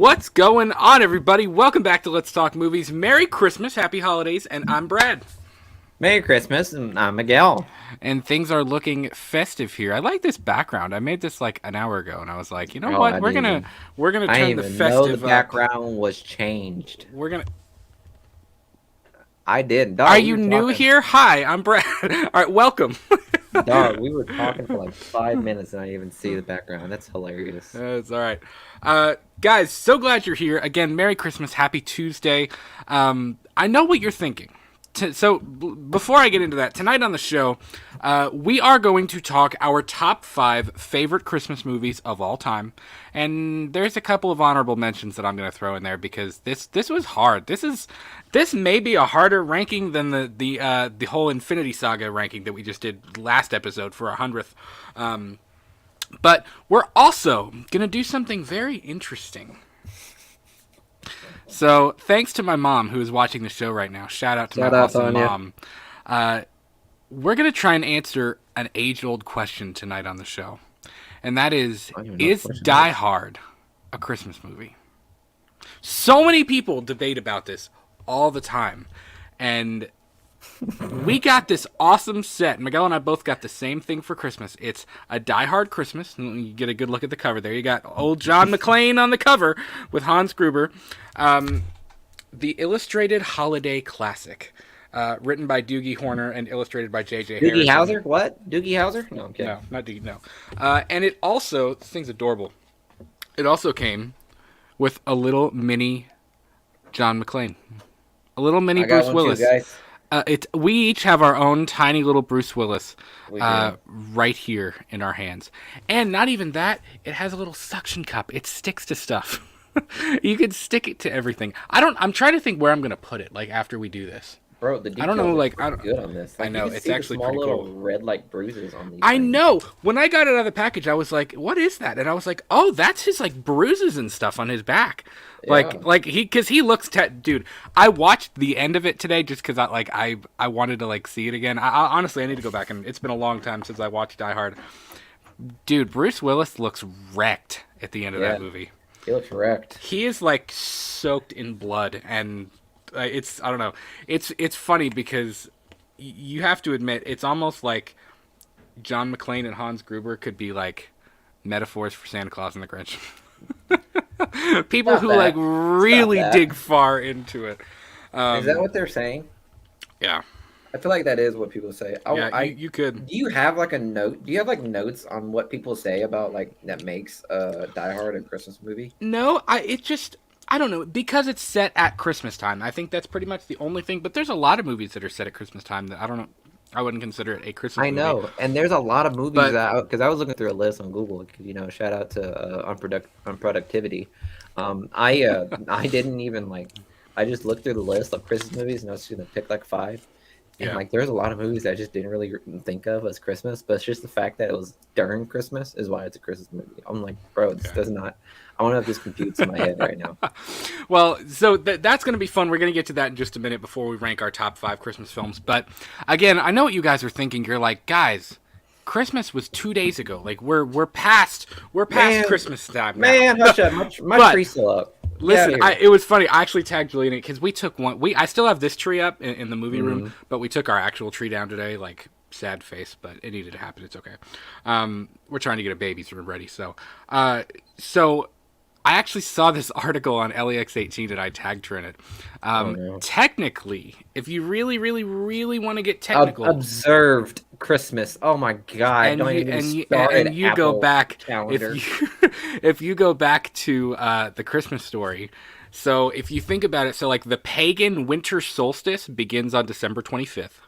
What's going on, everybody? Welcome back to Let's Talk Movies. Merry Christmas, Happy Holidays, and I'm Brad. Merry Christmas, and I'm Miguel. And things are looking festive here. I like this background. I made this like an hour ago, and I was like, you know Oh, what? I We're didn't gonna even, we're gonna I turn didn't the even know the festive up. background was changed. We're gonna. I did. Are Dog, we you were new talking. here? Hi, I'm Brad. All right, welcome. Dog, we were talking for like 5 minutes, and I didn't even see the background. That's hilarious. It's all right. Guys, so glad you're here. Again, Merry Christmas, Happy Tuesday. I know what you're thinking. Before I get into that, tonight on the show, we are going to talk our top 5 favorite Christmas movies of all time. And there's a couple of honorable mentions that I'm going to throw in there because this was hard. This may be a harder ranking than the whole Infinity Saga ranking that we just did last episode for 100th. But we're also going to do something very interesting. So, thanks to my mom who is watching the show right now. Shout out to my awesome mom. We're going to try and answer an age-old question tonight on the show. And that is Die Hard a Christmas movie? So many people debate about this all the time. And we got this awesome set. Miguel and I both got the same thing for Christmas. It's a Die Hard Christmas. You get a good look at the cover there. You got old John McClane on the cover with Hans Gruber. The Illustrated Holiday Classic. Written by Doogie Horner and illustrated by J.J. Harrison. Doogie Howser? What? Doogie Howser? No, I'm kidding. No, not Doogie, no. And it also, this thing's adorable. It also came with a little mini John McClane. A little mini Bruce Willis. Too, guys. We each have our own tiny little Bruce Willis right here in our hands. And not even that, it has a little suction cup. It sticks to stuff. You could stick it to everything. I'm trying to think where I'm going to put it, like, after we do this. Bro, the details I don't know, like, are good on this. Like, I know, you can it's see actually the small pretty little cool. red, like, bruises on these I things. know. When I got it out of the package, I was like, what is that? And I was like, oh, that's his, like, bruises and stuff on his back. Yeah. Because he looks, dude, I watched the end of it today just because I wanted to, like, see it again. Honestly, I need to go back, and it's been a long time since I watched Die Hard. Dude, Bruce Willis looks wrecked at the end of that movie. He looks wrecked. He is, like, soaked in blood, and I don't know. It's funny because you have to admit, it's almost like John McClane and Hans Gruber could be, like, metaphors for Santa Claus and the Grinch. People who like really dig far into it. Is that what they're saying? Yeah. I feel like that is what people say. You could. Do you have like a note? Do you have like notes on what people say about like that makes Die Hard a Christmas movie? No, I don't know, because it's set at Christmas time. I think that's pretty much the only thing. But there's a lot of movies that are set at Christmas time that I don't know. I wouldn't consider it a Christmas movie. I know, and there's a lot of movies because I was looking through a list on Google. Shout out to Unproductivity. I didn't even like. I just looked through the list of Christmas movies, and I was just gonna pick like 5. And like, there's a lot of movies I just didn't really think of as Christmas, but it's just the fact that it was during Christmas is why it's a Christmas movie. I'm like, bro, this does not. I want to have this computes in my head right now. Well, so that's going to be fun. We're going to get to that in just a minute before we rank our top 5 Christmas films. But again, I know what you guys are thinking. You're like, guys, Christmas was 2 days ago. Like we're past Christmas time now. Man, hush up. My tree's still up. Listen, it was funny. I actually tagged Julian because we took one. I still have this tree up in the movie room, but we took our actual tree down today. Like, sad face, but it needed to happen. It's okay. We're trying to get a baby's room ready. So I actually saw this article on LEX18 and I tagged her in it. Technically, if you really, really, really want to get technical, observed Christmas. Oh my God! And you go back if you go back to the Christmas Story. So if you think about it, so like the pagan winter solstice begins on December 25th.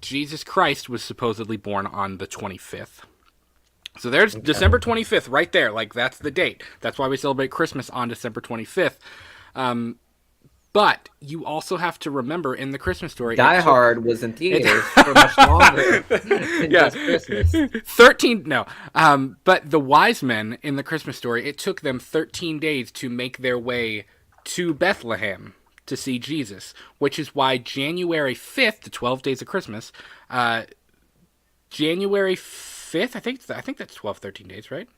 Jesus Christ was supposedly born on the 25th. So there's December 25th right there. Like, that's the date. That's why we celebrate Christmas on December 25th. But you also have to remember in the Christmas Story... Die Hard was in theaters for much longer than just Christmas. 13... No. But the wise men in the Christmas Story, it took them 13 days to make their way to Bethlehem to see Jesus, which is why January 5th, the 12 days of Christmas, January 5th, I think that's 12, 13 days, right?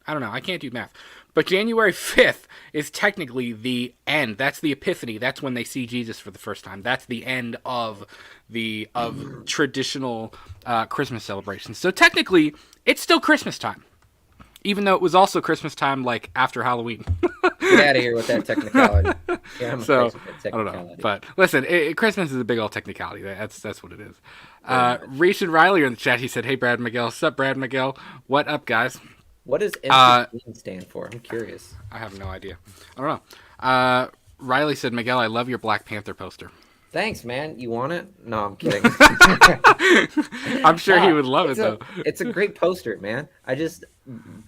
I don't know. I can't do math. But January 5th is technically the end. That's the Epiphany. That's when they see Jesus for the first time. That's the end of traditional Christmas celebrations. So technically, it's still Christmas time. Even though it was also Christmas time, like, after Halloween. Get out of here with that technicality. Yeah, I'm so, I don't know. But, listen, Christmas is a big old technicality. That's what it is. Reese and Riley are in the chat. He said, hey, Brad Miguel. Sup, Brad Miguel? What up, guys? What does M16 stand for? I'm curious. I have no idea. I don't know. Riley said, Miguel, I love your Black Panther poster. Thanks, man. You want it? No, I'm kidding. I'm sure he would love it, though. It's a great poster, man.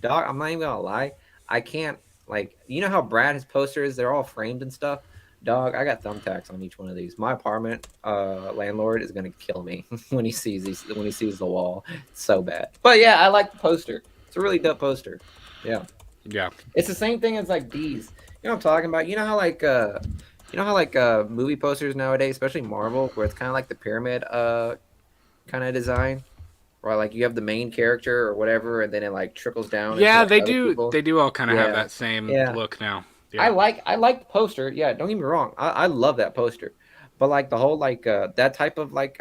Dog, I'm not even going to lie. I can't, like, you know how Brad, his posters, they're all framed and stuff? Dog, I got thumbtacks on each one of these. My apartment landlord is going to kill me when he sees the wall. It's so bad. But, yeah, I like the poster. It's a really dope poster. Yeah. Yeah. It's the same thing as, like, these. You know what I'm talking about? You know how, like, movie posters nowadays, especially Marvel, where it's kind of like the pyramid kind of design, where like you have the main character or whatever, and then it like trickles down. Yeah, they do. People. They do all kind of have that same look now. Yeah. I like the poster. Yeah, don't get me wrong. I love that poster, but like the whole like that type of like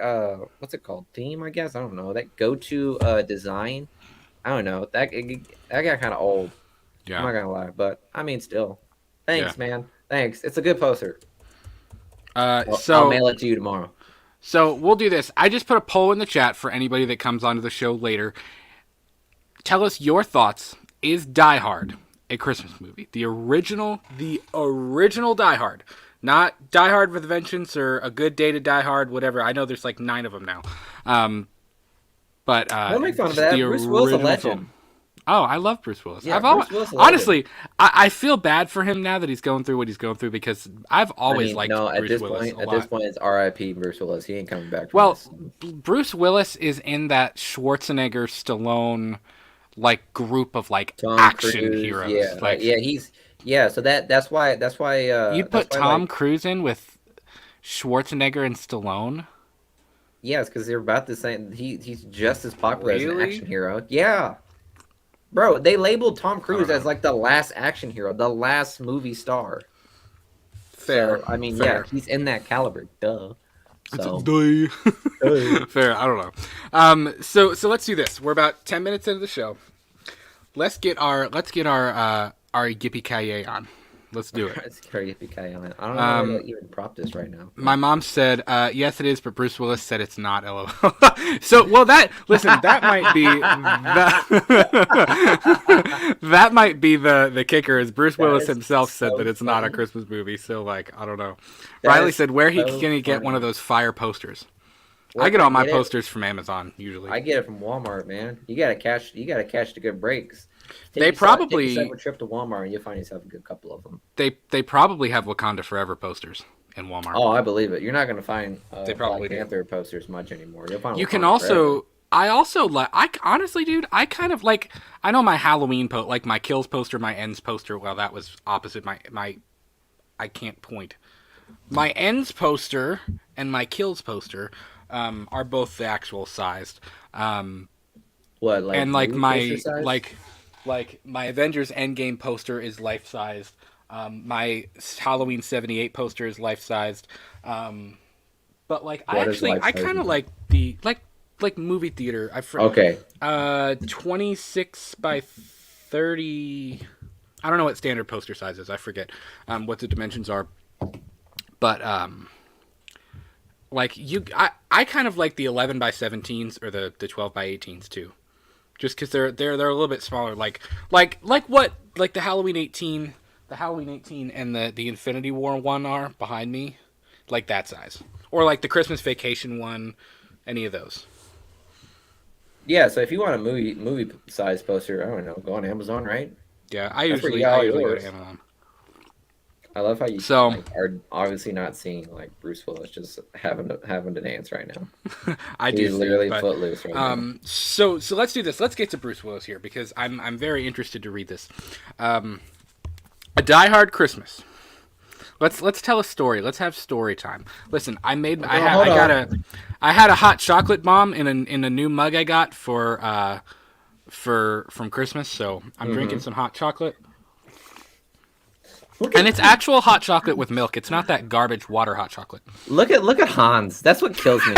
what's it called, theme? I guess I don't know, that go-to design. I don't know, that got kind of old. Yeah, I'm not gonna lie, but I mean, still, thanks, man. Thanks. It's a good poster. So I'll mail it to you tomorrow. So we'll do this. I just put a poll in the chat for anybody that comes onto the show later. Tell us your thoughts. Is Die Hard a Christmas movie? The original Die Hard. Not Die Hard with a Vengeance or A Good Day to Die Hard, whatever. I know there's like 9 of them now. Don't make fun of that. Bruce Willis is a legend. Film. Oh, I love Bruce Willis. Yeah, honestly, I feel bad for him now that he's going through what he's going through, because I've always liked Bruce Willis a lot. At this point, it's R.I.P. Bruce Willis. He ain't coming back. Bruce Willis is in that Schwarzenegger, Stallone, like group of like Tom action Cruise, heroes. So that's why. You'd put Tom Cruise in with Schwarzenegger and Stallone. Yes, because they're about the same. He's just as popular as an action hero. Yeah. Bro, they labeled Tom Cruise as like the last action hero, the last movie star. Fair. So, I mean, fair. Yeah, he's in that caliber. Duh. So. Fair. I don't know. So let's do this. We're about 10 minutes into the show. Let's get our yippee-ki-yay on. Let's do it. Let's get our yippee-ki-yay on. I don't know how to even prop this right now. My mom said, yes, it is, but Bruce Willis said it's not, LOL. So, well, that might be that might be the kicker, is Bruce Willis himself said that it's not a Christmas movie. So, like, I don't know. Riley said, where can he get one of those fire posters? I get all my posters from Amazon usually. I get it from Walmart, man. You gotta catch the good breaks. Take a separate trip to Walmart and you'll find yourself a good couple of them. They probably have Wakanda Forever posters in Walmart. Oh, I believe it. You're not gonna find Black Panther posters much anymore. You'll find. You can also. I honestly, dude, I kind of like. I know my Halloween like my Kills poster, my Ends poster. Well, that was opposite. My I can't point. My Ends poster and my Kills poster are both the actual sized. What, like, and like my like my Avengers Endgame poster is life sized. My Halloween 78 poster is life sized. But like I kind of like the like movie theater. Okay. 26 by 30. I don't know what standard poster size is. I forget what the dimensions are. But like I kind of like the 11 by 17s or the 12 by 18s too. Just because they're a little bit smaller, like the Halloween 18 and the Infinity War one are behind me, like that size, or like the Christmas Vacation one, any of those. Yeah, so if you want a movie size poster, I don't know, go on Amazon, right? Yeah, I usually go to Amazon. I love how you are obviously not seeing like Bruce Willis just having to dance right now. He's literally footloose right now. So let's do this. Let's get to Bruce Willis here because I'm very interested to read this. A Die Hard Christmas. Let's tell a story. Let's have story time. Listen, I had a hot chocolate bomb in a new mug I got for from Christmas, so I'm drinking some hot chocolate. And it's actual hot chocolate with milk. It's not that garbage water hot chocolate. Look at Hans. That's what kills me.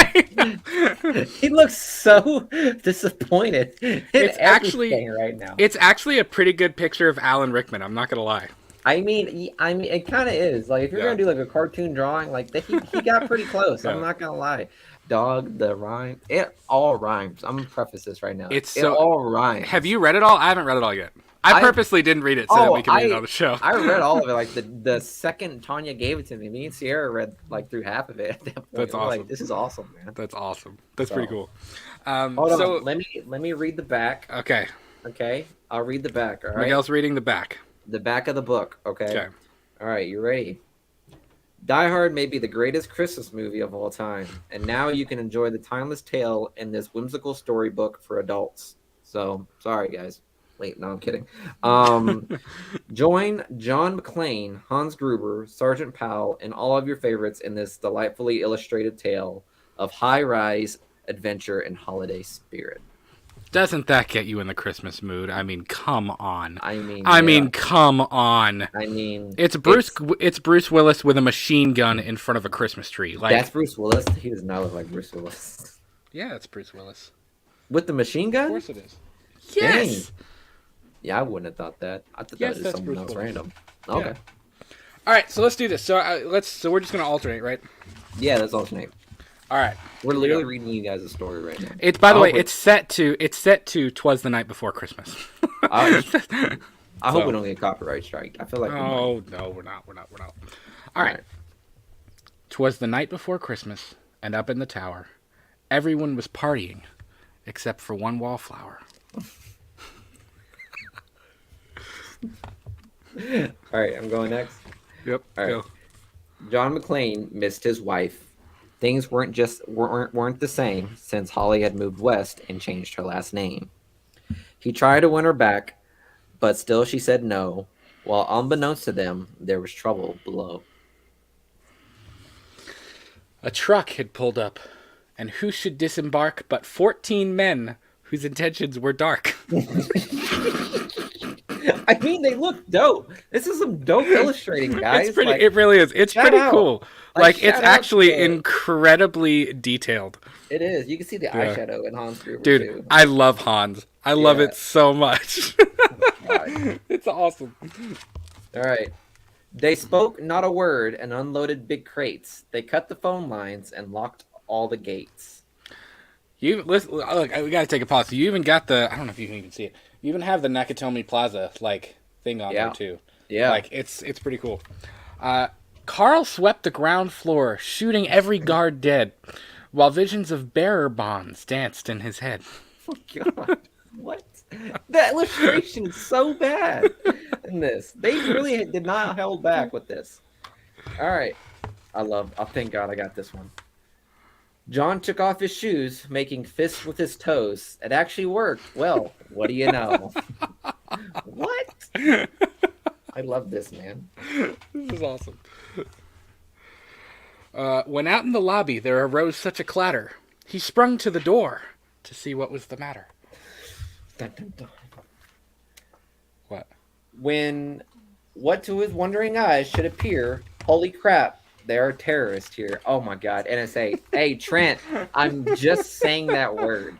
He looks so disappointed. It's actually right now. It's actually a pretty good picture of Alan Rickman. I'm not gonna lie. I mean, it kind of is. Like, if you're gonna do like a cartoon drawing, like he got pretty close. I'm not gonna lie. Dog, the rhyme, it all rhymes. I'm gonna preface this right now. It all rhymes. Have you read it all? I haven't read it all yet. I purposely didn't read it so that we could read it on the show. I read all of it. Like the second Tanya gave it to me, me and Sierra read like through half of it at that point. That's awesome. Like, this is awesome, man. That's awesome. That's pretty cool. Hold on. Let me read the back. Okay. Okay. I'll read the back. All right. Miguel's reading the back. The back of the book. Okay. All right. You ready? Die Hard may be the greatest Christmas movie of all time, and now you can enjoy the timeless tale in this whimsical storybook for adults. So, sorry, guys. Wait, no, I'm kidding. Join John McClane, Hans Gruber, Sergeant Powell, and all of your favorites in this delightfully illustrated tale of high-rise adventure and holiday spirit. Doesn't that get you in the Christmas mood? I mean, come on. I mean, come on. I mean, it's Bruce Willis with a machine gun in front of a Christmas tree. Like, that's Bruce Willis. He does not look like Bruce Willis. Yeah, it's Bruce Willis with the machine gun. Of course it is. Yes. Dang. Yeah, I wouldn't have thought that. I thought that was just something else random. Okay. Yeah. All right, so let's do this. So we're just gonna alternate, right? Yeah, let's alternate. All right. We're literally reading you guys a story right now. It's by the way, it's set to 'Twas the Night Before Christmas. I hope we don't get copyright strike. I feel like no, we're not. All right. 'Twas the night before Christmas, and up in the tower, everyone was partying, except for one wallflower. All right, I'm going next. Yep. All right. Go. John McClane missed his wife. Things weren't the same since Holly had moved west and changed her last name. He tried to win her back, but still she said no, while unbeknownst to them, there was trouble below. A truck had pulled up, and who should disembark but 14 men whose intentions were dark. I mean, they look dope. This is some dope illustrating, guys. It's pretty. It really is. It's pretty cool. Like it's actually incredibly detailed. It is. You can see the eyeshadow in Hans Gruber. Dude, too. I love Hans. I love it so much. It's awesome. All right. They spoke not a word and unloaded big crates. They cut the phone lines and locked all the gates. Look, we gotta take a pause. So you even got the. I don't know if you can even see it. You even have the Nakatomi Plaza thing on there too. Yeah. It's pretty cool. Carl swept the ground floor, shooting every guard dead, while visions of bearer bonds danced in his head. Oh God! What? That illustration is so bad in this. They really did not hold back with this. All right. Oh, thank God I got this one. John took off his shoes, making fists with his toes. It actually worked. Well, what do you know? What? I love this, man. This is awesome. When out in the lobby, there arose such a clatter. He sprung to the door to see what was the matter. Dun, dun, dun. What? What to his wondering eyes should appear, holy crap, there are terrorists here. Oh my God. NSA. Hey, Trent, I'm just saying that word.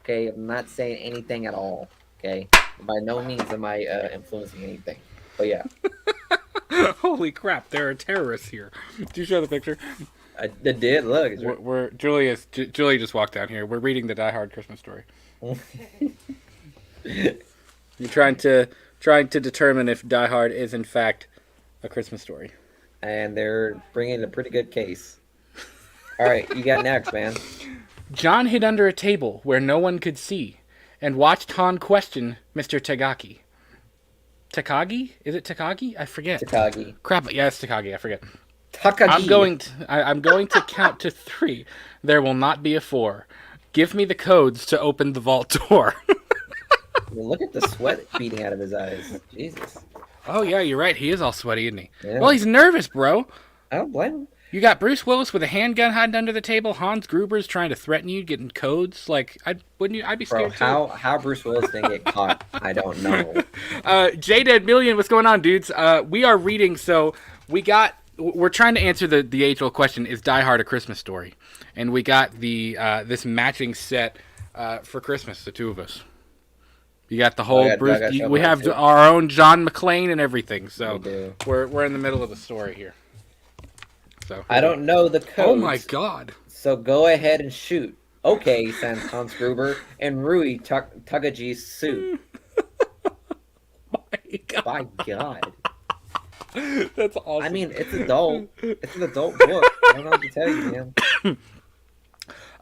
Okay. I'm not saying anything at all. Okay. By no means am I influencing anything. But yeah. Holy crap. There are terrorists here. Did you show the picture? I did. Look. Julie just walked down here. We're reading the Die Hard Christmas story. You're trying to determine if Die Hard is in fact a Christmas story. And they're bringing a pretty good case. All right, you got next, man. John hid under a table where no one could see and watched Han question Mr. Takagi. Takagi? Is it Takagi? I forget. Takagi. Crap, yeah, it's Takagi. I forget. Takagi. I'm going to count to 3. There will not be a 4. Give me the codes to open the vault door. Well, look at the sweat beating out of his eyes. Jesus. Oh, yeah, you're right. He is all sweaty, isn't he? Yeah. Well, he's nervous, bro. I don't blame him. You got Bruce Willis with a handgun hiding under the table. Hans Gruber's trying to threaten you, getting codes. Like, I'd be scared too. How Bruce Willis didn't get caught, I don't know. J-Dead Million, what's going on, dudes? We are reading, so we're trying to answer the age-old question, is Die Hard a Christmas story? And we got this matching set for Christmas, the two of us. You got the whole Bruce. We have our own John McClane and everything, so we're in the middle of the story here. So I don't know the code. Oh my god! So go ahead and shoot. Okay, says Hans Gruber and Rui Tagaji's suit. My god. That's awesome. I mean, it's adult. It's an adult book. I don't know what to tell you,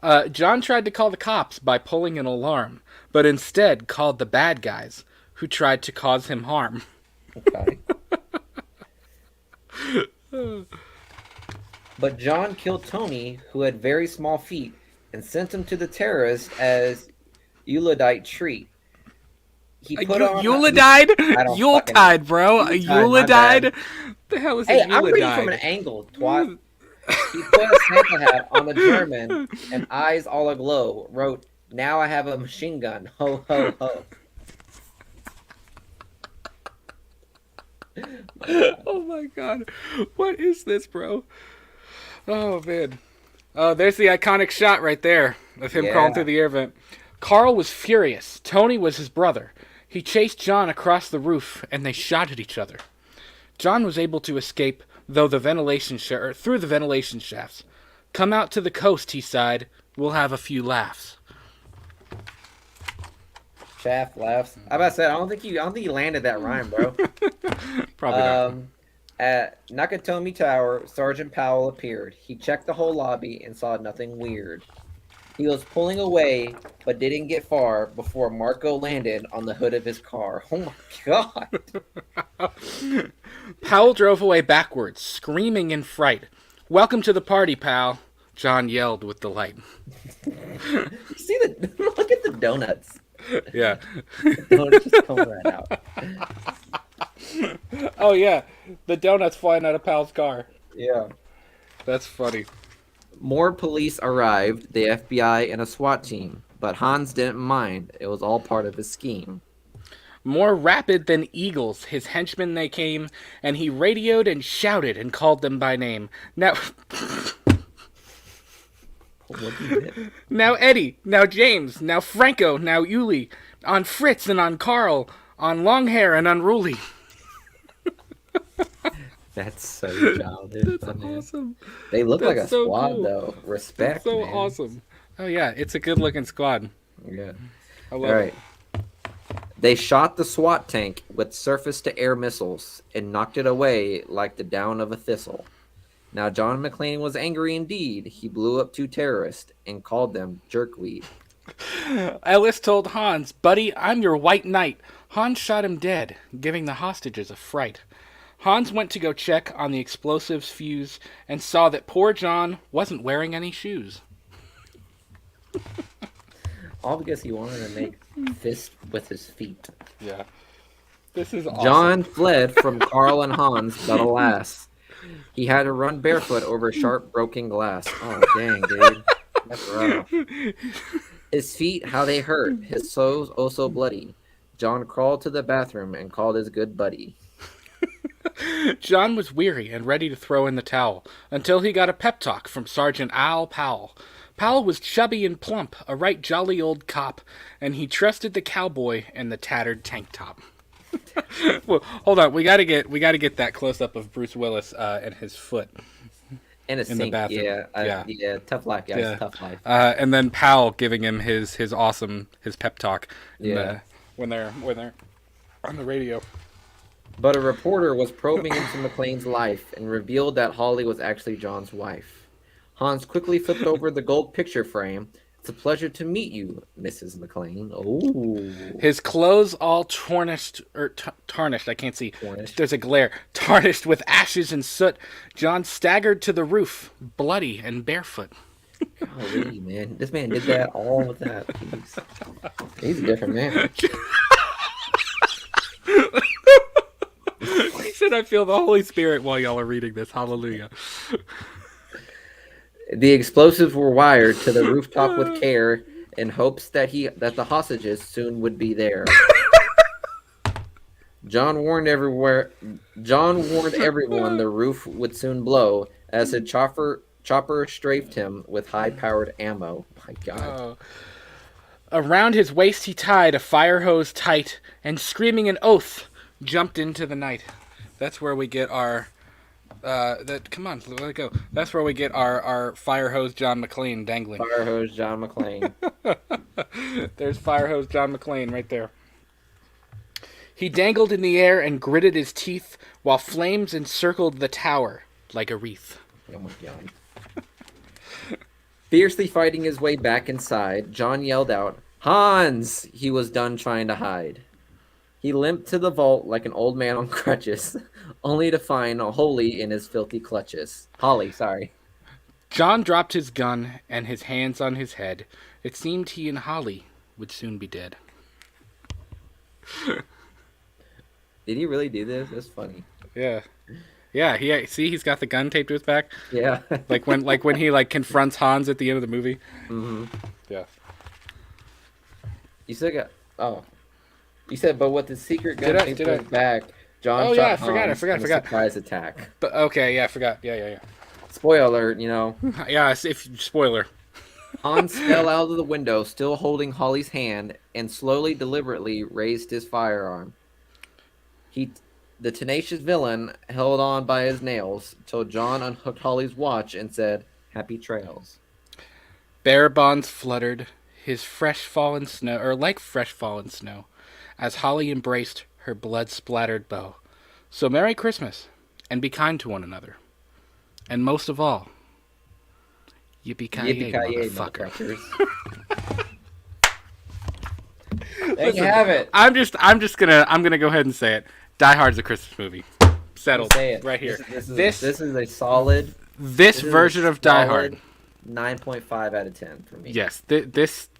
man. John tried to call the cops by pulling an alarm, but instead called the bad guys who tried to cause him harm. Okay. But John killed Tony, who had very small feet, and sent him to the terrorists as Yuletide treat. He put on Yuletide? Yuletide, bro. Yuletide? The hell is it? I'm reading from an angle, twat. He put a Santa hat on the German and eyes all aglow. Wrote, "Now I have a machine gun. Ho ho ho." Oh my god. What is this, bro? Oh, man. There's the iconic shot right there of him crawling through the air vent. Carl was furious. Tony was his brother. He chased John across the roof, and they shot at each other. John was able to escape through the ventilation shafts. "Come out to the coast," he sighed. "We'll have a few laughs." Shaft laughs. I about to say, I don't think you landed that rhyme, bro. Probably not. At Nakatomi Tower, Sergeant Powell appeared. He checked the whole lobby and saw nothing weird. He was pulling away, but didn't get far before Marco landed on the hood of his car. Oh my god. Powell drove away backwards, screaming in fright. "Welcome to the party, pal," John yelled with delight. See look at the donuts. Yeah. The donuts just come right out. Oh yeah, the donuts flying out of Pal's car. Yeah. That's funny. More police arrived, the FBI and a SWAT team, but Hans didn't mind. It was all part of his scheme. More rapid than eagles, his henchmen they came, and he radioed and shouted and called them by name. Now Eddie, now James, now Franco, now Uli, on Fritz and on Carl, on Longhair and Unruly. That's so childish. That's awesome. They look like a squad, cool. Though. Respect, That's so man. Awesome. Oh, yeah. It's a good-looking squad. Yeah. I love it. They shot the SWAT tank with surface-to-air missiles and knocked it away like the down of a thistle. Now, John McClane was angry indeed. He blew up 2 terrorists and called them jerkweed. Ellis told Hans, "Buddy, I'm your white knight." Hans shot him dead, giving the hostages a fright. Hans went to go check on the explosives fuse and saw that poor John wasn't wearing any shoes. All because he wanted to make fists with his feet. Yeah. This is awesome. John fled from Carl and Hans, but alas, he had to run barefoot over sharp broken glass. Oh, dang, dude. That's rough. His feet, how they hurt. His soles, oh so bloody. John crawled to the bathroom and called his good buddy. John was weary and ready to throw in the towel until he got a pep talk from Sergeant Al Powell. Powell was chubby and plump, a right jolly old cop, and he trusted the cowboy and the tattered tank top. Well, hold on, we gotta get that close up of Bruce Willis and his foot in the bathroom. Yeah, tough life, guys. Yeah. Tough life. And then Powell giving him his pep talk. When they're on the radio. But a reporter was probing into McClane's life and revealed that Holly was actually John's wife. Hans quickly flipped over the gold picture frame. "It's a pleasure to meet you, Mrs. McClane." Oh. His clothes all tarnished. I can't see. Tarnished. There's a glare. Tarnished with ashes and soot. John staggered to the roof, bloody and barefoot. Golly, man. This man did that all with that. He's a different man. He said, "I feel the Holy Spirit while y'all are reading this." Hallelujah. The explosives were wired to the rooftop with care in hopes that the hostages soon would be there. John warned everyone the roof would soon blow as a chopper strafed him with high-powered ammo. My God. Around his waist he tied a fire hose tight, and screaming an oath, jumped into the night. That's where we get our... come on, let it go. That's where we get our fire hose John McClane dangling. Fire hose John McClane. There's fire hose John McClane right there. He dangled in the air and gritted his teeth while flames encircled the tower like a wreath. Oh my God. Fiercely fighting his way back inside, John yelled out, "Hans!" He was done trying to hide. He limped to the vault like an old man on crutches, only to find Holly in his filthy clutches. Holly, sorry. John dropped his gun and his hands on his head. It seemed he and Holly would soon be dead. Did he really do this? That's funny. Yeah. Yeah, he's got the gun taped to his back. Yeah. like when he confronts Hans at the end of the movie. Mm-hmm. Yeah. You still got you said, but with the secret gun taped to his back, John shot I forgot. Surprise attack. But okay, yeah, I forgot. Yeah. Spoiler alert, Yeah, spoiler. Hans fell out of the window, still holding Holly's hand, and slowly, deliberately raised his firearm. The tenacious villain held on by his nails till John unhooked Holly's watch and said, "Happy trails." Bare bonds fluttered, like fresh fallen snow, as Holly embraced her blood-splattered bow. So Merry Christmas, and be kind to one another. And most of all, yippee-ki-yay, motherfuckers. There you have it. I'm gonna go ahead and say it. Die Hard's a Christmas movie. Settled. Say it. Right here. This is a solid. This version of Die Hard. 9.5 out of 10 for me. Yes. The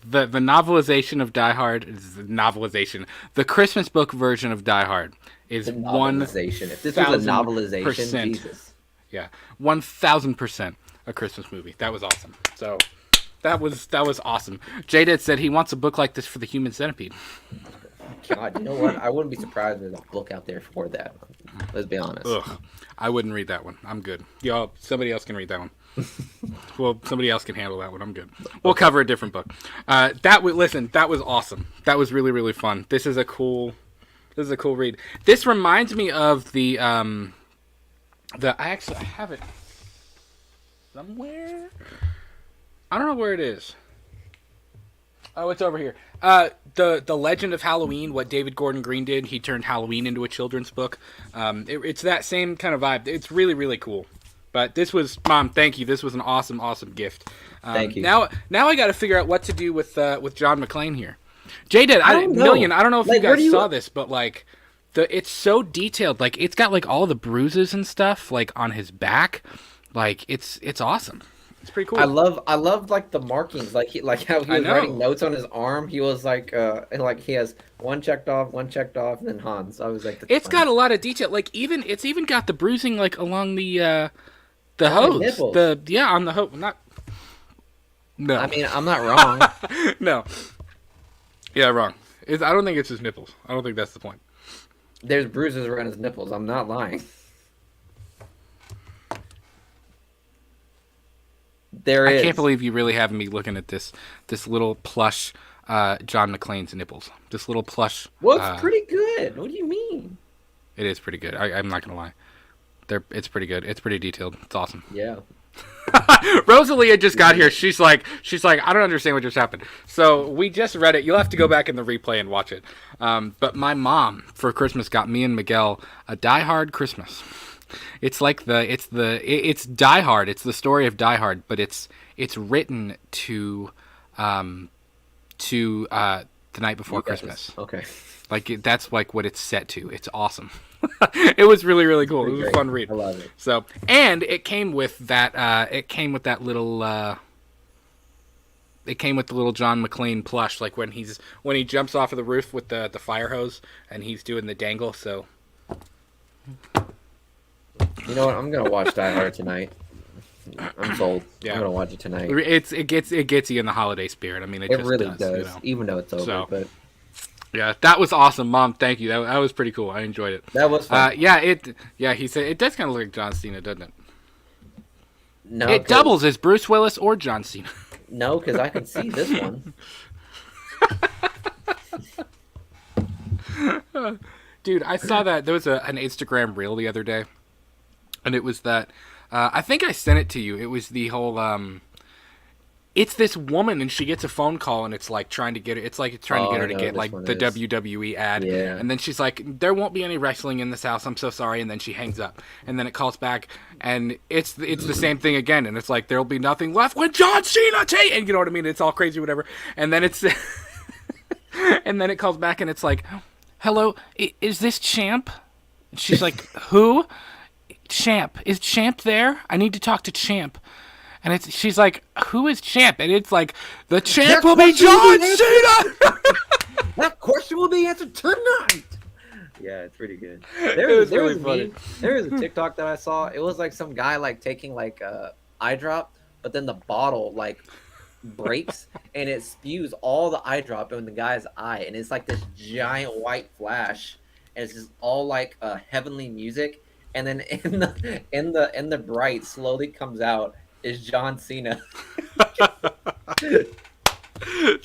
novelization of Die Hard is the novelization. The Christmas book version of Die Hard is 1,000%. If this was a novelization, Jesus. Yeah, 1,000% a Christmas movie. That was awesome. So that was awesome. J-Dad said he wants a book like this for the Human Centipede. God, you know what? I wouldn't be surprised if there's a book out there for that. Let's be honest. Ugh, I wouldn't read that one. I'm good. Y'all, somebody else can read that one. Well, somebody else can handle that one. I'm good. We'll cover a different book. That was awesome. That was really, really fun. This is a cool read. This reminds me of I actually have it somewhere. I don't know where it is. Oh, it's over here. The Legend of Halloween, what David Gordon Green did, he turned Halloween into a children's book. It's that same kind of vibe. It's really, really cool. But this was, Mom, thank you. This was an awesome, awesome gift. Thank you. Now I got to figure out what to do with John McClane here. J-Dad, I don't know if you guys saw this, but it's so detailed. It's got all the bruises and stuff on his back. It's awesome. It's pretty cool. I love the markings, how he was writing notes on his arm. He was he has one checked off, and then Hans. I was like, it's got a lot of detail. It's even got the bruising along the hose. Nipples. On the hose. No. I mean, I'm not wrong. No. Yeah, wrong. I don't think it's his nipples. I don't think that's the point. There's bruises around his nipples. I'm not lying. I can't believe you really have me looking at this little plush John McClane's nipples. This little plush. Well, it's pretty good. What do you mean? It is pretty good. I'm not gonna lie. It's pretty good. It's pretty detailed. It's awesome. Yeah. Rosalia just got here. She's like, I don't understand what just happened. So we just read it. You'll have to go back in the replay and watch it. But my mom for Christmas got me and Miguel a Die Hard Christmas. It's it's Die Hard. It's the story of Die Hard, but it's written to the night before Christmas. Okay. That's what it's set to. It's awesome. It was really, really cool. It was a fun read. I love it. So, and it came with that. It came with that little. It came with the little John McClane plush, when he jumps off of the roof with the fire hose and he's doing the dangle. So. You know what? I'm gonna watch Die Hard tonight. I'm sold. Yeah. I'm gonna watch it tonight. It gets you in the holiday spirit. I mean, it just really does. You know? Even though it's over. So, but yeah, that was awesome, Mom. Thank you. That was pretty cool. I enjoyed it. That was fun. He said it does kind of look like John Cena, doesn't it? No, it doubles as Bruce Willis or John Cena. No, because I can see this one. Dude, I saw that there was an Instagram reel the other day, and it was that I think I sent it to you. It was the whole it's this woman and she gets a phone call and it's like trying to get her. It's like it's trying to get her to get like the WWE ad, and then she's like, "There won't be any wrestling in this house. I'm so sorry." And then she hangs up, and then it calls back, and it's the same thing again, and it's like there'll be nothing left when John Cena and you know what I mean? It's all crazy, whatever, and then it's and then it calls back and it's like, "Hello, is this Champ?" And she's like, "Who? Champ. Is Champ there? I need to talk to Champ." And she's like, "Who is Champ?" And it's like, "The Champ will be John Cena!" That question will be answered tonight. Yeah, it's pretty good. There was a TikTok that I saw. It was like some guy like taking like a eye drop, but then the bottle like breaks and it spews all the eye drop in the guy's eye, and it's like this giant white flash, and it's just all like heavenly music, and then in the bright slowly comes out is John Cena.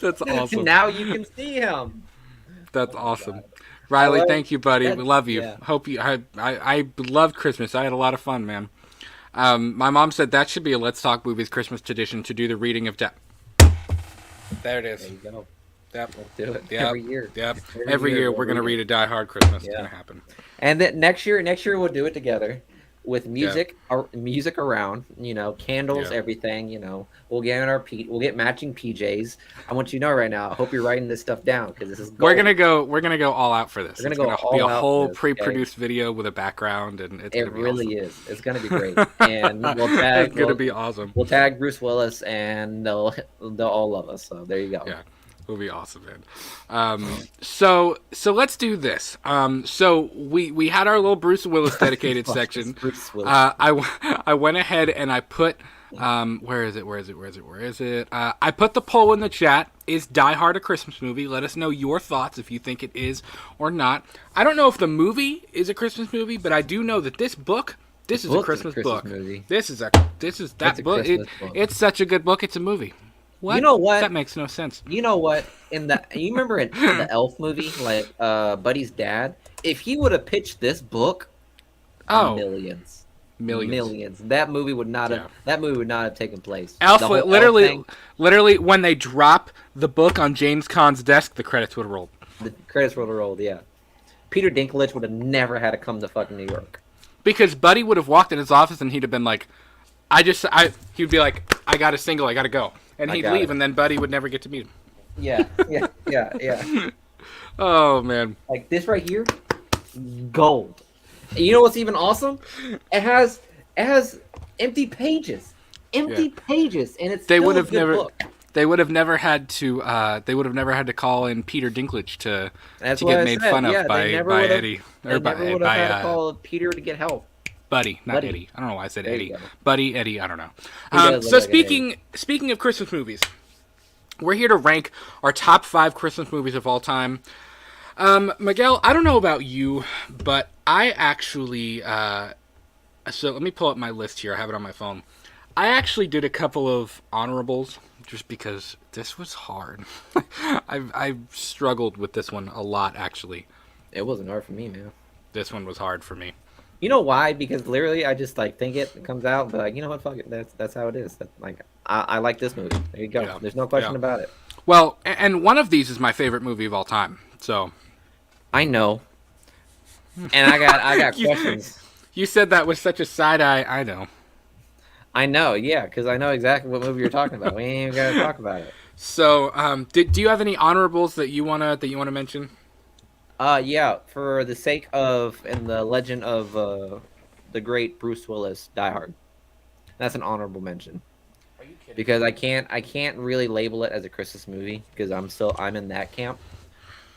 That's awesome. Now you can see him. That's awesome. God. Riley, thank you, buddy. We love you. Yeah. Hope you. I loved Christmas. I had a lot of fun, man. My mom said that should be a Let's Talk Movies Christmas tradition to do the reading of death. There it is. There you go. Yep. Let's do it. Yep. Every year. Yep. Every year we're gonna read a Die Hard Christmas. It's gonna happen. And then next year we'll do it together with music, music around. You know, candles, everything. You know, we'll get matching PJs. I want you to know right now. I hope you're writing this stuff down because this is gold. We're gonna go all out for this. We're it's gonna be a whole pre-produced video with a background, and it really is. It's gonna be great, and we'll tag. It's gonna be awesome. We'll tag Bruce Willis, and they'll all love us. So there you go. Yeah. It'll be awesome, man. So let's do this. So we had our little Bruce Willis dedicated section. Bruce Willis. I went ahead and I put where is it? I put the poll in the chat. Is Die Hard a Christmas movie? Let us know your thoughts if you think it is or not. I don't know if the movie is a Christmas movie, but I do know that this book. This is a Christmas book. Movie. This is that book. It's such a good book. It's a movie. What? You know what? That makes no sense. You know what? You remember in the Elf movie, like Buddy's dad? If he would have pitched this book, millions. That movie would not have. That movie would not have taken place. Elf, literally, when they drop the book on James Caan's desk, the credits would have rolled. The credits would have rolled. Yeah. Peter Dinklage would have never had to come to fucking New York. Because Buddy would have walked in his office and he'd have been like, he'd be like, "I got a single, I gotta go." And he'd leave, and then Buddy would never get to meet him. Yeah. Oh, man. Like this right here, gold. And you know what's even awesome? It has empty pages. Pages, and it's still a good book. They would have never had to. They would have never had to call in Peter Dinklage to get made fun of by Eddie or by had to call Peter to get help. Buddy, not Eddie. I don't know why I said Eddie. Buddy, Eddie, I don't know. So speaking of Christmas movies, we're here to rank our top 5 Christmas movies of all time. Miguel, I don't know about you, but I actually so let me pull up my list here. I have it on my phone. I actually did a couple of honorables just because this was hard. I've struggled with this one a lot, actually. It wasn't hard for me, man. This one was hard for me. You know why? Because literally, I just like think it comes out, but like, you know what? Fuck it. That's how it is. I like this movie. There you go. Yeah. There's no question about it. Well, and one of these is my favorite movie of all time. So I know, and I got questions. You said that with such a side eye. I know. I know, yeah, because I know exactly what movie you're talking about. We ain't even gotta talk about it. So, do you have any honorables that you wanna mention? Yeah, for the sake of and the legend of the great Bruce Willis, Die Hard. That's an honorable mention. Are you kidding? Because I can't really label it as a Christmas movie because I'm in that camp.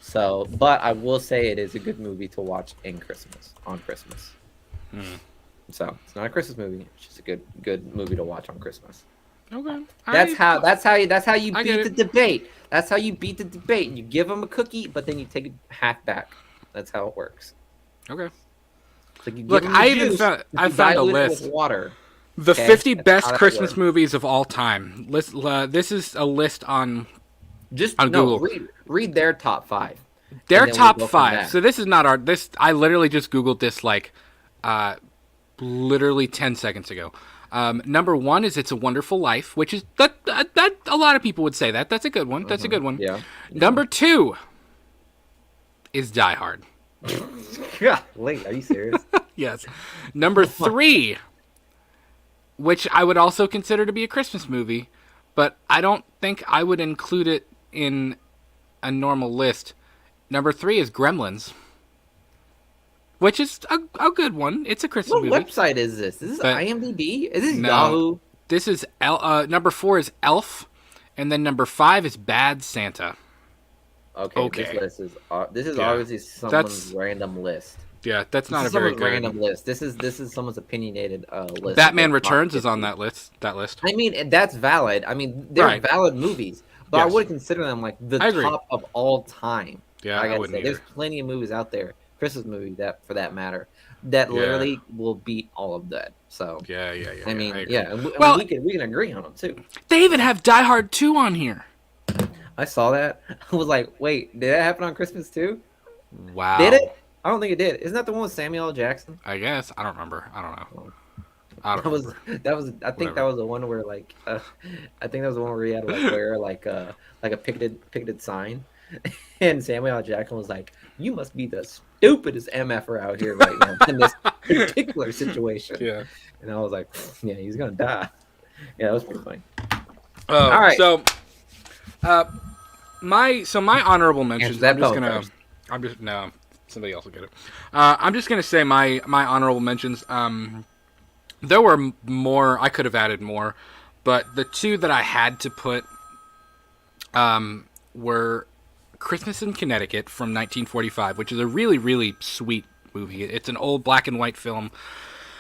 So, but I will say it is a good movie to watch on Christmas. So it's not a Christmas movie. It's just a good movie to watch on Christmas. Okay. That's how you I beat get the it. debate. That's how you beat the debate. You give them a cookie, but then you take it half back. That's how it works. Okay. It's like you give Look, them the juice, I you found a dilute it with list. water. The Okay, 50 that's best how that Christmas works. movies of all time. This is a list on Just no, Google. read their top 5, Their and then we'll top go from 5. there. So this is not our this I literally just googled this like uh literally 10 seconds ago. Number 1 is It's a Wonderful Life, which is that a lot of people would say that. That's a good one. That's a good one. Yeah. Number 2 is Die Hard. Yeah. Wait, are you serious? Yes. Number 3, which I would also consider to be a Christmas movie, but I don't think I would include it in a normal list. Number 3 is Gremlins, which is a good one. It's a Christmas What movie. website is this? Is this But IMDb? Is this no, Yahoo? this is number 4 is Elf, and then number 5 is Bad Santa. Okay. This is Yeah. obviously someone's random list. Yeah, that's not a This is very someone's good random list. This is someone's opinionated list. Batman It's not Returns is on 50. that list. I mean, that's valid. I mean, they're Right. valid movies, but I Yes. would consider them like the I agree. top of all time. Yeah, I I gotta wouldn't say, there's either. plenty of movies out there, Christmas movie that for that matter, that Yeah. literally will beat all of that. So Yeah. I mean, agree. yeah, and Well- we can agree on them too. They even have Die Hard 2 on here. I saw that. I was like, wait, did that happen on Christmas too? Wow. Did it? I don't think it did. Isn't that the one with Samuel L. Jackson? I guess. I don't remember. I don't know. That was I think Whatever. that was the one where like I think that was the one where he had to like wear like a picketed sign, and Samuel L. Jackson was like, "You must be the stupidest mf'er out here right now in this particular situation." Yeah. And I was like, "Yeah, he's gonna die." Yeah, that was pretty funny. All right. So, my honorable mentions. Answer that I'm just phone gonna. first. I'm just no. Somebody else will get it. I'm just gonna say my honorable mentions. There were more. I could have added more, but the 2 that I had to put were Christmas in Connecticut from 1945, which is a really, really sweet movie. It's an old black and white film,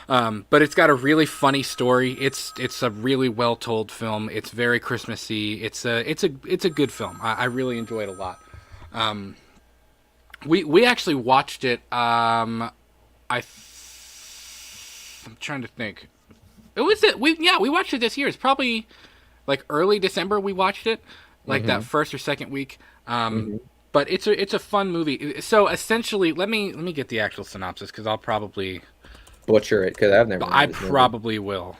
but it's got a really funny story. It's a really well told film. It's very Christmassy. It's a good film. I really enjoy it a lot. We actually watched it. I'm trying to think. We watched it this year. It's probably like early December. We watched it, like that first or second week. But it's a fun movie. So essentially, let me get the actual synopsis because I'll probably Butcher it because I've never. I probably will.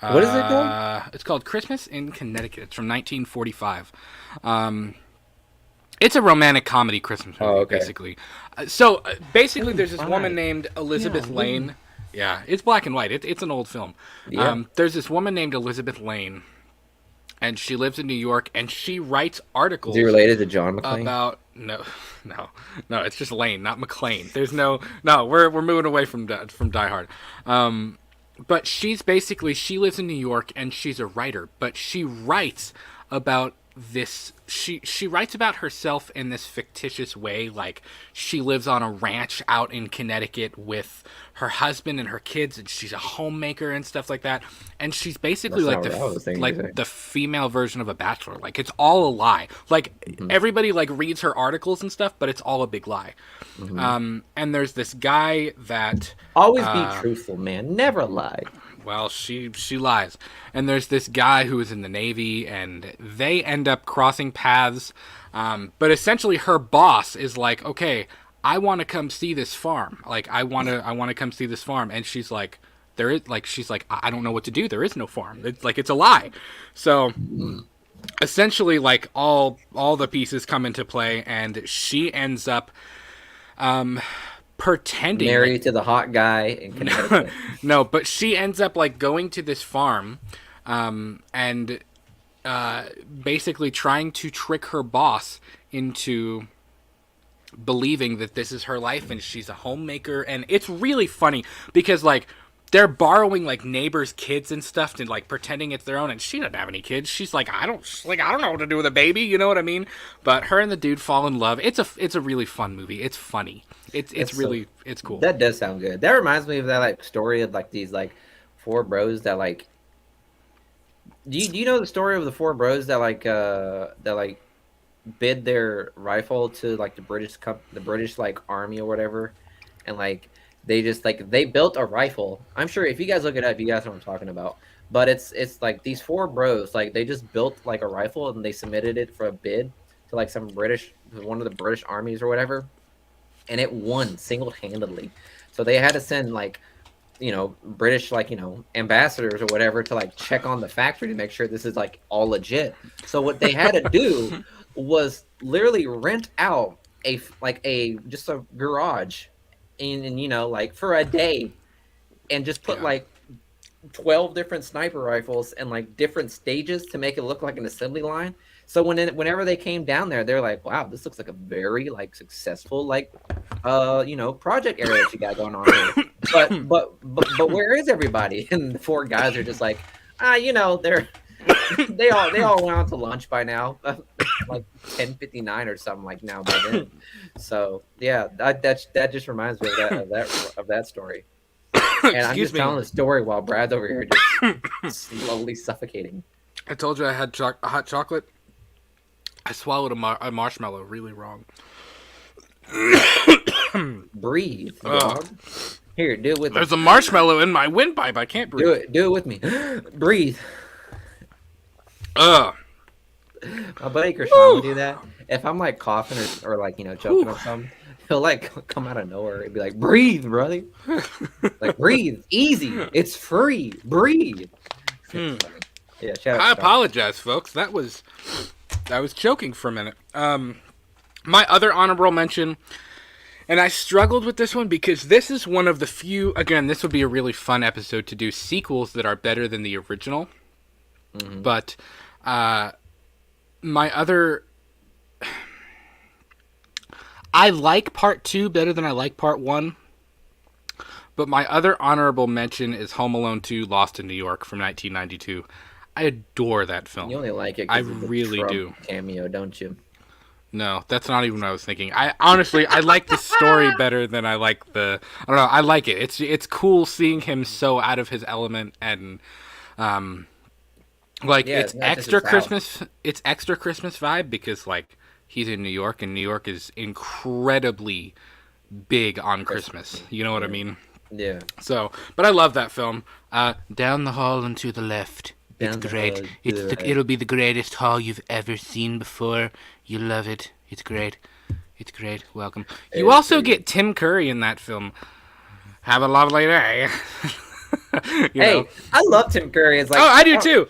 What is it called? It's called Christmas in Connecticut. It's from 1945. It's a romantic comedy Christmas movie, basically. So basically, there's this woman named Elizabeth Lane. Yeah, it's black and white. It's an old film. Yeah. There's this woman named Elizabeth Lane, and she lives in New York, and she writes articles. Is he related to John McClane? About no. It's just Lane, not McClane. There's no. We're moving away from Die Hard. But she lives in New York, and she's a writer. But she writes about this. She writes about herself in this fictitious way, like she lives on a ranch out in Connecticut with her husband and her kids, and she's a homemaker and stuff like that. And she's basically the female version of a bachelor. Like it's all a lie. Like everybody like reads her articles and stuff, but it's all a big lie. And there's this guy that always be truthful, man. Never lie. Well, she lies. And there's this guy who is in the Navy, and they end up crossing paths. But essentially, her boss is like, "Okay, I want to come see this farm. Like, I want to come see this farm." And she's like, "I don't know what to do. There is no farm. It's a lie." So essentially, like all the pieces come into play, and she ends up pretending married to the hot guy in Connecticut. No, but she ends up like going to this farm and basically trying to trick her boss into believing that this is her life and she's a homemaker. And it's really funny because like they're borrowing like neighbors' kids and stuff and like pretending it's their own, and she doesn't have any kids. She's like, I don't know what to do with a baby, you know what I mean? But her and the dude fall in love. It's a really fun movie. It's funny. It's really it's cool. That does sound good. That reminds me of that like story of like these like four bros that like. Do you know the story of the four bros that like bid their rifle to like the British like army or whatever, and like they just like they built a rifle. I'm sure if you guys look it up, you guys know what I'm talking about. But it's like these four bros like they just built like a rifle and they submitted it for a bid to like one of the British armies or whatever, and it won single-handedly. So they had to send like British like ambassadors or whatever to like check on the factory to make sure this is like all legit. So what they had to do was literally rent out just a garage and like for a day and just put like 12 different sniper rifles and like different stages to make it look like an assembly line. So whenever they came down there, they're like, wow, this looks like a very like successful like project area that you got going on here. But where is everybody? And the four guys are just like, they all went out to lunch by now, like 10:59 or something like now by then. So yeah, that just reminds me of that story. And I'm just telling the story while Brad's over here just slowly suffocating. I told you I had hot chocolate. I swallowed a marshmallow really wrong. Breathe, dog. Here, do it with me. There's a marshmallow in my windpipe. I can't breathe. Do it with me. Breathe. My buddy Krishan will do that. If I'm like coughing or like choking on something, he'll like come out of nowhere and be like, "Breathe, brother. Like breathe, easy. It's free. Breathe." Yeah, I apologize, folks. I was choking for a minute. My other honorable mention, and I struggled with this one because this is one of the few. Again, this would be a really fun episode to do sequels that are better than the original. Mm-hmm. But my other, I like part 2 better than I like part 1. But my other honorable mention is Home Alone 2: Lost in New York from 1992. I adore that film. You only like it I because of the really Trump do. cameo, don't you? No, that's not even what I was thinking. I honestly like the story better than I like the. I don't know. I like it. It's cool seeing him so out of his element and, it's extra Christmas. It's extra Christmas vibe because like he's in New York and New York is incredibly big on Christmas. You know what I mean? Yeah. So, but I love that film. Down the hall and to the left. It's great. It'll be the greatest hall you've ever seen before. You'll love it. It's great. It's great. Welcome. You also get Tim Curry in that film. Have a lovely day. Hey, I love Tim Curry. It's like, I do too.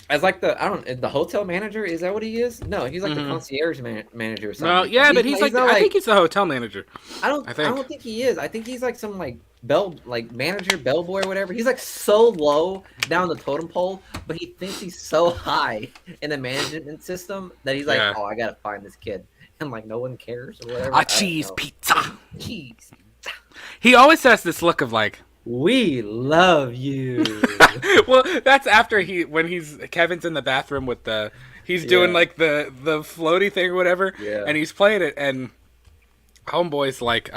As like the hotel manager. Is that what he is? No, he's like the concierge manager or something. No, yeah, but he's like I think he's the hotel manager. I don't think he is. I think he's like some like manager, bellboy, or whatever. He's like so low down the totem pole, but he thinks he's so high in the management system that he's like, oh, I gotta find this kid, and like no one cares or whatever. Cheese pizza. Cheese. He always has this look of like, we love you. Well, that's after when Kevin's in the bathroom with he's doing like the floaty thing or whatever, and he's playing it, and homeboy's like,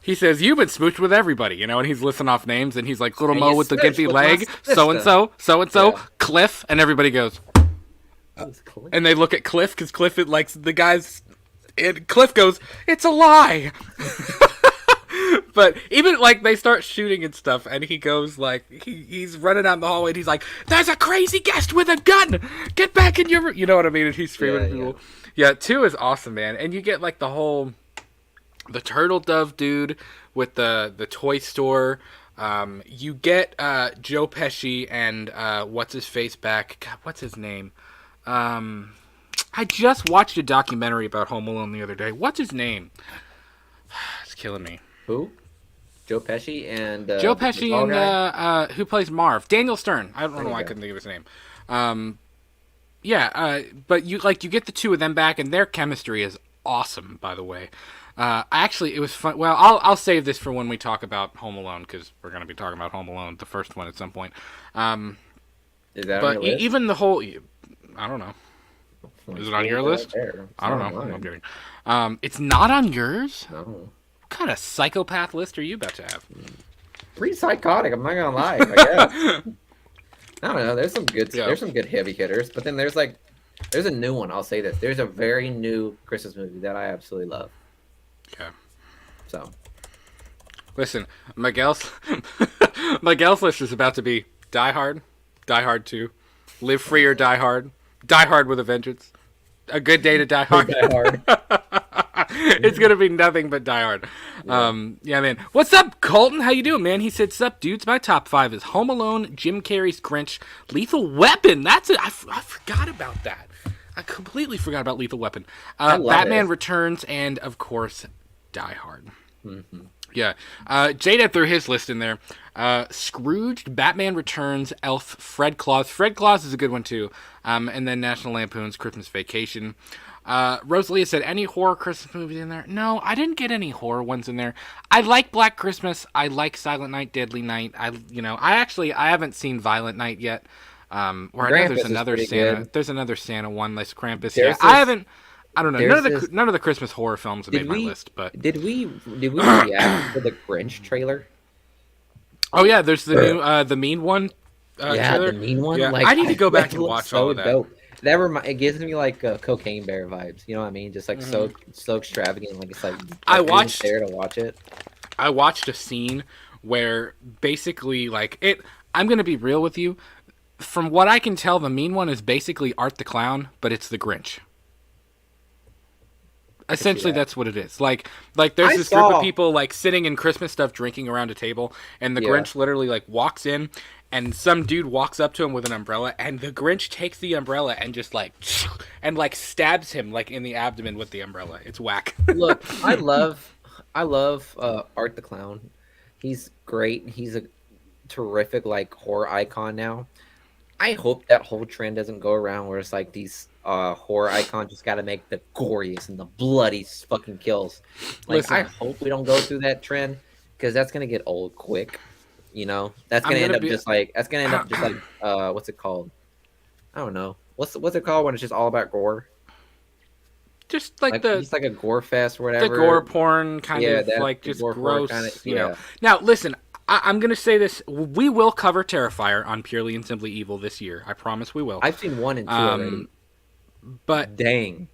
he says, you've been smooched with everybody, and he's listing off names, and he's like, little Mo with the gimpy leg, so-and-so, Cliff, and everybody goes, and they look at Cliff, because Cliff likes the guys, and Cliff goes, it's a lie. But even like they start shooting and stuff, and he goes like he's running down the hallway, and he's like, "There's a crazy guest with a gun! Get back in your," you know what I mean? And he's screaming at people. Yeah, 2 is awesome, man. And you get like the turtle dove dude with the toy store. You get Joe Pesci and what's his face back? God, what's his name? I just watched a documentary about Home Alone the other day. What's his name? It's killing me. Who? Joe Pesci and who plays Marv? Daniel Stern. I don't know why I couldn't think of his name. But you get the 2 of them back, and their chemistry is awesome. By the way, Actually, it was fun. Well, I'll save this for when we talk about Home Alone because we're going to be talking about Home Alone, the first one, at some point. Is that on But your list? even the whole, I don't know. Is it on your list? I don't know. Mine. I'm kidding. It's not on yours. No. What kind of psychopath list are you about to have? Pretty psychotic. I'm not gonna lie. I guess. I don't know. There's some good. Yeah. There's some good heavy hitters, but then there's a new one. I'll say this. There's a very new Christmas movie that I absolutely love. Okay. So, listen, Miguel's list is about to be Die Hard, Die Hard 2, Live Free or Die Hard with a Vengeance, A Good Day to Die Hard. Die Hard. It's gonna be nothing but Die Hard. Yeah, man. What's up, Colton? How you doing, man? He said, "Sup, dudes? My top 5 is Home Alone, Jim Carrey's Grinch, Lethal Weapon." That's it. I forgot about that. I completely forgot about Lethal Weapon. Batman Returns, and of course, Die Hard. Mm-hmm. Yeah. Jada threw his list in there. Scrooged, Batman Returns, Elf, Fred Claus. Fred Claus is a good one, too. And then National Lampoon's Christmas Vacation. Rosalia said, any horror Christmas movies in there? No, I didn't get any horror ones in there. I like Black Christmas. I like Silent Night, Deadly Night. I haven't seen Violent Night yet. Or I know there's another Santa. Good. There's another Santa one, like Krampus. Yeah, I haven't. I don't know. None of the Christmas horror films have made my list. But did we react to the Grinch trailer? Oh yeah, there's the new the mean one. Trailer. The mean one. Yeah. Like, I need to go back and watch all of that. Dope. It gives me like Cocaine Bear vibes. You know what I mean? Just like so extravagant. Like it's like I watched there to watch it. I watched a scene where basically like it. I'm gonna be real with you. From what I can tell, the mean one is basically Art the Clown, but it's the Grinch. Essentially, that's what it is. Like there's this group of people like sitting in Christmas stuff, drinking around a table, and the Grinch literally like walks in, and some dude walks up to him with an umbrella, and the Grinch takes the umbrella and just like stabs him like in the abdomen with the umbrella. It's whack. Look, I love Art the Clown. He's great. He's a terrific like horror icon now. I hope that whole trend doesn't go around where it's like these horror icons just got to make the goriest and the bloody fucking kills. Like, listen, I hope we don't go through that trend because that's gonna get old quick. You know, that's gonna end up just like what's it called? I don't know. What's it called when it's just all about gore? Just like a gore fest or whatever. The gore porn kind of like just gross. Kind of, you know. Now listen. I'm going to say this. We will cover Terrifier on Purely and Simply Evil this year. I promise we will. I've seen 1 and 2 already. But dang.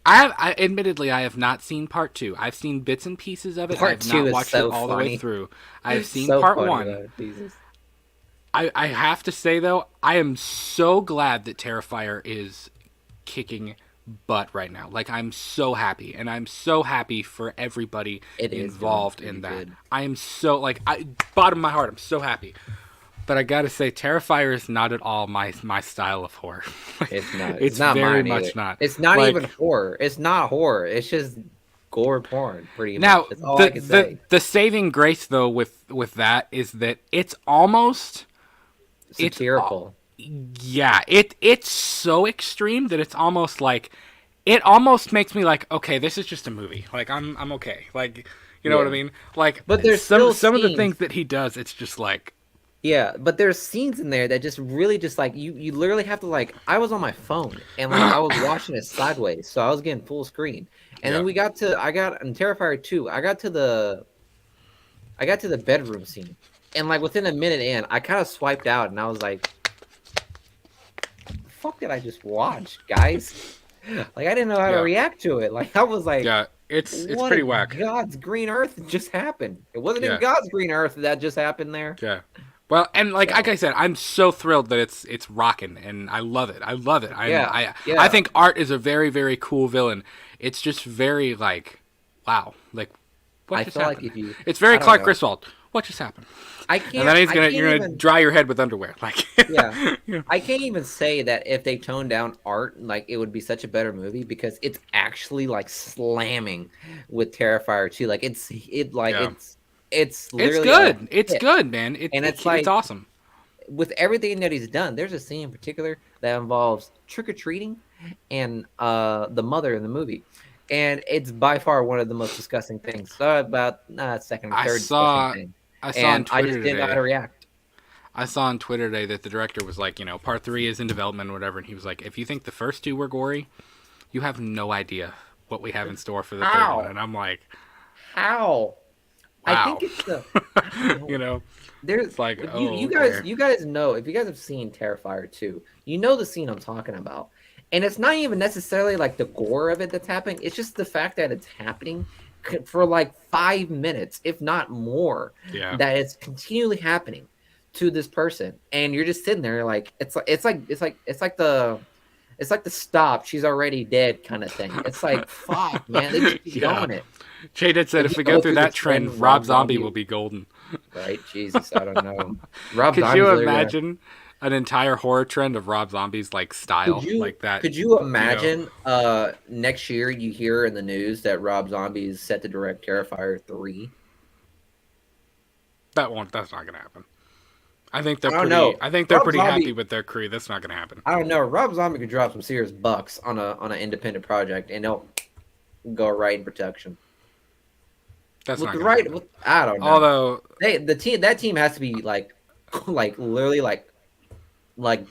Admittedly, I have not seen part 2. I've seen bits and pieces of it. Part 2 is so funny. The way through. I've seen part 1. I have to say, though, I am so glad that Terrifier is kicking butt right now. Like, I'm so happy, and I'm so happy for everybody involved in that. Good. I am so bottom of my heart, I'm so happy. But I gotta say, Terrifier is not at all my style of horror. It's not. It's not very much not. It's not even horror. It's not horror. It's just gore porn. Pretty much. Now, that's all I can say. The saving grace though with that is that it's almost satirical. It's so extreme that it's almost like it almost makes me like, okay, this is just a movie. Like I'm okay. Like you know what I mean? Like, but there's some of the things that he does. It's just like, yeah, but there's scenes in there that just really just like you literally have to like. I was on my phone and like I was watching it sideways, so I was getting full screen. And then in Terrifier 2, I got to the bedroom scene, and like within a minute in, I kind of swiped out, and I was like, fuck did I just watch, guys? Like I didn't know how to react to it. Like I was like, it's pretty whack. God's green earth just happened. It wasn't in God's green earth that just happened there. Yeah. Well, and like I said, I'm so thrilled that it's rocking, and I love it. I think Art is a very, very cool villain. It's just very like, wow, like what just happened? Like it's very Clark Griswold. What just happened? I can't. And then you're gonna dry your head with underwear, like. I can't even say that if they toned down Art, like it would be such a better movie because it's actually like slamming with Terrifier 2. Like it's literally it's good. It's good, man. It's awesome. With everything that he's done, there's a scene in particular that involves trick or treating and the mother in the movie. and it's by far one of the most disgusting things. So about second or I third disgusting saw thing, I saw on and I Twitter just didn't know how today. to react. I saw on Twitter today that the director was like, part 3 is in development or whatever, and he was like, if you think the first 2 were gory, you have no idea what we have in store for the third one. How? And I'm like, How? I wow. think it's the I don't know. There's It's like, you oh, okay. guys know, if you guys have seen Terrifier 2, you know the scene I'm talking about. And it's not even necessarily like the gore of it that's happening. It's just the fact that it's happening for like 5 minutes, if not more, Yeah. that it's continually happening to this person. And you're just sitting there like it's like the stop, she's already dead kind of thing. It's like, fuck, man, they just keep Yeah. going it. Jaded said And if you we go go through through the that trend, trend, Rob Zombie will be golden. right? Jesus, I don't know. Rob Could Zombie's you literally gonna. imagine an entire horror trend of Rob Zombie's like style like that? Could you imagine next year you hear in the news that Rob Zombie is set to direct Terrifier 3? That's not gonna happen. I think they're I don't know. Rob pretty happy Zombie, with their crew. That's not gonna happen. I don't know. Rob Zombie could drop some serious bucks on an independent project and they'll go right in production. That's With not the gonna right, happen. I don't know. Although That team has to be like literally like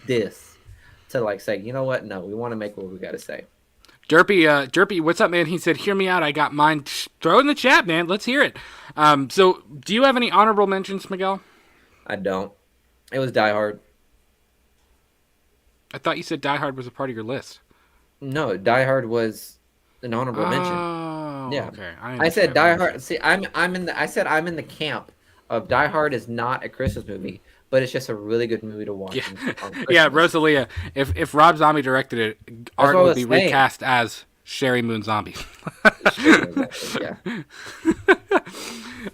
this to like say, you know what? No, we want to make what we got to say. Derpy, what's up, man? He said, "Hear me out. I got mine. Throw it in the chat, man. Let's hear it." So do you have any honorable mentions, Miguel? I don't. It was Die Hard. I thought you said Die Hard was a part of your list. No, Die Hard was an honorable mention. Oh, Yeah. okay. I said Die Hard. See, I said I'm in the camp of Die Hard is not a Christmas movie, but it's just a really good movie to watch. Yeah, yeah, Rosalia. If Rob Zombie directed it, Art would be recast as Sherry Moon Zombie. Yeah.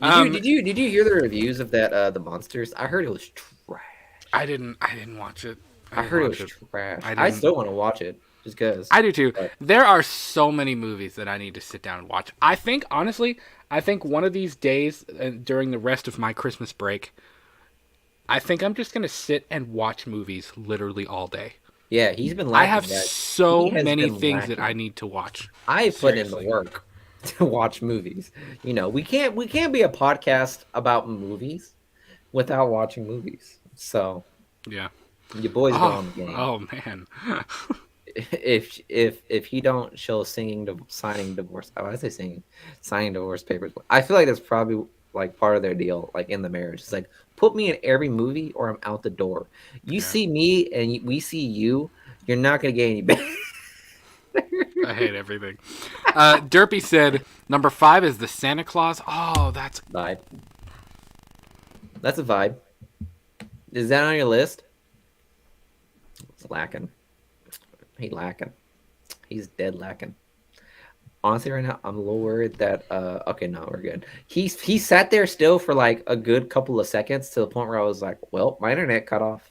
Did you hear the reviews of that the monsters? I heard it was trash. I didn't watch it. I heard it was trash. I still want to watch it just because. I do too. But there are so many movies that I need to sit down and watch. I think honestly, one of these days during the rest of my Christmas break, I think I'm just gonna sit and watch movies literally all day. Yeah, he's been lacking. I have so many things that I need to watch. I put in the work to watch movies. You know, we can't be a podcast about movies without watching movies. So yeah, your boy's on the game. Oh man. if he don't show signing divorce, I say signing divorce papers. I feel like that's probably like part of their deal, like in the marriage. It's like, put me in every movie or I'm out the door. You see me and we see you, you're not gonna get any better. I hate everything. Derpy said number 5 is the Santa Claus. Oh, that's vibe. That's a vibe. Is that on your list? It's lacking. He's dead lacking. Honestly, right now, I'm a little worried that. Okay, no, we're good. He sat there still for like a good couple of seconds to the point where I was like, "Well, my internet cut off."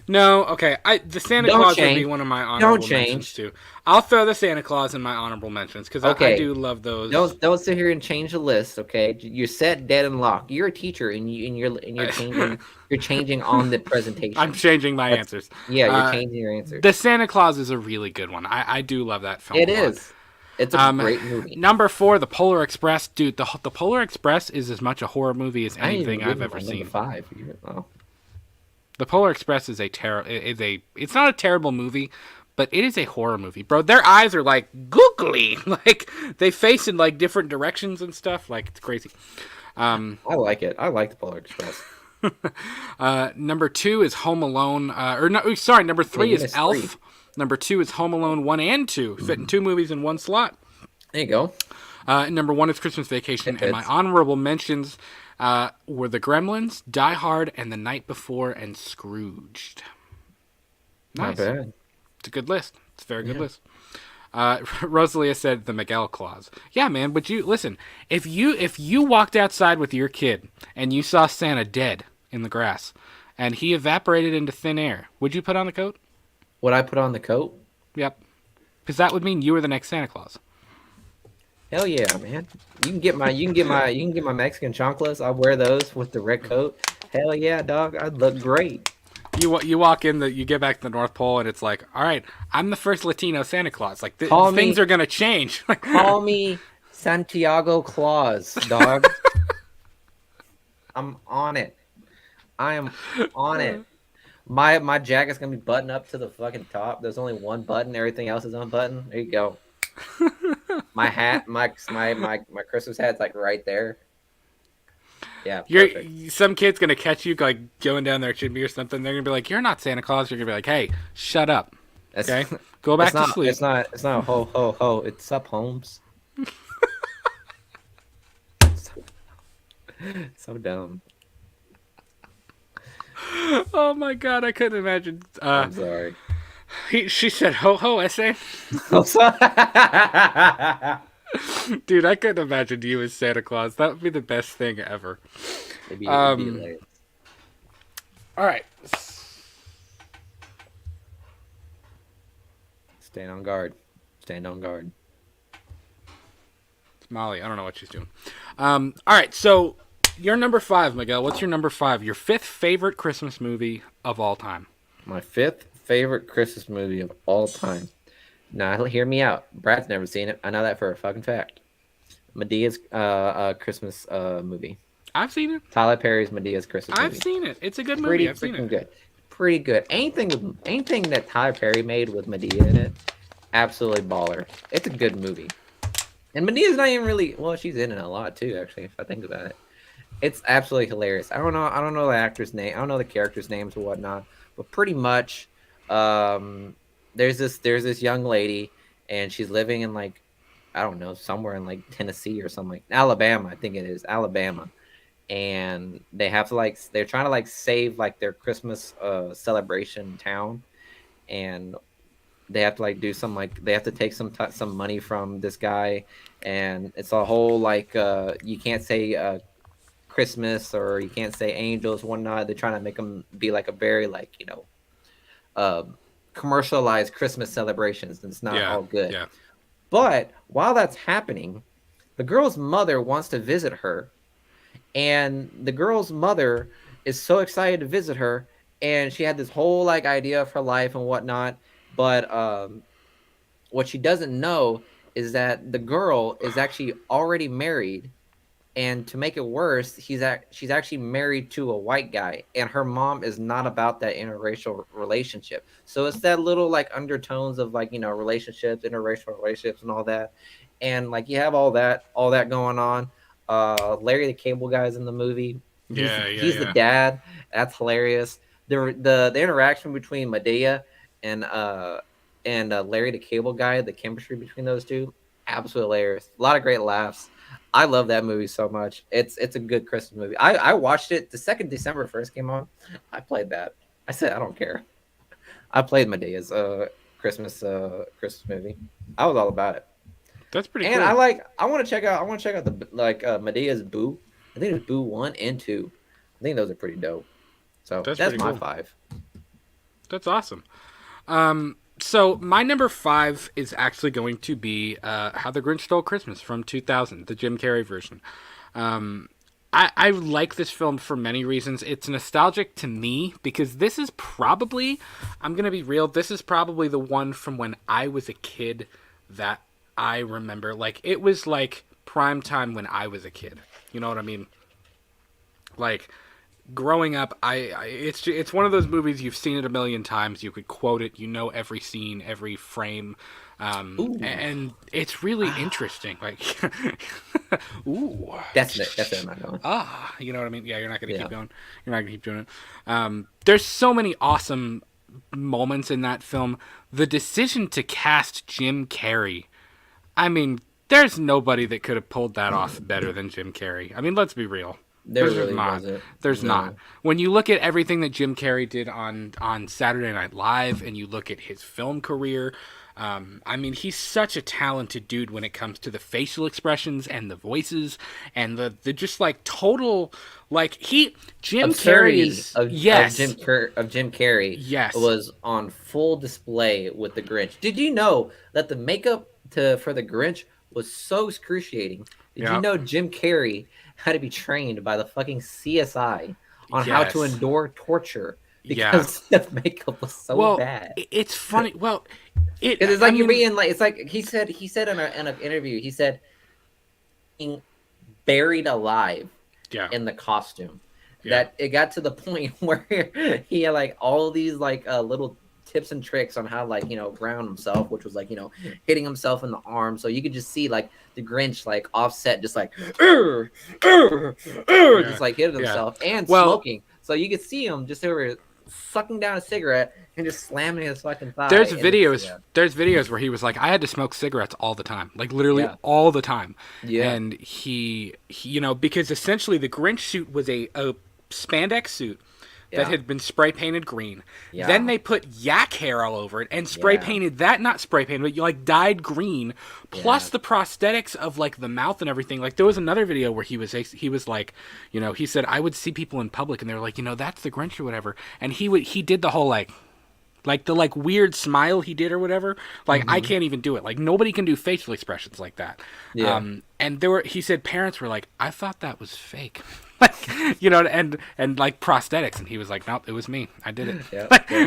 No, okay. The Santa Claus would be one of my honorable mentions too. I'll throw the Santa Claus in my honorable mentions because I do love those. Don't sit here and change the list, okay? You're set, dead, and locked. You're a teacher, and you're changing. You're changing on the presentation. I'm changing my answers. Yeah, you're changing your answers. The Santa Claus is a really good one. I do love that film. It is. It's a great movie. Number 4, The Polar Express. Dude, the Polar Express is as much a horror movie as anything I've ever seen. Number 5. Oh. The Polar Express is it's not a terrible movie, but it is a horror movie, bro. Their eyes are like googly, like they face in like different directions and stuff. Like it's crazy. I like it. I like the Polar Express. Number 2 is Home Alone. Number 3 is Elf. Number 2 is Home Alone 1 and 2, fitting 2 movies in one slot. There you go. Number 1 is Christmas Vacation, and my honorable mentions were The Gremlins, Die Hard, and The Night Before, and Scrooged. Nice. Not bad. It's a good list. It's a very good list. Rosalia said The Miguel Claus. Yeah, man, but you listen. If you walked outside with your kid and you saw Santa dead in the grass, and he evaporated into thin air, would you put on the coat? Would I put on the coat? Yep. Because that would mean you were the next Santa Claus. Hell yeah, man! You can get my Mexican chanclas. I'll wear those with the red coat. Hell yeah, dog! I'd look great. you walk in you get back to the North Pole and it's like, all right, I'm the first Latino Santa Claus. Like things are gonna change. Call me Santiago Claus, dog. I'm on it. I am on it. My jacket's gonna be buttoned up to the fucking top. There's only one button. Everything else is unbuttoned. There you go. My hat, my Christmas hat's like right there. Yeah, some kid's gonna catch you like going down there should be or something. They're gonna be like, "You're not Santa Claus." You're gonna be like, "Hey, shut up." Okay, go back to sleep. It's not ho ho ho. It's Sup Holmes. So dumb. Oh my god, I couldn't imagine. I'm sorry. She said, "Ho ho, essay." Dude, I couldn't imagine you as Santa Claus. That would be the best thing ever. It'd be hilarious. All right. Stand on guard. Stand on guard. It's Molly. I don't know what she's doing. All right, so your number 5, Miguel. What's your number 5? Your 5th favorite Christmas movie of all time. My 5th favorite Christmas movie of all time. Now, hear me out. Brad's never seen it. I know that for a fucking fact. Medea's Christmas movie. I've seen it. Tyler Perry's Medea's Christmas movie. I've seen it. It's a good movie. I've seen it. Good. Pretty good. Anything that Tyler Perry made with Medea in it, absolutely baller. It's a good movie. And Medea's not even really she's in it a lot too, actually, if I think about it. It's absolutely hilarious. I don't know the actor's name. I don't know the characters' names or whatnot, but pretty much there's this young lady and she's living in like, I don't know, somewhere in like Tennessee or something, like Alabama, I think it is, Alabama. And they have to they're trying to save their Christmas celebration town, and they have to do some they have to take some money from this guy, and it's a whole you can't say Christmas or you can't say angels, whatnot. They're trying to make them be a very commercialized Christmas celebrations, and it's not all good. Yeah. But while that's happening, the girl's mother wants to visit her, and the girl's mother is so excited to visit her, and she had this whole idea of her life and whatnot. But what she doesn't know is that the girl is actually already married. And to make it worse, she's actually married to a white guy, and her mom is not about that interracial relationship. So it's that little undertones of relationships, interracial relationships, and all that. And you have all that going on. Larry the Cable Guy's in the movie. He's the dad. That's hilarious. The interaction between Medea and Larry the Cable Guy, the chemistry between those two, absolutely hilarious. A lot of great laughs. I love that movie so much. It's a good Christmas movie. I watched it the second December first came on. I played that. I said I don't care. I played Medea's Christmas movie. I was all about it. That's pretty cool. And I want to check out the Medea's Boo. I think it's Boo 1 and 2. I think those are pretty dope. So that's my 5. That's awesome. So my number 5 is actually going to be How the Grinch Stole Christmas from 2000, the Jim Carrey version. I like this film for many reasons. It's nostalgic to me because this is probably, I'm going to be real, this is probably the one from when I was a kid that I remember. It was prime time when I was a kid. You know what I mean? Growing up, it's one of those movies you've seen it a million times. You could quote it. You know every scene, every frame, and it's really interesting. Ooh, that's it. I'm not going. You know what I mean? Yeah, you're not gonna keep going. You're not gonna keep doing it. There's so many awesome moments in that film. The decision to cast Jim Carrey. I mean, there's nobody that could have pulled that off better than Jim Carrey. I mean, let's be real. There's really not. There's not. When you look at everything that Jim Carrey did on Saturday Night Live, and you look at his film career, I mean, he's such a talented dude when it comes to the facial expressions and the voices and the just total Jim Carrey of Jim Carrey was on full display with the Grinch. Did you know that the makeup for the Grinch was so excruciating? Did you know Jim Carrey had to be trained by the fucking CSI on how to endure torture because the makeup was so bad. It's funny. Well, it's like you're being like, it's like he said in an interview, he said being buried alive in the costume. That it got to the point where he had like all these like little tips and tricks on how like, you know, ground himself, which was like, you know, hitting himself in the arm. So you could just see like the Grinch like offset just like just like hitting himself and smoking. So you could see him just over sucking down a cigarette and just slamming his fucking thigh. There's videos where he was like, I had to smoke cigarettes all the time, like literally all the time. And he you know, because essentially the Grinch suit was a spandex suit that had been spray painted green. Then they put yak hair all over it and spray painted that, not spray painted, but you like dyed green, plus the prosthetics of like the mouth and everything. Like there was another video where he was like, you know, he said, I would see people in public and they were like, you know, that's the Grinch or whatever. And he did the whole like the like weird smile he did or whatever. Like I can't even do it. Like nobody can do facial expressions like that. And he said parents were like, I thought that was fake. Like, you know, and like prosthetics, and he was like, nope, it was me. I did it.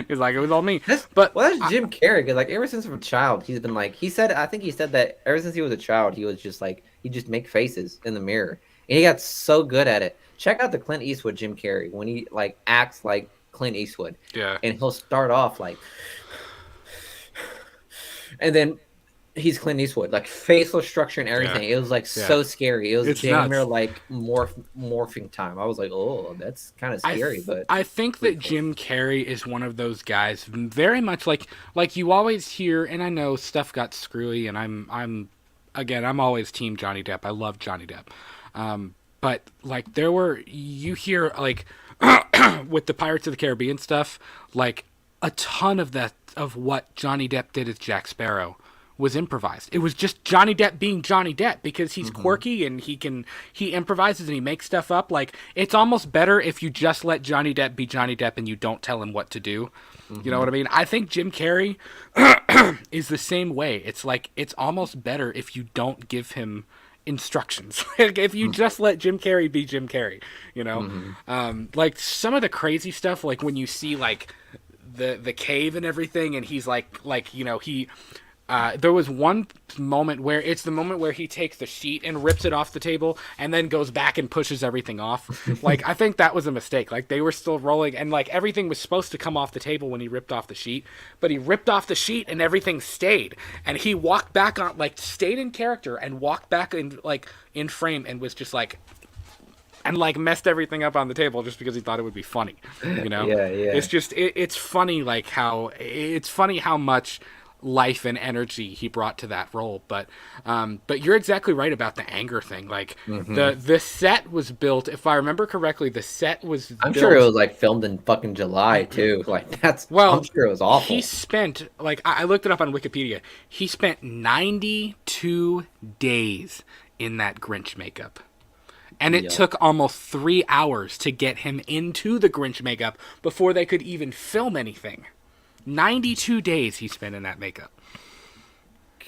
He's like, it was all me. That's Jim Carrey. Cause like ever since a child, he's been like, I think he said that ever since he was a child, he was just like, he just make faces in the mirror, and he got so good at it. Check out the Clint Eastwood Jim Carrey when he like acts like Clint Eastwood. And he'll start off like, and then he's Clint Eastwood, like facial structure and everything. It was like so scary. It was damn near like morphing time. I was like, oh, that's kind of scary. But I think that Jim Carrey is one of those guys, very much like you always hear. And I know stuff got screwy, and I'm always team Johnny Depp. I love Johnny Depp, but like you hear like with the Pirates of the Caribbean stuff, like a ton of what Johnny Depp did as Jack Sparrow was improvised. It was just Johnny Depp being Johnny Depp because he's quirky and he improvises and he makes stuff up. Like it's almost better if you just let Johnny Depp be Johnny Depp and you don't tell him what to do. You know what I mean? I think Jim Carrey is the same way. It's like it's almost better if you don't give him instructions. Like if you just let Jim Carrey be Jim Carrey, you know? Like some of the crazy stuff, like when you see like the cave and everything, and he's like you know, there was one moment where it's the moment where he takes the sheet and rips it off the table and then goes back and pushes everything off. Like, I think that was a mistake. Like, they were still rolling and, like, everything was supposed to come off the table when he ripped off the sheet. But he ripped off the sheet and everything stayed. And he walked back on, like, stayed in character and walked back in, like, in frame and was just, like, and, like, messed everything up on the table just because he thought it would be funny, you know? It's just, it's funny, like, it's funny how much life and energy he brought to that role, but you're exactly right about the anger thing. Like the set was built, if I remember correctly, I'm sure it was like filmed in fucking July too. Like I'm sure it was awful. He spent, like, I looked it up on Wikipedia, he spent 92 days in that Grinch makeup. And it took almost 3 hours to get him into the Grinch makeup before they could even film anything. 92 days he spent in that makeup.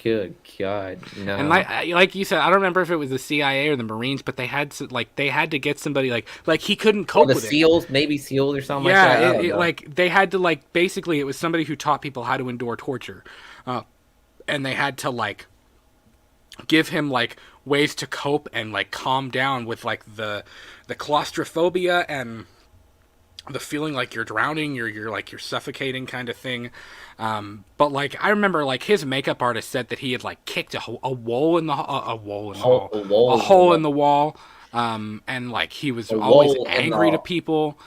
Good God, no. And like you said, I don't remember if it was the CIA or the Marines, but they had to get somebody like he couldn't cope with SEALs, Navy SEALs or something like that. Yeah, like they had to like basically it was somebody who taught people how to endure torture, and they had to like give him like ways to cope and like calm down with like the claustrophobia and the feeling like you're drowning, you're like you're suffocating kind of thing. But like I remember like his makeup artist said that he had like kicked a hole in the wall, and like he was always angry to people.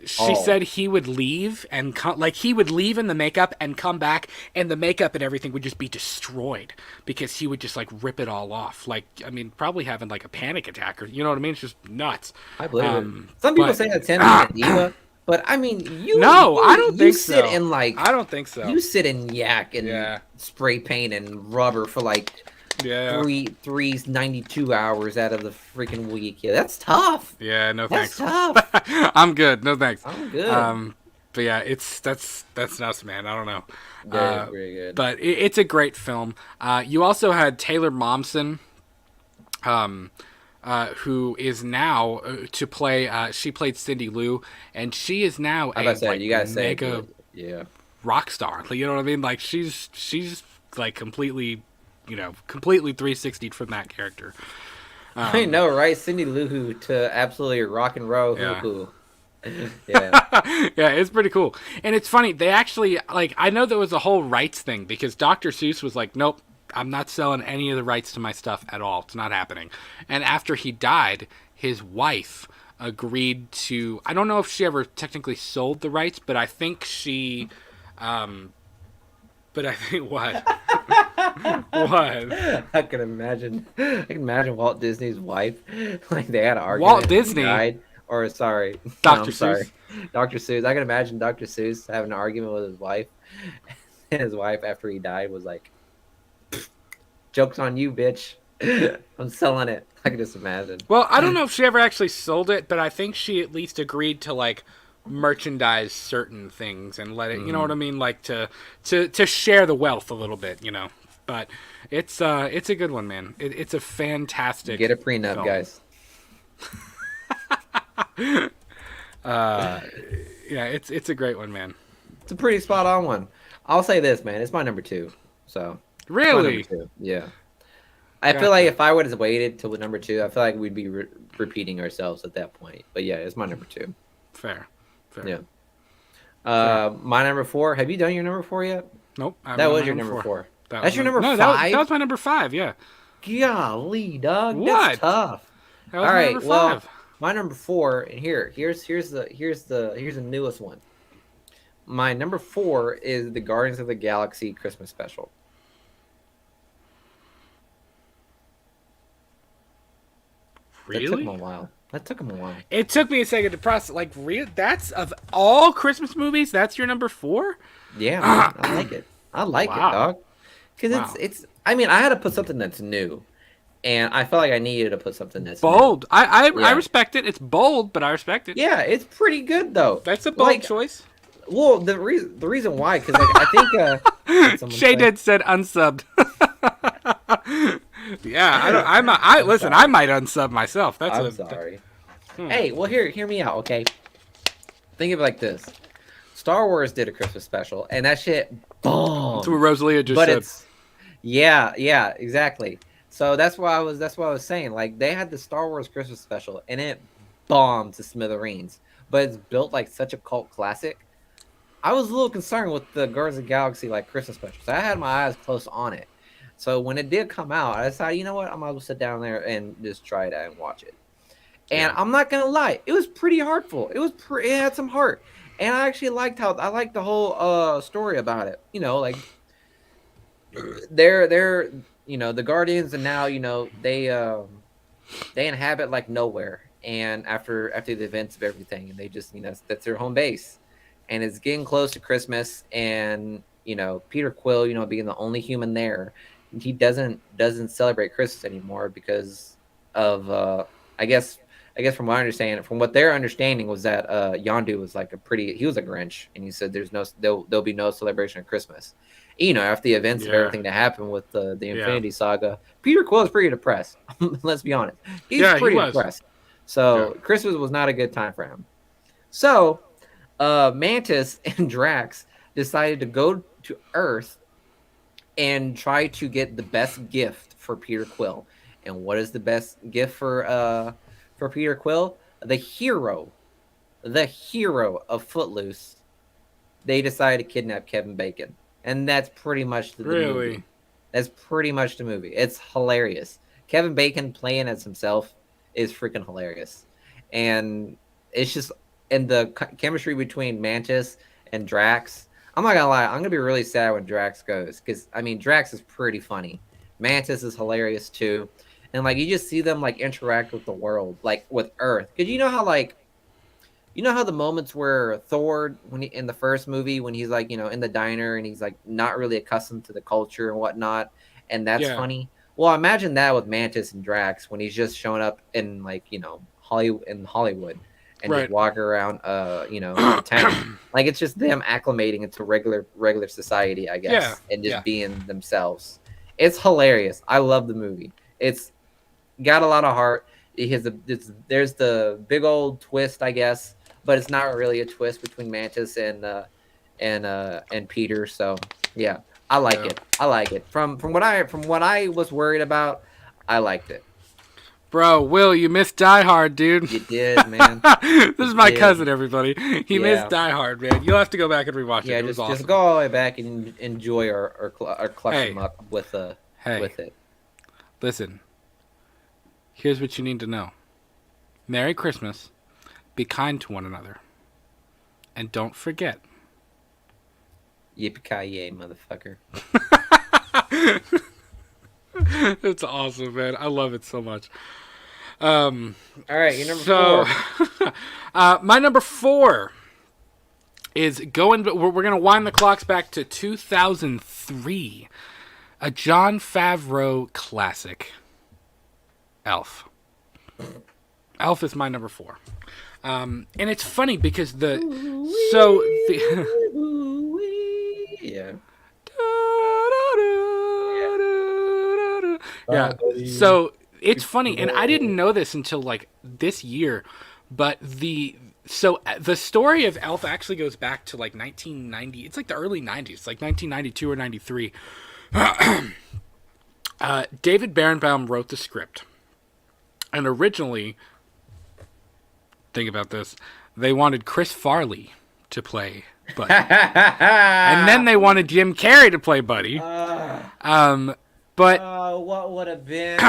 She said he would leave and he would leave in the makeup and come back and the makeup and everything would just be destroyed because he would just like rip it all off. Like, I mean, probably having like a panic attack or, you know what I mean? It's just nuts. I believe it. Some people say that Santa's a diva, but I mean, I don't think so. I don't think so. You sit in yak and spray paint and rubber for like 92 hours out of the freaking week. Yeah, that's tough. Yeah, no thanks. That's tough. I'm good. No thanks. I'm good. But yeah, that's nuts, man. I don't know. Yeah, very good. But it's a great film. You also had Taylor Momsen, who is now to play. She played Cindy Lou, and she is now a like you gotta mega yeah rock star. You know what I mean? Like she's like completely, completely 360 from that character. I know, right? Cindy Lou Who to absolutely rock and roll hoo. Yeah. Yeah, it's pretty cool. And it's funny, they actually, like, I know there was a whole rights thing because Dr. Seuss was like, nope, I'm not selling any of the rights to my stuff at all. It's not happening. And after he died, his wife agreed to, I don't know if she ever technically sold the rights, but I think she, but I think what? What? I can imagine Walt Disney's wife. Like they had an argument. Walt Disney died. Or sorry, Dr. Seuss. Dr. Seuss. I can imagine Dr. Seuss having an argument with his wife, and his wife after he died was like, "Joke's on you, bitch. I'm selling it." I can just imagine. Well, I don't know if she ever actually sold it, but I think she at least agreed to like merchandise certain things and let it. You know what I mean? Like to share the wealth a little bit. But it's a good one, man. It's a fantastic. Get a prenup, film. Guys. Yeah, it's a great one, man. It's a pretty spot on one. I'll say this, man. It's my number 2. So really, yeah. I feel like if I would have waited till number 2, I feel like we'd be repeating ourselves at that point. But yeah, it's my number 2. Fair. Yeah. My number 4. Have you done your number 4 yet? Nope. That was your number 4. That's your number 5. That was my number 5. Yeah. Golly, dog. What? That's tough. That was my number 5. Well, my number 4, and here's the newest one. My number 4 is the Guardians of the Galaxy Christmas special. Really? That took him a while. It took me a second to process. Like, that's of all Christmas movies, that's your number 4? Yeah, man, I like it. I like it, dog. Because it's. I mean, I had to put something that's new. And I felt like I needed to put something that's bold. I respect it. It's bold, but I respect it. Yeah, it's pretty good though. That's a bold choice. Well, the reason why, because I think Shay did said unsubbed. Yeah, I listen. I might unsub myself. I'm sorry. Hey, well hear me out, okay? Think of it like this: Star Wars did a Christmas special, and that shit bombed. That's what Rosalia just said. Yeah, exactly. So that's what I was saying. Like they had the Star Wars Christmas special, and it bombed to smithereens. But it's built like such a cult classic. I was a little concerned with the Guardians of the Galaxy like Christmas special, so I had my eyes close on it. So when it did come out, I decided, you know what, I might as well sit down there and just try it out and watch it. And I'm not gonna lie, it was pretty heartful. It had some heart, and I actually liked the whole story about it. Like they're the Guardians, and now they inhabit like nowhere, and after the events of everything, and they just that's their home base, and it's getting close to Christmas, and Peter Quill, being the only human there, he doesn't celebrate Christmas anymore because of I guess from what their understanding was that Yondu was like he was a Grinch, and he said there'll be no celebration of Christmas. After the events of everything that happened with the Infinity Saga, Peter Quill is pretty depressed. Let's be honest. He's pretty depressed. So Christmas was not a good time for him. So Mantis and Drax decided to go to Earth and try to get the best gift for Peter Quill. And what is the best gift for Peter Quill? The hero of Footloose. They decided to kidnap Kevin Bacon. And that's pretty much the movie. That's pretty much the movie. It's hilarious. Kevin Bacon playing as himself is freaking hilarious. And it's just, and the chemistry between Mantis and Drax. I'm not going to lie. I'm going to be really sad when Drax goes. Because, Drax is pretty funny. Mantis is hilarious too. And, you just see them, interact with the world, with Earth. Because you know how the moments where Thor, in the first movie, when he's in the diner and he's not really accustomed to the culture and whatnot, and that's funny. Well, imagine that with Mantis and Drax when he's just showing up in Hollywood and just walking around the town. It's just them acclimating into regular society, I guess, and just being themselves. It's hilarious. I love the movie. It's got a lot of heart. there's the big old twist, I guess, but it's not really a twist between Mantis and Peter. So yeah, I like it. I like it. From what I was worried about, I liked it. Bro, Will, you missed Die Hard, dude. You did, man. This is my cousin, everybody. He missed Die Hard, man. You'll have to go back and rewatch it. Yeah, It was awesome. Just go all the way back and enjoy our clutch them up with it. Listen, here's what you need to know. Merry Christmas. Be kind to one another. And don't forget. Yippee-ki-yay, motherfucker. It's awesome, man. I love it so much. All right, your number 4. My number 4 is we're going to wind the clocks back to 2003. A Jon Favreau classic. Elf. Elf is my number 4. And it's funny because yeah. Yeah. So it's funny, and I didn't know this until like this year, but the story of Elf actually goes back to like 1990. It's like the early 90s, like 1992 or 93. David Berenbaum wrote the script, and originally, think about this, they wanted Chris Farley to play Buddy, and then they wanted Jim Carrey to play Buddy. But what would have been?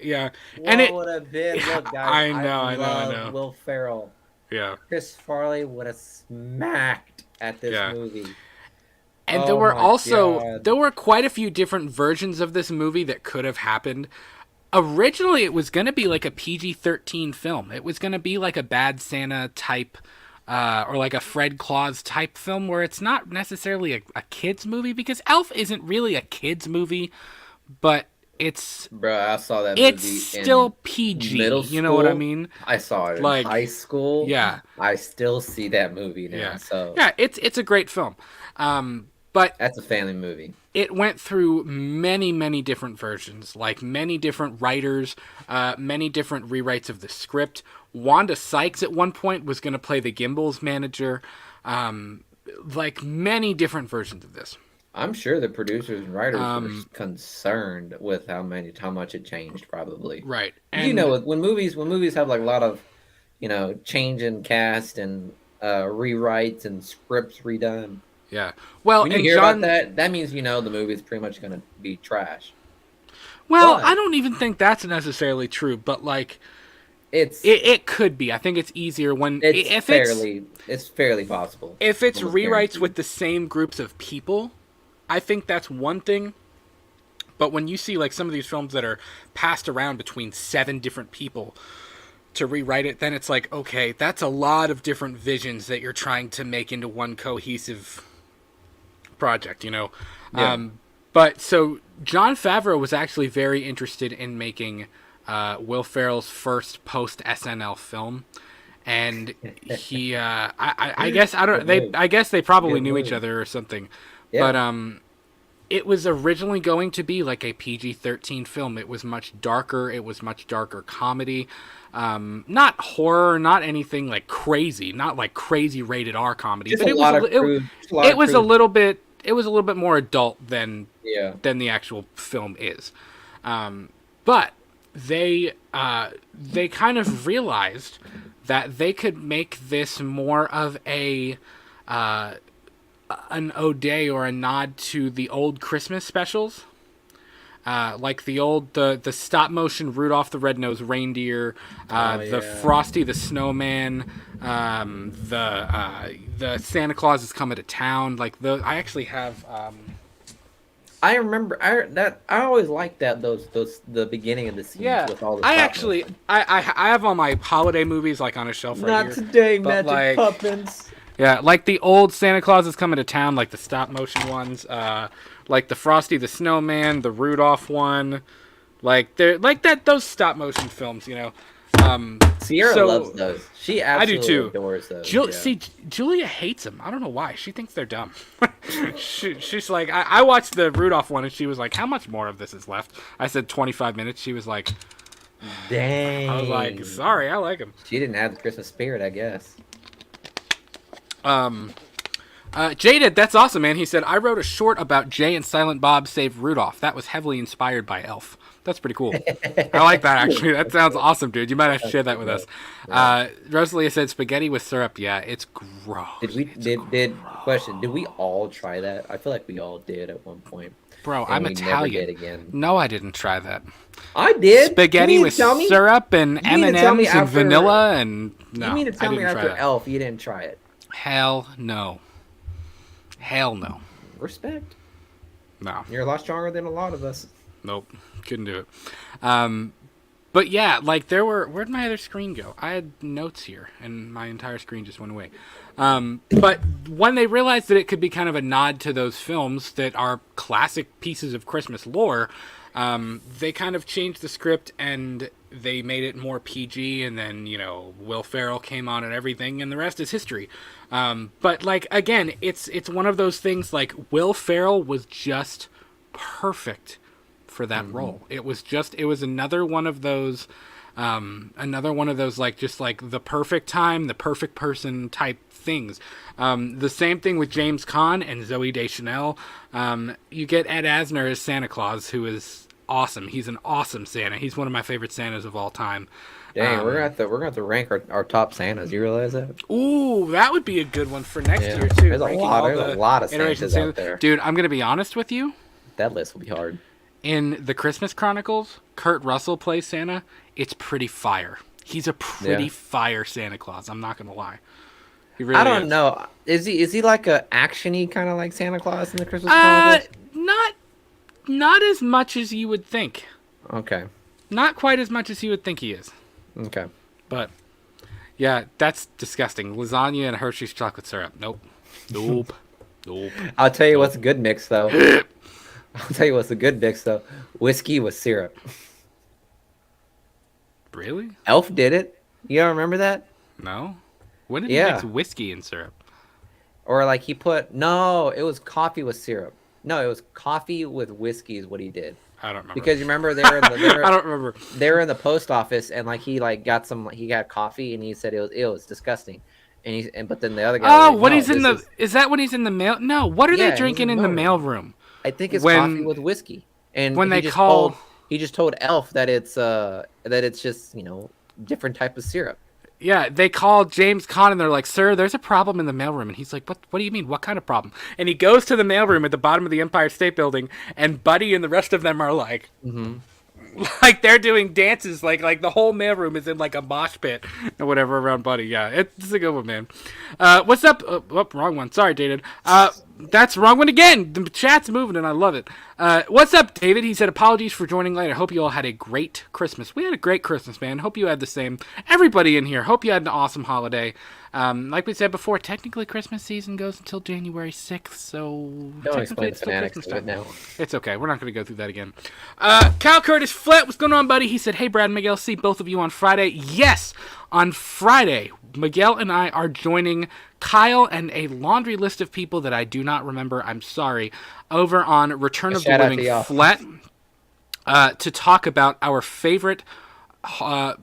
Yeah, what would have been? Look, guys, I know. Will Ferrell. Yeah, Chris Farley would have smacked at this movie. And there were quite a few different versions of this movie that could have happened. Originally, it was going to be like a PG-13 film. It was going to be like a Bad Santa type, or like a Fred Claus type film, where it's not necessarily a kids movie, because Elf isn't really a kids movie, but it's... Bro, I saw that movie. It's still PG. Middle school, you know what I mean? I saw it in high school. Yeah. I still see that movie now. Yeah. So yeah, it's a great film. But that's a family movie. It went through many, many different versions, like many different writers, many different rewrites of the script. Wanda Sykes at one point was going to play the Gimbals manager, like many different versions of this. I'm sure the producers and writers were concerned with how much it changed, probably. Right. And, when movies have like a lot of, change in cast and rewrites and scripts redone. Yeah. Well, when you hear about that, that means the movie is pretty much going to be trash. Well, I don't even think that's necessarily true, but like, it could be. I think it's easier when it's fairly possible. If it's rewrites with the same groups of people, I think that's one thing. But when you see like some of these films that are passed around between 7 different people to rewrite it, then it's like, okay, that's a lot of different visions that you're trying to make into one cohesive project, Yeah. But so Jon Favreau was actually very interested in making Will Ferrell's first post SNL film, and he I guess they probably knew each other or something. Yeah. But it was originally going to be like a PG-13 film. It was much darker. It was much darker comedy. Not horror, not anything like crazy, not like crazy rated R comedy. Just but it was a little bit more adult than the actual film is. But they kind of realized that they could make this more of an ode or a nod to the old Christmas specials, like the stop motion Rudolph the Red-Nosed Reindeer, the Frosty the Snowman, the Santa Claus is Coming to Town. Like I actually have. I remember I always liked the beginning of the scenes with all the. I have all my holiday movies like on a shelf right here. Not today, Magic Puppets. Yeah, like the old Santa Claus is Coming to Town, like the stop motion ones, like the Frosty the Snowman, the Rudolph one, like they're like those stop motion films, Sierra loves those. She absolutely adores those. See, Julia hates them. I don't know why. She thinks they're dumb. She's like, I watched the Rudolph one, and she was like, "How much more of this is left?" I said 25 minutes. She was like, Dang. I was like, sorry, I like him. She didn't have the Christmas spirit, I guess. Jaded, that's awesome, man. He said, I wrote a short about Jay and Silent Bob Save Rudolph. That was heavily inspired by Elf. That's pretty cool. I like that, actually. That sounds awesome, dude. You might have to share that with us. Rosalia said spaghetti with syrup. Yeah, it's gross. Did we all try that? I feel like we all did at one point. Bro, I'm Italian. Never did again. No, I didn't try that. I did. Spaghetti with syrup and M&Ms and vanilla and... No, you mean to tell me after Elf you didn't try it? Hell no. Hell no. Respect. No. You're a lot stronger than a lot of us. Nope. Couldn't do it. But yeah, like there were... Where'd my other screen go? I had notes here, and my entire screen just went away. But when they realized that it could be kind of a nod to those films that are classic pieces of Christmas lore, they kind of changed the script and they made it more PG, and then, you know, Will Ferrell came on and everything, and the rest is history. But like, again, it's one of those things, like Will Ferrell was just perfect for that role. It was another one of those like just like the perfect time, the perfect person type things. The same thing with James Caan and Zooey Deschanel. You get Ed Asner as Santa Claus, who is awesome. He's an awesome Santa. He's one of my favorite Santas of all time. Dang, we're gonna have to rank our top Santas. You realize that? Ooh, that would be a good one for next year too. There's a lot of Santas out there. Dude, I'm gonna be honest with you. That list will be hard. In the Christmas Chronicles, Kurt Russell plays Santa. It's pretty fire. He's a pretty fire Santa Claus. I'm not gonna lie. He really I don't know. Is he like a actiony kind of like Santa Claus in the Christmas Chronicles? Not as much as you would think. Okay. Not quite as much as you would think he is. Okay. But yeah, that's disgusting. Lasagna and Hershey's chocolate syrup. Nope. I'll tell you what's a good mix though. Whiskey with syrup. Really? Elf did it. You don't remember that? No. When did he mix whiskey and syrup? Or like it was coffee with syrup. No, it was coffee with whiskey is what he did. I don't remember. Because you remember I don't remember. They were in the post office and like he got coffee and he said it was disgusting. But then the other guy is that when he's in the mail? No, what are they drinking in the mailroom? I think it's coffee with whiskey. And when he just told Elf that it's just, you know, different type of syrup. Yeah, they called James Caan and they're like, "Sir, there's a problem in the mailroom." And he's like, "What do you mean? What kind of problem?" And he goes to the mailroom at the bottom of the Empire State Building, and Buddy and the rest of them are like, like they're doing dances, like the whole mailroom is in like a mosh pit or whatever around Buddy. Yeah, it's a good one, man. What's up? Wrong one. Sorry, David. That's wrong one again. The chat's moving and I love it. What's up, David? He said, apologies for joining late. I hope you all had a great Christmas. We had a great Christmas, man. Hope you had the same. Everybody in here, hope you had an awesome holiday. Like we said before, technically Christmas season goes until January 6th, so don't explain the fanatics of it now. It's okay. We're not going to go through that again. Kyle Curtis Flat, what's going on, buddy? He said, hey, Brad and Miguel, see both of you on Friday. Yes, on Friday, Miguel and I are joining Kyle and a laundry list of people that I do not remember, I'm sorry, over on Return of the Living Flat to talk about our favorite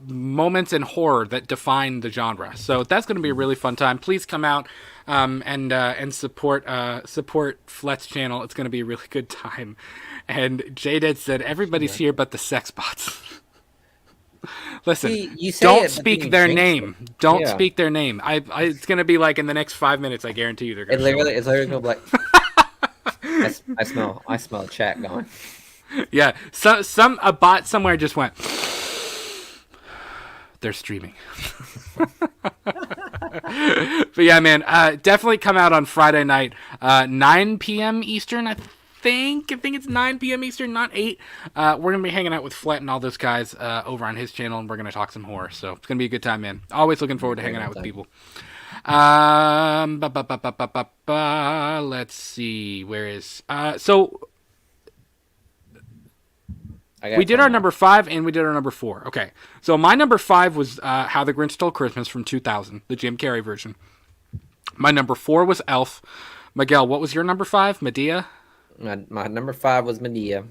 moments in horror that define the genre. So that's going to be a really fun time. Please come out and support Flet's channel. It's going to be a really good time. And J-Dead said, everybody's here but the sex bots. Listen, don't speak their name. Don't speak their name. It's going to be like in the next 5 minutes, I guarantee you they're going to It's literally going to be like, I smell chat going. Yeah, a bot somewhere just went, they're streaming. But yeah, man, definitely come out on Friday night, 9 p.m. Eastern, I think it's 9 p.m. Eastern, not 8. We're going to be hanging out with Flet and all those guys over on his channel, and we're going to talk some horror. So it's going to be a good time, man. Always looking forward to hanging out with people. Let's see. Where is... we did our number 5 and we did our number 4. Okay. So my number 5 was How the Grinch Stole Christmas from 2000, the Jim Carrey version. My number 4 was Elf. Miguel, what was your number 5? Medea? My number 5 was Medea.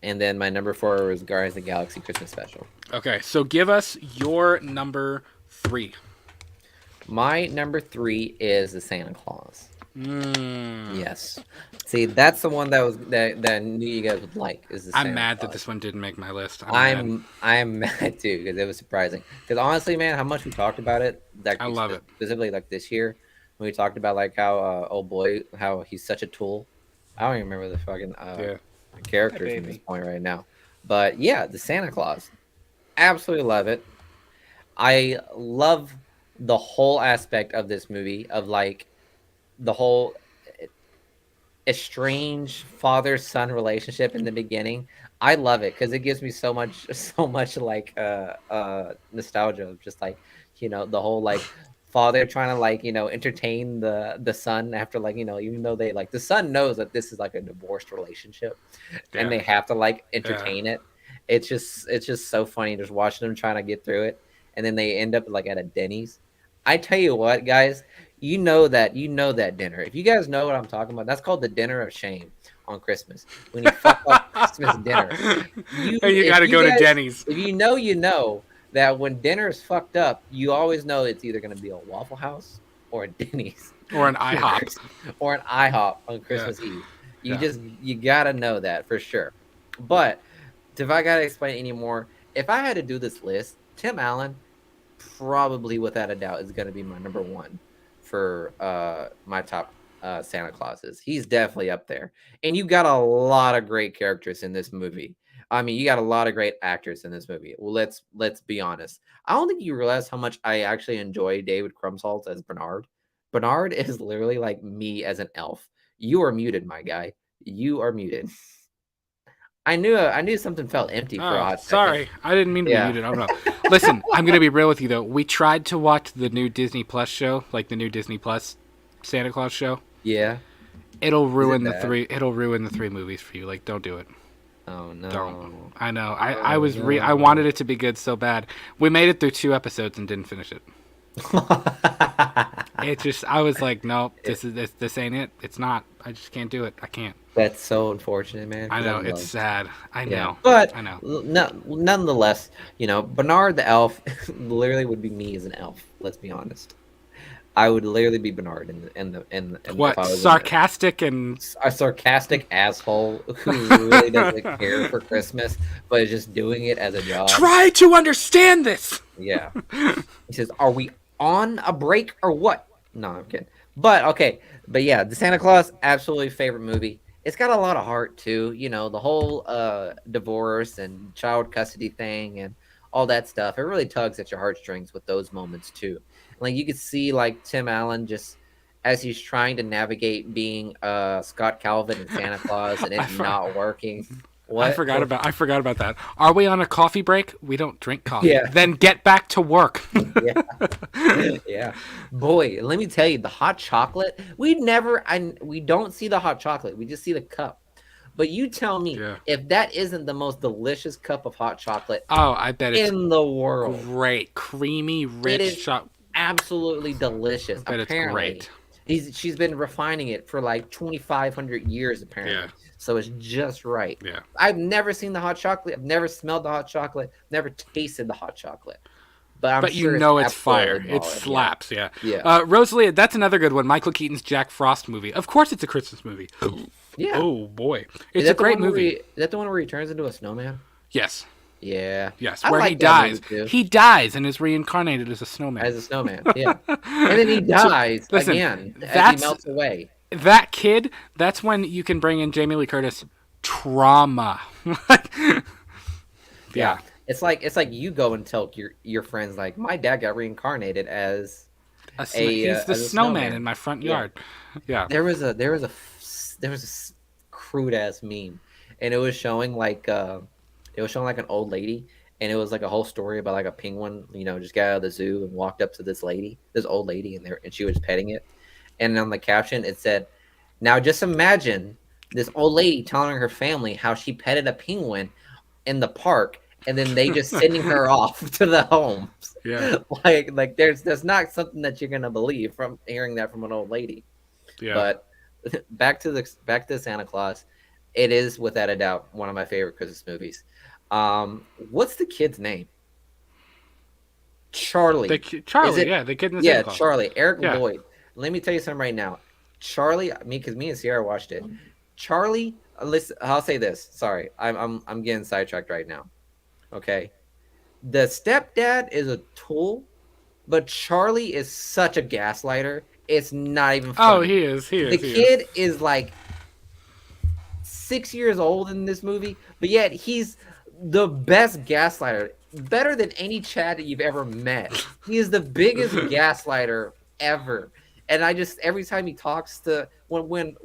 And then my number 4 was Guardians of the Galaxy Christmas Special. Okay, so give us your number 3. My number 3 is the Santa Claus. Mm. Yes. See, that's the one that I knew you guys would like. Is the Santa I'm mad Claus. that this one didn't make my list. I'm mad too because it was surprising. Because honestly, man, how much we talked about it, like I love it. specifically like this year when we talked about like how old boy, how he's such a tool. I don't even remember the fucking characters from this point right now. But yeah, the Santa Claus, absolutely love it. I love the whole aspect of this movie of like the whole estranged father-son relationship in the beginning. I love it because it gives me so much like nostalgia of just like, the whole like father trying to like, entertain the son after like, even though they like the son knows that this is like a divorced relationship and they have to like entertain it. It's just so funny just watching them trying to get through it, and then they end up like at a Denny's. I tell you what, guys, you know that dinner. If you guys know what I'm talking about, that's called the dinner of shame on Christmas. When you fuck up Christmas dinner, You got to go to Denny's. If you know that when dinner is fucked up, you always know it's either going to be a Waffle House or a Denny's or an IHOP or an IHOP on Christmas Eve. You gotta know that for sure. But if I gotta explain anymore, if I had to do this list, Tim Allen probably without a doubt is going to be my number 1 for my top Santa Clauses. He's definitely up there. And you got a lot of great characters in this movie. I mean, you got a lot of great actors in this movie. Well, let's be honest. I don't think you realize how much I actually enjoy David Krumholtz as Bernard. Bernard is literally like me as an elf. You are muted, my guy. You are muted. I knew something felt empty for a hot second. Sorry, I didn't mean to be muted. I don't know. Listen, I'm gonna be real with you though. We tried to watch the new Disney Plus show, like the new Disney Plus Santa Claus show. Yeah. It'll ruin the 3. It'll ruin the 3 movies for you. Like, don't do it. Oh no. Don't. I know. I wanted it to be good so bad. We made it through 2 episodes and didn't finish it. I was like, nope, this ain't it. It's not. I just can't do it. I can't. That's so unfortunate, man. I know, it's sad. I know. But I know. Nonetheless, Bernard the elf literally would be me as an elf. Let's be honest. I would literally be Bernard in what sarcastic and a sarcastic asshole who really doesn't care for Christmas, but is just doing it as a job. Try to understand this. Yeah. He says, "Are we on a break or what?" No, I'm kidding. But yeah, the Santa Claus, absolutely favorite movie. It's got a lot of heart too, the whole divorce and child custody thing and all that stuff. It really tugs at your heartstrings with those moments too. Like you could see like Tim Allen just as he's trying to navigate being Scott Calvin and Santa Claus and it not working. What? I forgot about that. Are we on a coffee break? We don't drink coffee. Yeah. Then get back to work. Yeah. Boy, let me tell you, the hot chocolate, we don't see the hot chocolate. We just see the cup. But you tell me if that isn't the most delicious cup of hot chocolate I bet it's in the world. Great. Creamy, rich chocolate. Absolutely delicious. I bet apparently. It's great. She's been refining it for like 2,500 years, apparently. Yeah. So it's just right. Yeah. I've never seen the hot chocolate. I've never smelled the hot chocolate. Never tasted the hot chocolate. But sure it's fire. It slaps. Yeah. Yeah. Rosalie, that's another good one. Michael Keaton's Jack Frost movie. Of course, it's a Christmas movie. Yeah. Oh boy, it's a great movie. Is that the one where he turns into a snowman? Yes. Yeah. Yes, where he dies. He dies and is reincarnated as a snowman. As a snowman, yeah. And then he dies again as he melts away. That kid, that's when you can bring in Jamie Lee Curtis. Trauma. Yeah. It's like you go and tell your friends like my dad got reincarnated as he's the snowman in my front yard. Yeah. There was a crude ass meme, and it was showing like an old lady, and it was like a whole story about like a penguin, just got out of the zoo and walked up to this old lady, and she was petting it, and on the caption it said, "Now just imagine this old lady telling her family how she petted a penguin in the park." And then they just sending her off to the homes. Yeah. Like there's not something that you're gonna believe from hearing that from an old lady. Yeah. But back to Santa Claus. It is without a doubt one of my favorite Christmas movies. What's the kid's name? Charlie. Is Charlie, it? yeah, the kid in the Santa Yeah, Claus. Charlie. Eric Yeah. Lloyd. Let me tell you something right now. Charlie, because me and Sierra watched it. Charlie, listen. I'll say this. Sorry, I'm getting sidetracked right now. Okay, the stepdad is a tool, but Charlie is such a gaslighter. It's not even Oh, funny. he is. The kid is like 6 years old in this movie, but yet he's the best gaslighter, better than any Chad that you've ever met. He is the biggest gaslighter ever. And I just every time he talks to when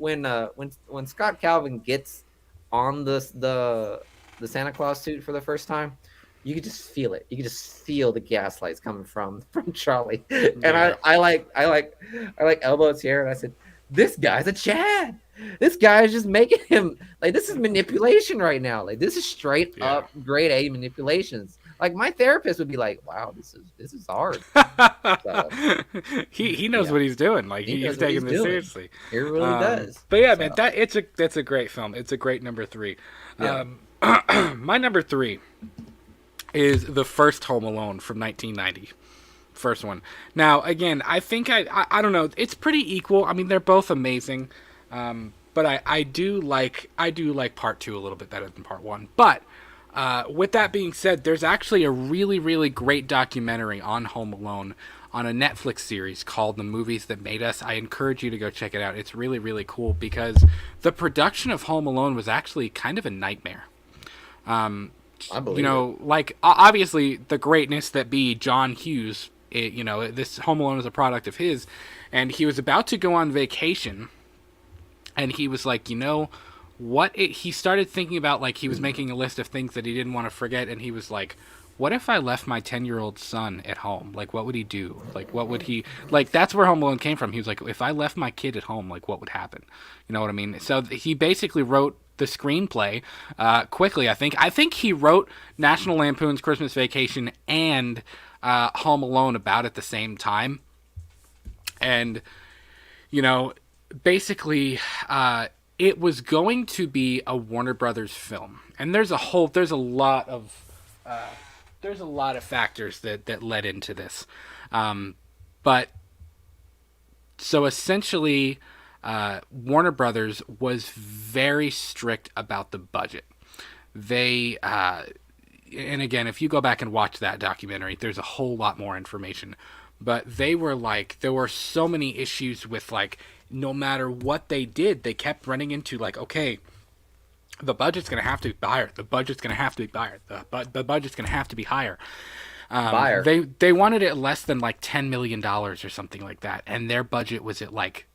Scott Calvin gets on the Santa Claus suit for the first time, you could just feel it. You could just feel the gaslights coming from Charlie. And Yeah. I like elbows here, and I said, this guy's a Chad. This guy is just making him like this is manipulation right now. Like this is straight up grade A manipulations. Like my therapist would be like, "Wow, this is hard." So, he knows what he's doing. Like he's taking this seriously. He really does. But yeah, man, that's a great film. It's a great number 3. Yeah. My number 3 is the first Home Alone from 1990. First one. Now, again, I think I don't know. It's pretty equal. I mean, they're both amazing. But I do like part 2 a little bit better than part 1. But with that being said, there's actually a really, really great documentary on Home Alone on a Netflix series called The Movies That Made Us. I encourage you to go check it out. It's really, really cool because the production of Home Alone was actually kind of a nightmare. I believe you know, like obviously the greatness that be John Hughes. This Home Alone is a product of his, and he was about to go on vacation. And he was like, he started thinking about, like, he was making a list of things that he didn't want to forget. And he was like, what if I left my 10-year-old son at home? Like, what would he do? Like, what would he, like, that's where Home Alone came from. He was like, if I left my kid at home, like, what would happen? You know what I mean? So he basically wrote the screenplay quickly, I think. I think he wrote National Lampoon's Christmas Vacation and Home Alone about at the same time. And, basically, it was going to be a Warner Brothers film, and there's a lot of factors that led into this, but so essentially, Warner Brothers was very strict about the budget. They and again, if you go back and watch that documentary, there's a whole lot more information. But they were like, there were so many issues with, like, no matter what they did, they kept running into, like, okay, the budget's going to have to be higher. The budget's going to have to be higher. The budget's going to have to be higher. They wanted it less than, like, $10 million or something like that. And their budget was at, like,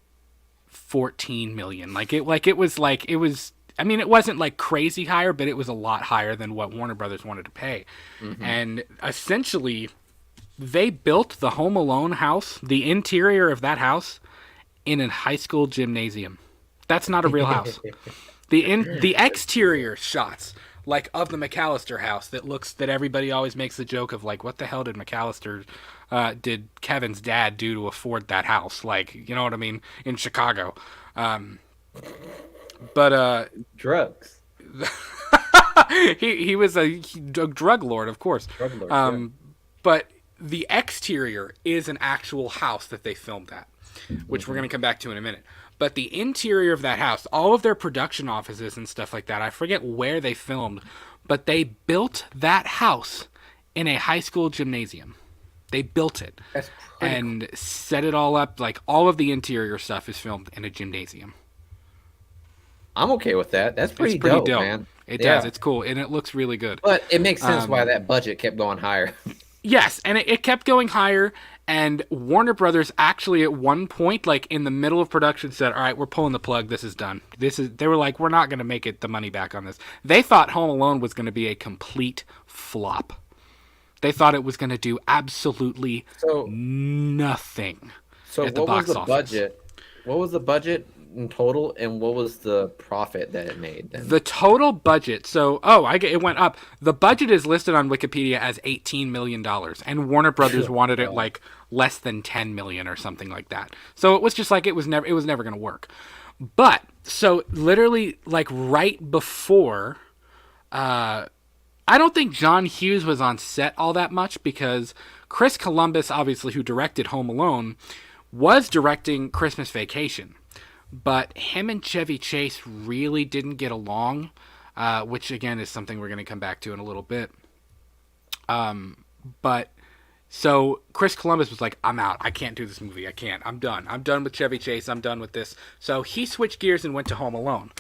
$14 million. It was, I mean, it wasn't, like, crazy higher, but it was a lot higher than what Warner Brothers wanted to pay. Mm-hmm. And essentially, they built the Home Alone house, the interior of that house, in a high school gymnasium. That's not a real house. The exterior shots, like, of the McAllister house that everybody always makes the joke of, like, what the hell did did Kevin's dad do to afford that house? Like, you know what I mean? In Chicago. Drugs. he was a drug lord, of course. Drug lord, yeah. But the exterior is an actual house that they filmed at, which we're going to come back to in a minute. But the interior of that house, all of their production offices and stuff like that, I forget where they filmed, but they built that house in a high school gymnasium. They built it and set it all up. Like, all of the interior stuff is filmed in a gymnasium. I'm okay with that. That's pretty dope, man. It does. It's cool, and it looks really good. But it makes sense why that budget kept going higher. Yes, and it kept going higher, and Warner Brothers actually at one point, like, in the middle of production, said, all right, we're pulling the plug. This is done. They were like, we're not going to make it the money back on this. They thought Home Alone was going to be a complete flop. They thought it was going to do absolutely nothing. So at the box office. Budget? What was the budget in total, and what was the profit that it made then? The total budget, it went up. The budget is listed on Wikipedia as $18 million, and Warner Brothers wanted it like less than $10 million or something like that. So it was just like it was never going to work. But So literally, like right before, I don't think John Hughes was on set all that much because Chris Columbus, obviously, who directed Home Alone, was directing Christmas Vacation. But him and Chevy Chase really didn't get along, which again is something we're going to come back to in a little bit. But so Chris Columbus was like, I'm out. I can't do this movie. I can't. I'm done. I'm done with Chevy Chase. I'm done with this. So he switched gears and went to Home Alone.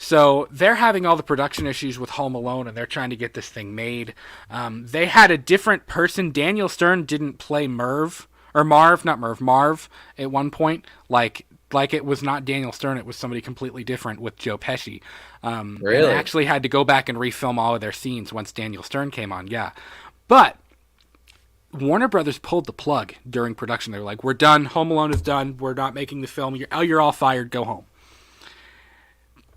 So they're having all the production issues with Home Alone, and they're trying to get this thing made. They had a different person. Daniel Stern didn't play Marv at one point. Like it was not Daniel Stern. It was somebody completely different with Joe Pesci. Really? They actually had to go back and refilm all of their scenes once Daniel Stern came on. Yeah, but Warner Brothers pulled the plug during production. They were like, "We're done. Home Alone is done. We're not making the film. You're all fired. Go home."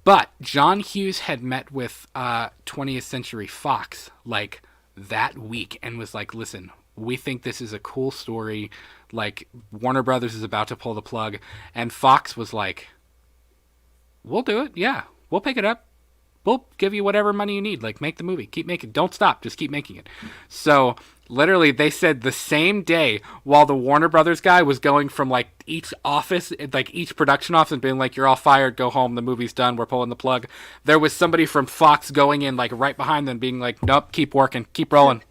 But John Hughes had met with 20th Century Fox like that week and was like, listen, we think this is a cool story. Like, Warner Brothers is about to pull the plug. And Fox was like, we'll do it. Yeah, we'll pick it up. We'll give you whatever money you need. Like, make the movie. Keep making it. Don't stop. Just keep making it. So literally, they said the same day while the Warner Brothers guy was going from like each office, like each production office, and being like, "You're all fired. Go home. The movie's done. We're pulling the plug." There was somebody from Fox going in like right behind them, being like, "Nope. Keep working. Keep rolling."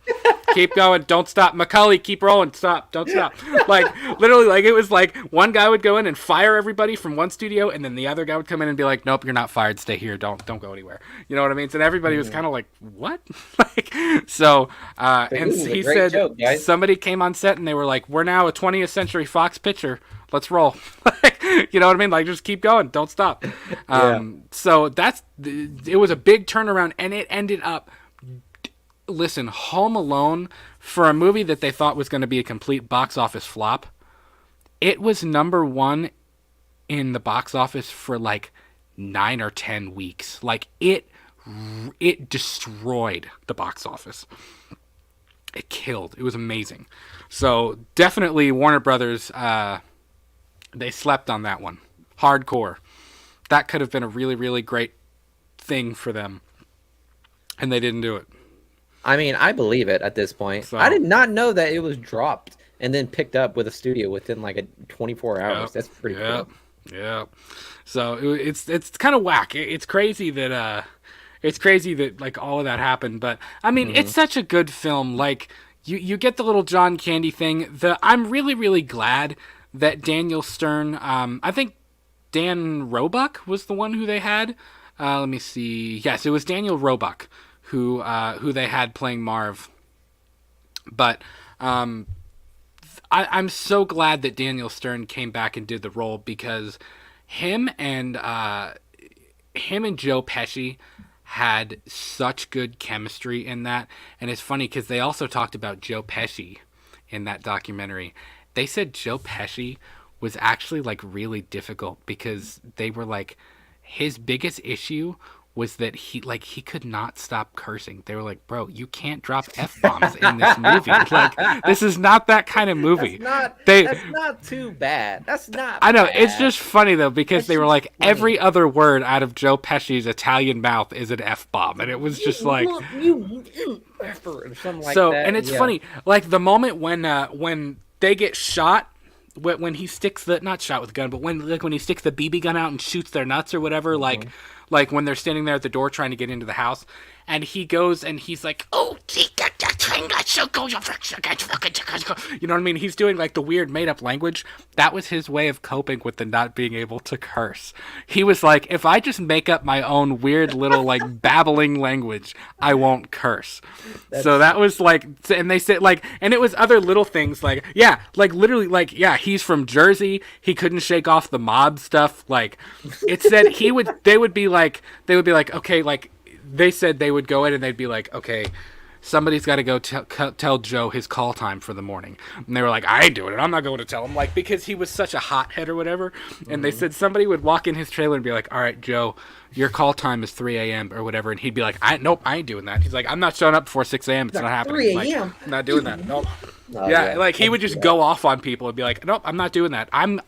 Keep going, don't stop. Macaulay, keep rolling, stop, don't stop. Like, literally, like, it was like one guy would go in and fire everybody from one studio, and then the other guy would come in and be like, nope, you're not fired, stay here, don't go anywhere. You know what I mean? So everybody was kind of like, what? Like, so, and he said joke, somebody came on set and they were like, we're now a 20th Century Fox picture, let's roll. Like, you know what I mean? Like, just keep going, don't stop. So it was a big turnaround, and it ended up, listen, Home Alone, for a movie that they thought was going to be a complete box office flop, it was number one in the box office for like 9 or 10 weeks. Like, it destroyed the box office. It killed. It was amazing. So definitely Warner Brothers, they slept on that one. Hardcore. That could have been a really, really great thing for them. And they didn't do it. I mean, I believe it at this point. So, I did not know that it was dropped and then picked up with a studio within like 24 hours. Yep, that's pretty cool. Yeah. So it's kind of whack. It's crazy that like all of that happened. But I mean, it's such a good film. Like you get the little John Candy thing. I'm really, really glad that Daniel Stern. I think Dan Roebuck was the one who they had. Let me see. Yes, it was Daniel Roebuck who they had playing Marv. But I'm so glad that Daniel Stern came back and did the role, because him and Joe Pesci had such good chemistry in that. And it's funny because they also talked about Joe Pesci in that documentary. They said Joe Pesci was actually like really difficult because they were like, his biggest issue was that he could not stop cursing. They were like, bro, you can't drop F-bombs in this movie. Like, this is not that kind of movie. That's not too bad. That's not I know, bad. it's just funny, though, because they were like, funny. Every other word out of Joe Pesci's Italian mouth is an F-bomb. And it was just like... something like so, that. And it's funny, like, the moment when they get shot, when he sticks the... Not shot with a gun, but when he sticks the BB gun out and shoots their nuts or whatever, like when they're standing there at the door trying to get into the house, and he goes and he's like, oh, you know what I mean? He's doing like the weird made up language. That was his way of coping with the not being able to curse. He was like, if I just make up my own weird little like babbling language, I won't curse. So that was like, and they said like, and it was other little things like, yeah, like literally like, yeah, he's from Jersey. He couldn't shake off the mob stuff. Like it said they would be like, okay, like they said they would go in and they'd be like, okay, somebody's got to go tell Joe his call time for the morning. And they were like, I ain't doing it. I'm not going to tell him. Like, because he was such a hothead or whatever. And they said somebody would walk in his trailer and be like, all right, Joe, your call time is 3 a.m. or whatever. And he'd be like, nope, I ain't doing that. He's like, I'm not showing up before 6 a.m. It's not happening. 3 a.m. Like, I'm not doing that. Nope. Yeah, like he would just go off on people and be like, nope, I'm not doing that. I'm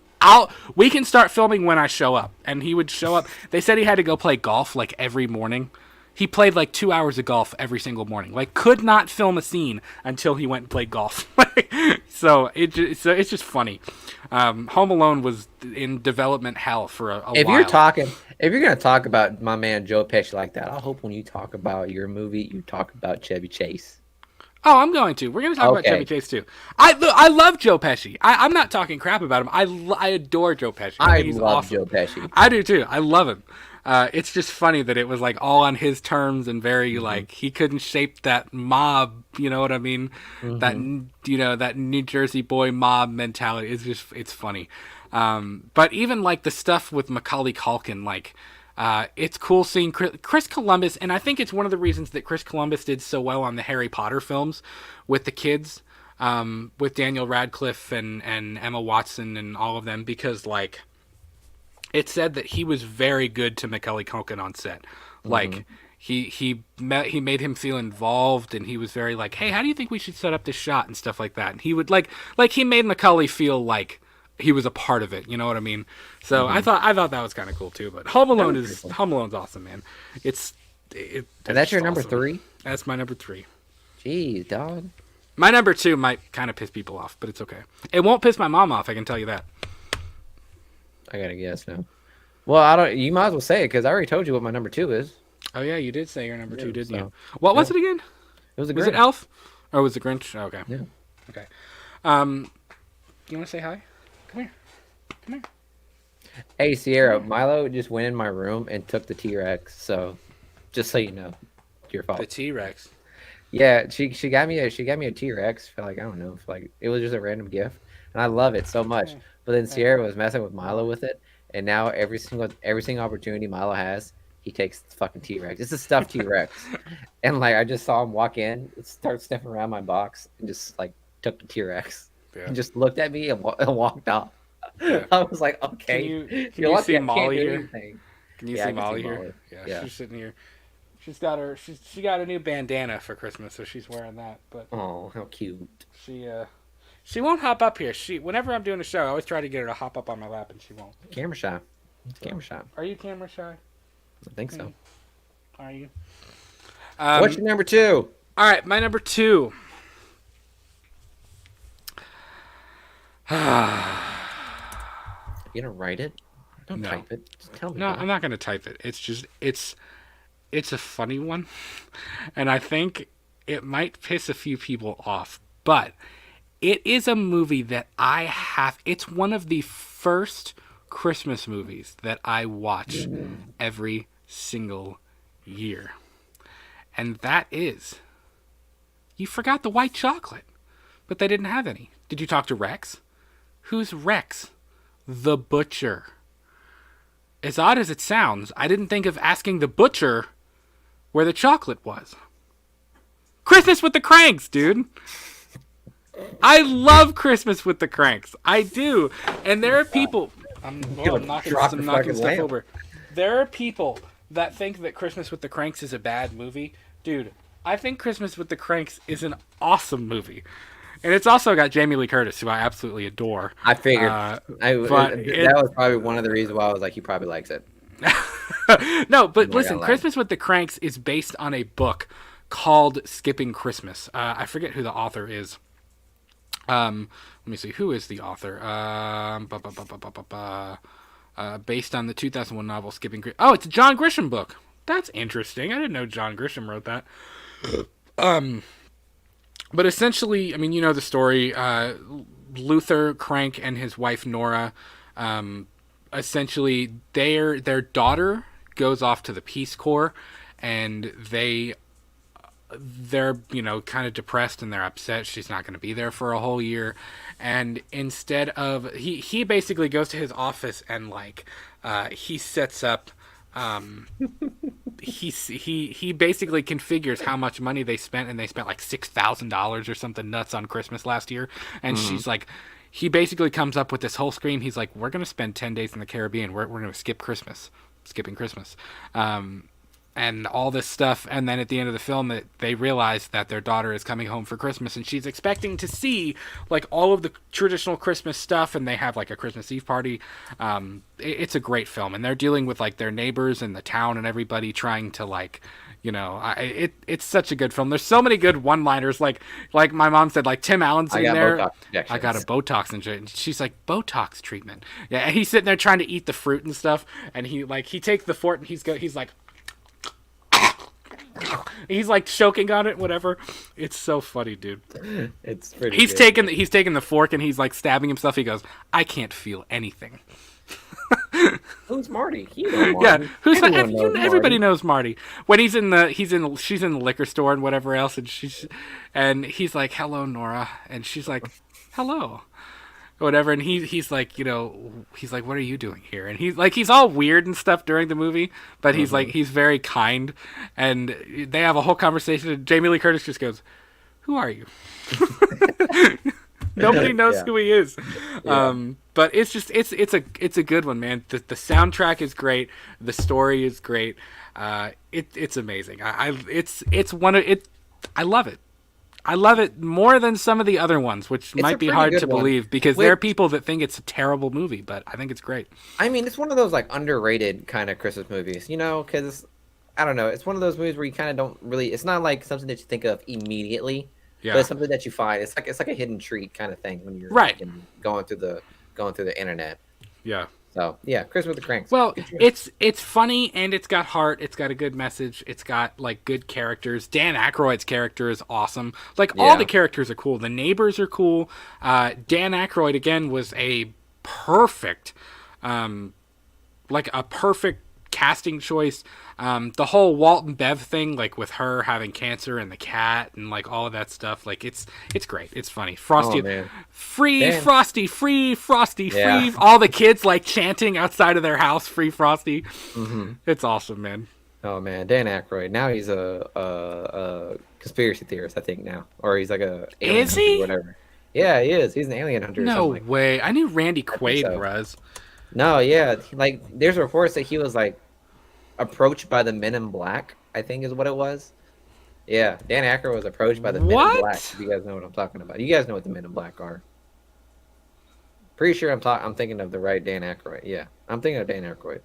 We can start filming when I show up. And he would show up. They said he had to go play golf like every morning. He played like 2 hours of golf every single morning. Like, could not film a scene until he went and played golf. So it's just funny. Home Alone was in development hell for a while. If you're gonna talk about my man Joe Pesci like that, I hope when you talk about your movie, you talk about Chevy Chase. Oh, I'm going to. We're going to talk about Chevy Chase too. I love Joe Pesci. I'm not talking crap about him. I adore Joe Pesci. I love awesome. Joe Pesci. I do too. I love him. It's just funny that it was like all on his terms and very like he couldn't shape that mob. You know what I mean? That that New Jersey boy mob mentality. It's funny. But even like the stuff with Macaulay Culkin, like. It's cool seeing Chris Columbus, and I think it's one of the reasons that Chris Columbus did so well on the Harry Potter films with the kids, with Daniel Radcliffe and Emma Watson and all of them, because like it said that he was very good to Macaulay Culkin on set. Like he made him feel involved, and he was very like, hey, how do you think we should set up this shot and stuff like that. And he would like he made Macaulay feel like he was a part of it, you know what I mean? So I thought that was kind of cool too. But Home Alone's awesome, man. And that's your number 3? That's my number 3. Jeez, dog. My number 2 might kind of piss people off, but it's okay. It won't piss my mom off, I can tell you that. I gotta guess now. Well, I don't. You might as well say it because I already told you what my number 2 is. Oh yeah, you did say your number 2, didn't you? What was it again? It was a Grinch. Was it Elf? Or was it Grinch? Oh, okay. Yeah. Okay. You want to say hi? Come here. Hey, Sierra, Milo just went in my room and took the T-Rex. So, just so you know, it's your fault. The T-Rex. Yeah, she got me a T-Rex for like, I don't know, for like it was just a random gift, and I love it so much. But then Sierra was messing with Milo with it, and now every single opportunity Milo has, he takes the fucking T-Rex. It's a stuffed T-Rex, and like I just saw him walk in, start sniffing around my box, and just like took the T-Rex. Yeah. And just looked at me and walked off. Yeah. I was like, okay. Can you see Molly here? Can you see Molly here? Molly. Yeah, she's sitting here. She got a new bandana for Christmas, so she's wearing that. But oh, how cute. She won't hop up here. Whenever I'm doing a show, I always try to get her to hop up on my lap, and she won't. Camera shy. Camera shy. Are you camera shy? I think so. Are you? What's your number 2? All right, my number 2. You gonna write it? Don't type it. Just tell me. No, I'm not gonna type it. It's just it's a funny one, and I think it might piss a few people off. But it is a movie that it's one of the first Christmas movies that I watch every single year, and that is You Forgot the White Chocolate, but they didn't have any. Did you talk to Rex? Who's Rex? The butcher. As odd as it sounds, I didn't think of asking the butcher where the chocolate was. Christmas with the Cranks, dude. I love Christmas with the Cranks. I do. And there are people... I'm knocking stuff over. There are people that think that Christmas with the Cranks is a bad movie. Dude, I think Christmas with the Cranks is an awesome movie. And it's also got Jamie Lee Curtis, who I absolutely adore. I figured. That was probably one of the reasons why I was like, he probably likes it. No, but listen, Christmas with the Cranks is based on a book called Skipping Christmas. I forget who the author is. Let me see. Who is the author? Based on the 2001 novel Skipping Christmas. Oh, it's a John Grisham book. That's interesting. I didn't know John Grisham wrote that. But essentially, I mean, you know the story. Luther Crank and his wife Nora, essentially, their daughter goes off to the Peace Corps, and they're kind of depressed and they're upset. She's not going to be there for a whole year, and instead of he basically goes to his office and he sets up. He basically configures how much money they spent, and they spent like $6,000 or something nuts on Christmas last year. And she's like, he basically comes up with this whole scheme. He's like, we're going to spend 10 days in the Caribbean. We're going to skipping Christmas. and all this stuff, and then at the end of the film they realize that their daughter is coming home for Christmas, and she's expecting to see like all of the traditional Christmas stuff, and they have like a Christmas Eve party. It's a great film, and they're dealing with like their neighbors and the town and everybody trying to like, you know, it's such a good film. There's so many good one-liners, like my mom said, like Tim Allen's in there. I got a Botox injection. She's like, Botox treatment. Yeah, and he's sitting there trying to eat the fruit and stuff, and he takes the fork and he's like he's like choking on it, whatever. It's so funny, dude. It's pretty. He's taking the fork and he's like stabbing himself. He goes, I can't feel anything. Who's Marty? You know Marty. Yeah, everybody knows Marty. When she's in the liquor store and whatever else, and he's like, hello, Nora, and she's like, hello, whatever, and he's like, you know, he's like, what are you doing here? And he's all weird and stuff during the movie, but he's like, he's very kind, and they have a whole conversation, and Jamie Lee Curtis just goes, who are you? Nobody knows who he is. But it's just it's a good one, man. The soundtrack is great. The story is great. It's amazing. I love it. I love it more than some of the other ones, which might be hard to believe because there are people that think it's a terrible movie, but I think it's great. I mean, it's one of those like underrated kind of Christmas movies, you know, because I don't know, it's one of those movies where you kind of don't really. It's not like something that you think of immediately. Yeah. But it's something that you find. It's like a hidden treat kind of thing when you're going through the internet. Yeah. So yeah, Christmas with the Cranks. Well, it's funny and it's got heart. It's got a good message. It's got like good characters. Dan Aykroyd's character is awesome. Like all the characters are cool. The neighbors are cool. Dan Aykroyd again was a perfect, like a perfect casting choice. The whole Walt and Bev thing, like with her having cancer and the cat and like all of that stuff, like it's great. It's funny. Frosty, Frosty, free Frosty, free. All the kids like chanting outside of their house, free Frosty. Mm-hmm. It's awesome, man. Oh man, Dan Aykroyd. Now he's a conspiracy theorist, I think now, or he's like a alien is he? Or whatever. Yeah, he is. He's an alien hunter. No way. I knew Randy Quaid was. No, yeah, like there's reports that he was like approached by the Men in Black, I think is what it was. Yeah, Dan Aykroyd was approached by the Men in Black. If you guys know what I'm talking about. You guys know what the Men in Black are. Pretty sure I'm thinking of the right Dan Aykroyd. Yeah, I'm thinking of Dan Aykroyd.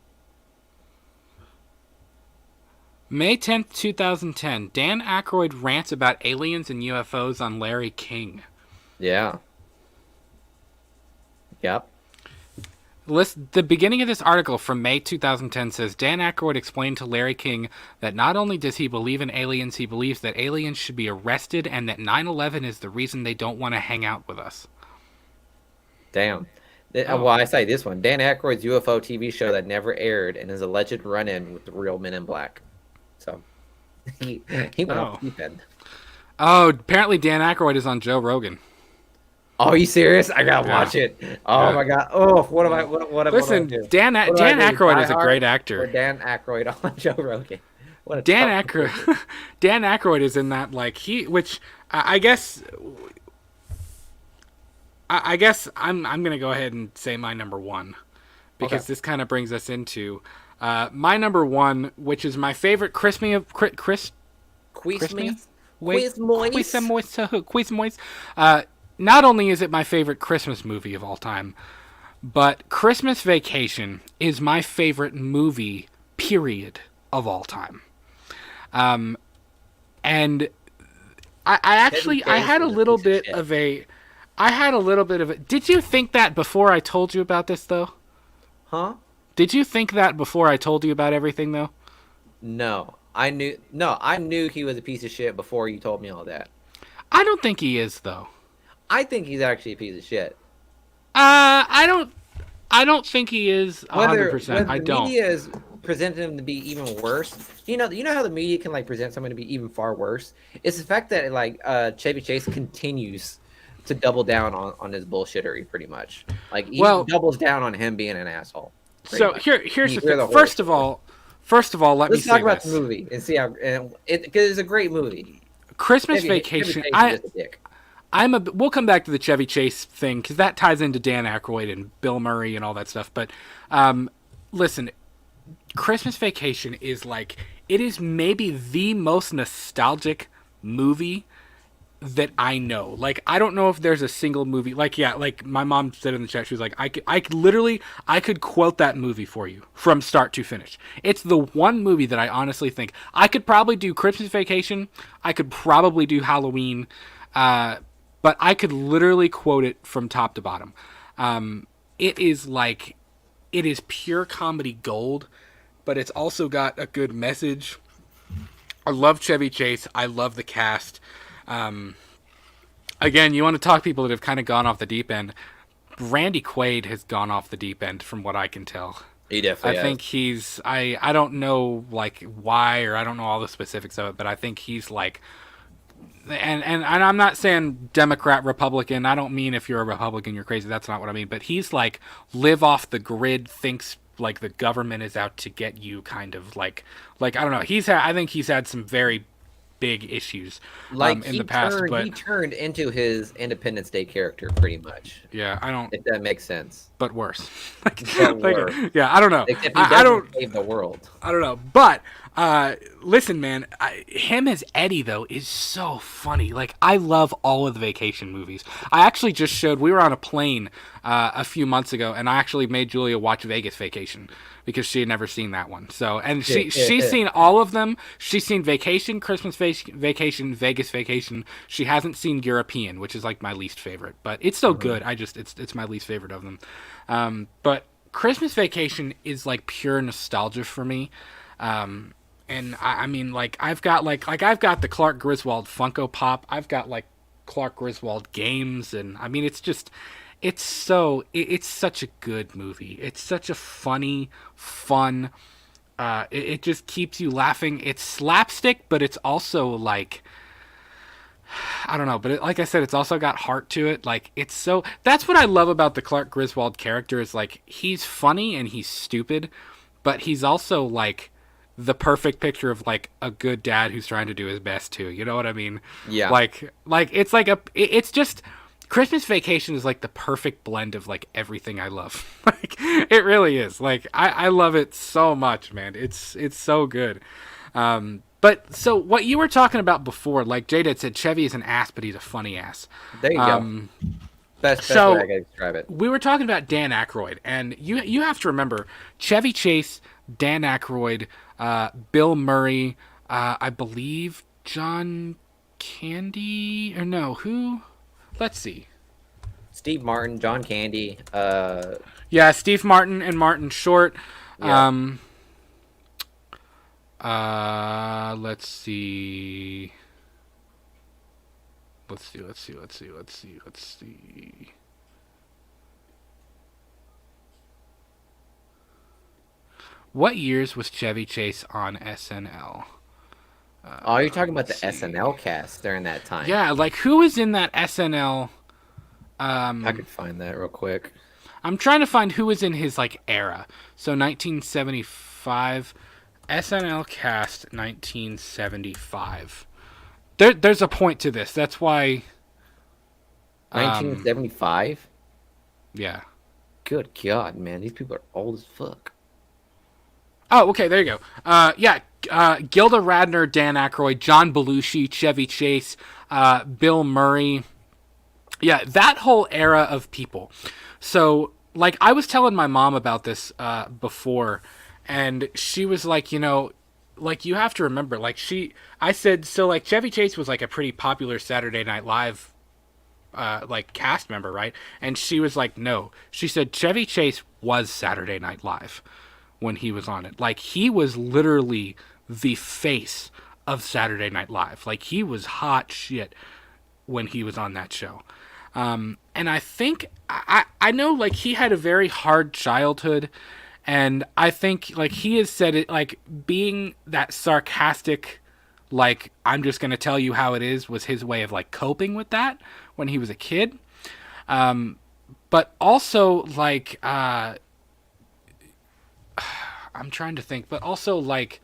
May 10th, 2010. Dan Aykroyd rants about aliens and UFOs on Larry King. Yeah. Yep. The beginning of this article from May 2010 says, Dan Aykroyd explained to Larry King that not only does he believe in aliens, he believes that aliens should be arrested and that 9/11 is the reason they don't want to hang out with us. Damn. Well, I say this one. Dan Aykroyd's UFO TV show that never aired and his alleged run-in with the real Men in Black. So, he went off the deep end. Oh, apparently Dan Aykroyd is on Joe Rogan. Oh, are you serious? I gotta watch it. Oh my god. Oh, what am I? What Listen, Dan Aykroyd is a great actor. Or Dan Aykroyd on Joe Rogan. What a Dan Aykroyd is in that I guess I'm gonna go ahead and say my number one because this kind of brings us into my number one, which is my favorite Christmas. Not only is it my favorite Christmas movie of all time, but Christmas Vacation is my favorite movie, period, of all time. And I had a little bit of a... Did you think that before I told you about this, though? Huh? Did you think that before I told you about everything, though? No. I knew he was a piece of shit before you told me all that. I don't think he is, though. I think he's actually a piece of shit. I don't think he is 100%. I don't. The media is presenting him to be even worse. You know how the media can like present someone to be even far worse. It's the fact that like Chevy Chase continues to double down on his bullshittery, pretty much. Like he doubles down on him being an asshole. So here's the thing. First of all, let me say this. Let's talk about the movie and see how because it's a great movie. Christmas Vacation. We'll come back to the Chevy Chase thing because that ties into Dan Aykroyd and Bill Murray and all that stuff. But listen, Christmas Vacation is like it is maybe the most nostalgic movie that I know. Like, I don't know if there's a single movie. Like, yeah, like my mom said in the chat, she was like, I could quote that movie for you from start to finish. It's the one movie that I honestly think I could probably do Christmas Vacation. I could probably do Halloween. But I could literally quote it from top to bottom. It is pure comedy gold, but it's also got a good message. I love Chevy Chase. I love the cast. Again, you want to talk people that have kind of gone off the deep end. Randy Quaid has gone off the deep end from what I can tell. He definitely has. I think he's I don't know like why, or I don't know all the specifics of it, but I think he's like, and I'm not saying Democrat, Republican. I don't mean if you're a Republican you're crazy. That's not what I mean. But he's like live off the grid, thinks like the government is out to get you, kind of like I don't know. I think he's had some very big issues in the past. But he turned into his Independence Day character pretty much. Yeah, I don't. If that makes sense. But worse. Worse. Yeah, I don't know. Except he doesn't save the world. I don't know. But listen, man, him as Eddie though is so funny. Like, I love all of the vacation movies. I actually just showed. We were on a plane a few months ago, and I actually made Julia watch Vegas Vacation because she had never seen that one. So, and she's seen all of them. She's seen Vacation, Christmas Vacation, Vegas Vacation. She hasn't seen European, which is like my least favorite, but it's still good. It's my least favorite of them. But Christmas Vacation is like pure nostalgia for me. And I mean, like I've got the Clark Griswold Funko Pop. I've got like Clark Griswold games, and I mean, it's such a good movie. It's such a funny, fun. It just keeps you laughing. It's slapstick, but it's also like, I don't know, but like I said, it's also got heart to it. Like, that's what I love about the Clark Griswold character is like, he's funny and he's stupid, but he's also like the perfect picture of like a good dad who's trying to do his best too. You know what I mean? Yeah. Like it's just, Christmas Vacation is like the perfect blend of like everything I love. Like, it really is. Like, I love it so much, man. It's so good. But so what you were talking about before, like Jada said, Chevy is an ass, but he's a funny ass. There you go. Best way I can describe it. We were talking about Dan Aykroyd, and you have to remember Chevy Chase, Dan Aykroyd, Bill Murray, I believe John Candy, or no, who? Let's see. Steve Martin, John Candy. Yeah, Steve Martin and Martin Short. Yeah. Let's see. What years was Chevy Chase on SNL? You're talking about the SNL cast during that time. Yeah, like who was in that SNL? I could find that real quick. I'm trying to find who was in his like era. So 1975, SNL cast 1975. There's a point to this. That's why. 1975. Yeah. Good God, man, these people are old as fuck. Oh, okay, there you go. Yeah, Gilda Radner, Dan Aykroyd, John Belushi, Chevy Chase, Bill Murray. Yeah, that whole era of people. So, like, I was telling my mom about this before, and she was like, you know, like, you have to remember, like, I said, so, like, Chevy Chase was, like, a pretty popular Saturday Night Live, like, cast member, right? And she was like, no. She said Chevy Chase was Saturday Night Live when he was on it. Like, he was literally the face of Saturday Night Live. Like, he was hot shit when he was on that show. And I think, I know, like, he had a very hard childhood, and I think, like, he has said it, like, being that sarcastic, like, I'm just going to tell you how it is, was his way of, like, coping with that when he was a kid. But also, like, I'm trying to think, but also, like,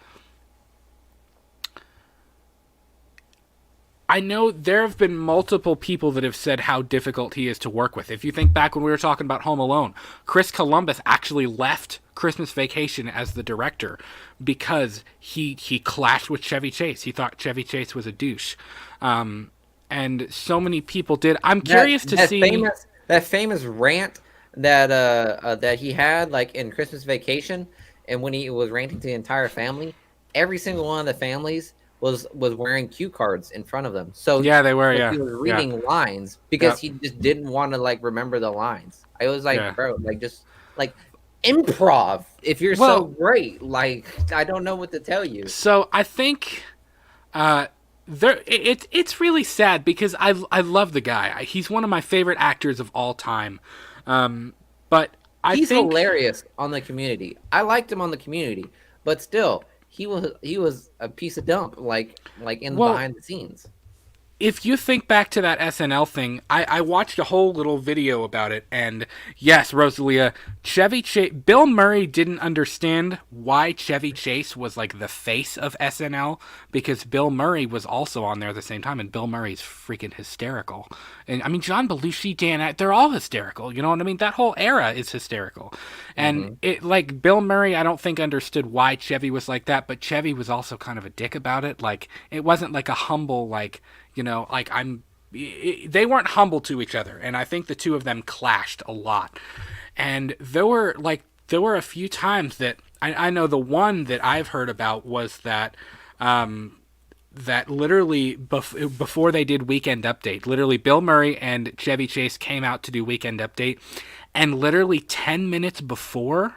I know there have been multiple people that have said how difficult he is to work with. If you think back when we were talking about Home Alone, Chris Columbus actually left Christmas Vacation as the director because he clashed with Chevy Chase. He thought Chevy Chase was a douche. And so many people did. I'm curious to see that famous rant that that he had like in Christmas Vacation, and when he was ranting to the entire family, every single one of the families was wearing cue cards in front of them. So yeah, they were. Yeah, he was reading lines because he just didn't want to like remember the lines. I was like, bro, like just like improv. If you're so great, like I don't know what to tell you. So I think. It's really sad because I love the guy. He's one of my favorite actors of all time. But he's hilarious on the Community. I liked him on the Community, but still, he was a piece of dump, like behind the scenes. If you think back to that SNL thing, I watched a whole little video about it, and yes, Rosalia, Bill Murray didn't understand why Chevy Chase was like the face of SNL, because Bill Murray was also on there at the same time, and Bill Murray's freaking hysterical. And I mean, John Belushi, they're all hysterical. You know what I mean? That whole era is hysterical. And it like Bill Murray, I don't think understood why Chevy was like that, but Chevy was also kind of a dick about it. Like it wasn't like a humble like. You know, like they weren't humble to each other, and I think the two of them clashed a lot. And there were a few times that I know the one that I've heard about was that that literally before they did Weekend Update, literally Bill Murray and Chevy Chase came out to do Weekend Update, and literally 10 minutes before,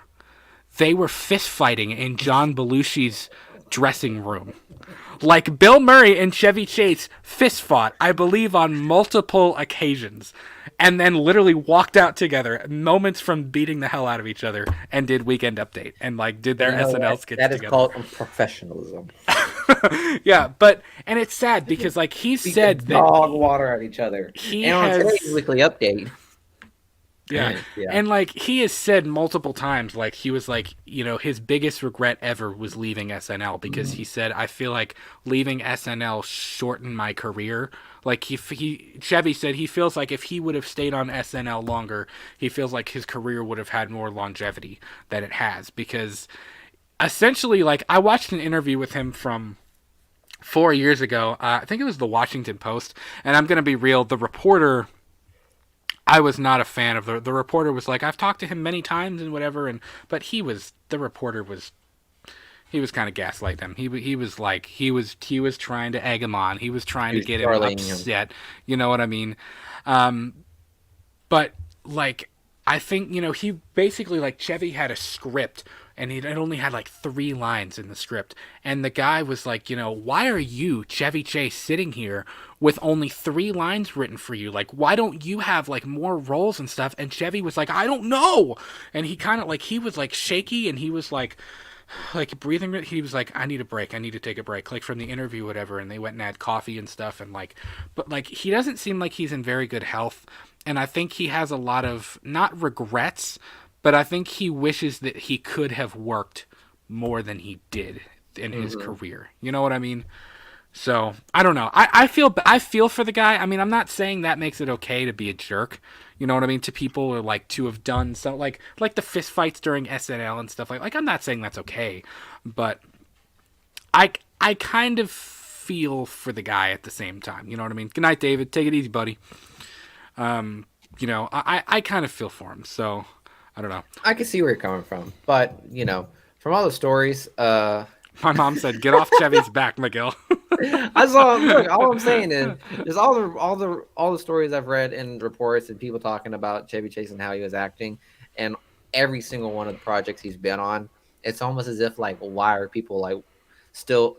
they were fist fighting in John Belushi's dressing room. Like Bill Murray and Chevy Chase fist fought, I believe, on multiple occasions, and then literally walked out together moments from beating the hell out of each other and did Weekend Update and like did their SNL skits together. That is called professionalism. Yeah, and it's sad because like he said that dog water at each other. On today's Weekly Update. Yeah. And like he has said multiple times, like he was like, you know, his biggest regret ever was leaving SNL because he said, I feel like leaving SNL shortened my career. Like Chevy said he feels like if he would have stayed on SNL longer, he feels like his career would have had more longevity than it has, because essentially, like I watched an interview with him from 4 years ago. I think it was the Washington Post, and I'm going to be real. The reporter, I was not a fan of the reporter was like, I've talked to him many times and whatever, but the reporter was kind of gaslighting him. He was trying to egg him on. He was trying to get him upset. You know what I mean? But like, I think, you know, he basically like Chevy had a script and it only had like 3 lines in the script. And the guy was like, you know, why are you, Chevy Chase, sitting here with only 3 lines written for you? Like, why don't you have like more roles and stuff? And Chevy was like, I don't know. And he kind of like, he was like shaky and he was like breathing. He was like, I need a break. I need to take a break. Like from the interview, whatever. And they went and had coffee and stuff. And like, but like, he doesn't seem like he's in very good health. And I think he has a lot of, not regrets, but I think he wishes that he could have worked more than he did in his career. You know what I mean? So I don't know. I feel for the guy. I mean, I'm not saying that makes it okay to be a jerk. You know what I mean? To people, or like to have done so, like the fist fights during SNL and stuff like I'm not saying that's okay, but I kind of feel for the guy at the same time. You know what I mean? Good night, David. Take it easy, buddy. You know, I kind of feel for him. So I don't know. I can see where you're coming from, but you know, from all the stories, my mom said, "Get off Chevy's back, Miguel." All I'm saying is all the stories I've read in reports and people talking about Chevy Chase and how he was acting, and every single one of the projects he's been on, it's almost as if like, why are people like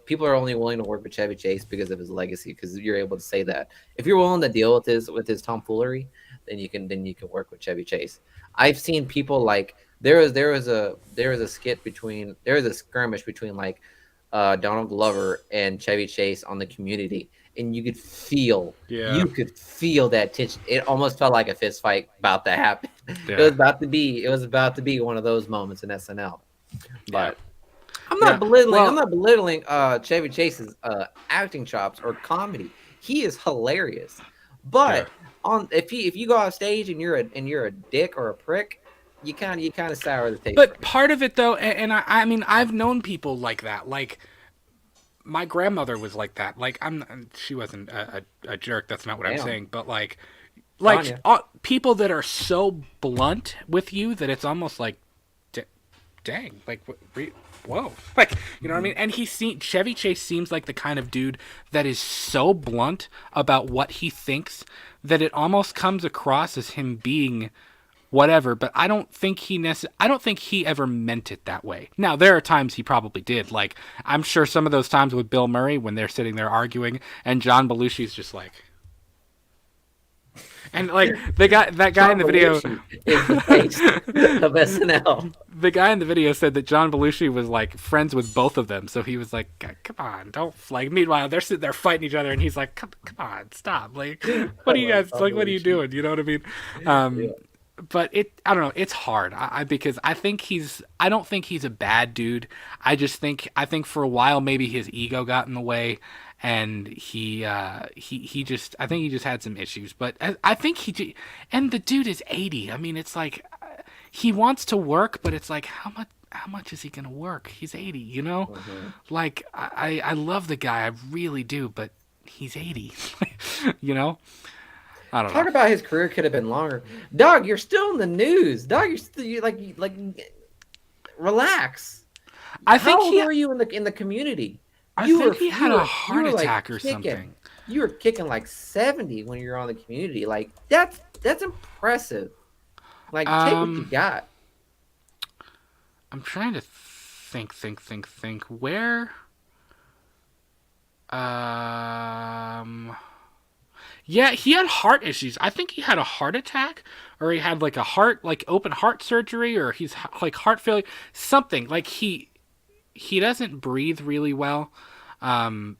people are only willing to work with Chevy Chase because of his legacy? Because you're able to say that if you're willing to deal with his tomfoolery, then you can work with Chevy Chase. I've seen people like there was a skirmish between like Donald Glover and Chevy Chase on the Community, and you could feel that tension. It almost felt like a fist fight about to happen. Yeah. It was about to be one of those moments in SNL. But I'm not belittling Chevy Chase's acting chops or comedy. He is hilarious. But if you go off stage and you're a dick or a prick, you kind of sour the taste for But me. part of it though, and I mean, I've known people like that. Like my grandmother was like that. Like she wasn't a jerk. That's not what I'm Damn, saying. But Tanya. people that are so blunt with you that it's almost like, dang, like whoa, like you know what I mean. And Chevy Chase seems like the kind of dude that is so blunt about what he thinks that it almost comes across as him being whatever, but I don't think he ever meant it that way. Now, there are times he probably did. Like, I'm sure some of those times with Bill Murray when they're sitting there arguing and John Belushi's just like, and like that guy in John the video Belushi is the face of SNL. the guy in the video said that John Belushi was like friends with both of them, so he was like, "Come on, don't like." Meanwhile, they're sitting there fighting each other, and he's like, "Come on, stop! Like, I what are you love guys John like? What are you Belushi. doing? You know what I mean?" Yeah. But I don't know, it's hard. Because I don't think he's a bad dude. I think for a while maybe his ego got in the way, and he just I think he just had some issues. But I think and the dude is 80. I mean, it's like he wants to work, but it's like how much is he gonna work? He's 80, you know. Mm-hmm. Like I love the guy, I really do, but he's 80, you know. I don't know. Talk about his career could have been longer. Dog, you're still in the news. Dog, like relax. I How think old he were you in the community? I think he had a heart like attack or kicking. something. You were kicking like 70 when you were on the community. Like that's impressive. Like take what you got. I'm trying to think. Where? Yeah, he had heart issues. I think he had a heart attack, or he had like open heart surgery, or he's like heart failure, something. Like he doesn't breathe really well. Um,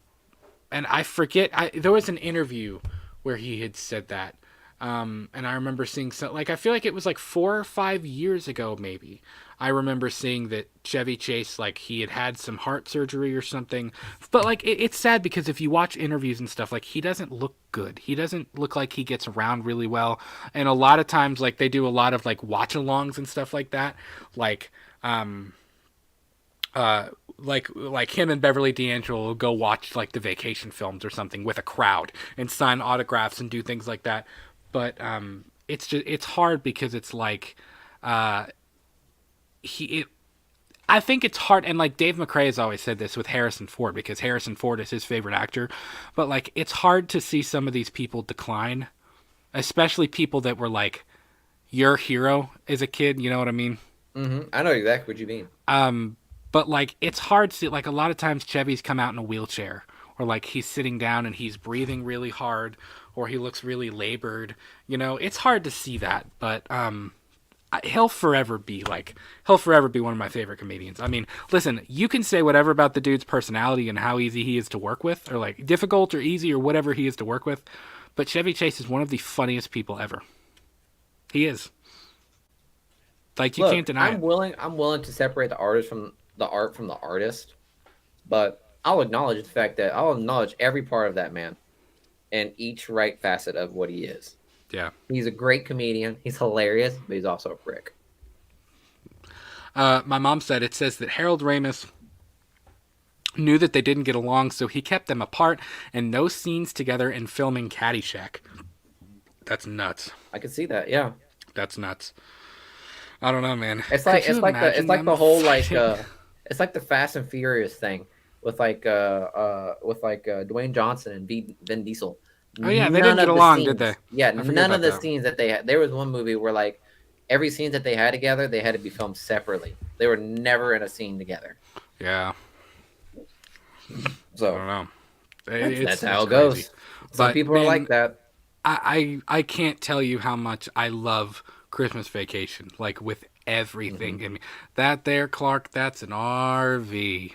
and I forget. There was an interview where he had said that. And I remember seeing I feel like it was like 4 or 5 years ago, maybe. I remember seeing that Chevy Chase, like he had some heart surgery or something. But like it's sad because if you watch interviews and stuff, like he doesn't look good. He doesn't look like he gets around really well. And a lot of times, like they do a lot of like watch-alongs and stuff like that. Like, like him and Beverly D'Angelo will go watch like the vacation films or something with a crowd and sign autographs and do things like that. But it's hard because it's like I think it's hard, and like Dave McCrae has always said this with Harrison Ford, because Harrison Ford is his favorite actor. But like it's hard to see some of these people decline, especially people that were like your hero as a kid. You know what I mean? Mm-hmm. I know exactly what you mean. But like it's hard to see. Like a lot of times Chevy's come out in a wheelchair, or like he's sitting down and he's breathing really hard, or he looks really labored. You know, it's hard to see that. But he'll forever be one of my favorite comedians. I mean, listen, you can say whatever about the dude's personality and how easy he is to work with, or like difficult or easy or whatever he is to work with, but Chevy Chase is one of the funniest people ever. He is. Like you can't deny it. I'm willing to separate the artist from the art from the artist, but I'll acknowledge the fact that I'll acknowledge every part of that man and each right facet of what he is. Yeah. He's a great comedian. He's hilarious, but he's also a prick. My mom said it says that Harold Ramis knew that they didn't get along, so he kept them apart and no scenes together in filming Caddyshack. That's nuts. I can see that. Yeah. That's nuts. I don't know, man. It's like the whole like it's like the Fast and Furious thing with Dwayne Johnson and Vin Diesel. Oh yeah, they didn't get along, did they? Yeah, none of the scenes that they had. There was one movie where like every scene that they had together, they had to be filmed separately. They were never in a scene together. Yeah. So I don't know. That's how it goes. Some people are like that. I can't tell you how much I love Christmas Vacation, like with everything in me. That there, Clark, that's an RV.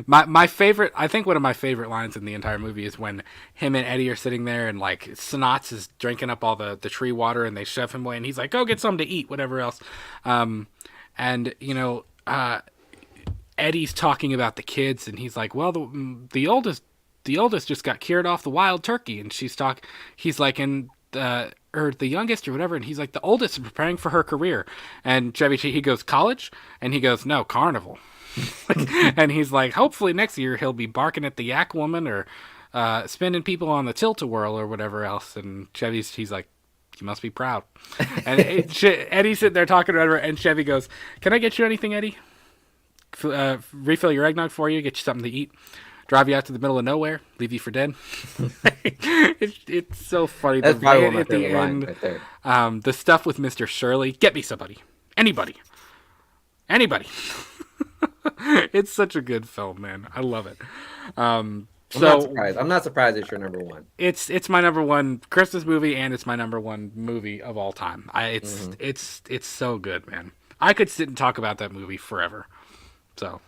My favorite, I think one of my favorite lines in the entire movie is when him and Eddie are sitting there and like Snots is drinking up all the tree water and they shove him away and he's like, go get something to eat, whatever else. And you know, Eddie's talking about the kids and he's like, well, the oldest just got cured off the wild turkey, and he's like, and or the youngest or whatever, and he's like, the oldest is preparing for her career. And Chevy he goes, college, and he goes, no, carnival. And he's like, hopefully next year he'll be barking at the yak woman or spinning people on the tilt-a-whirl or whatever else. And he's like, you must be proud. And Eddie's sitting there talking about her, and Chevy goes, can I get you anything, Eddie? Refill your eggnog for you, get you something to eat, drive you out to the middle of nowhere, leave you for dead. It's so funny. That's probably one of my favorite lines right there. The stuff with Mr. Shirley, get me somebody, anybody. It's such a good film, man. I love it. I'm not surprised it's your number one. It's my number one Christmas movie, and it's my number one movie of all time. It's so good, man. I could sit and talk about that movie forever. So,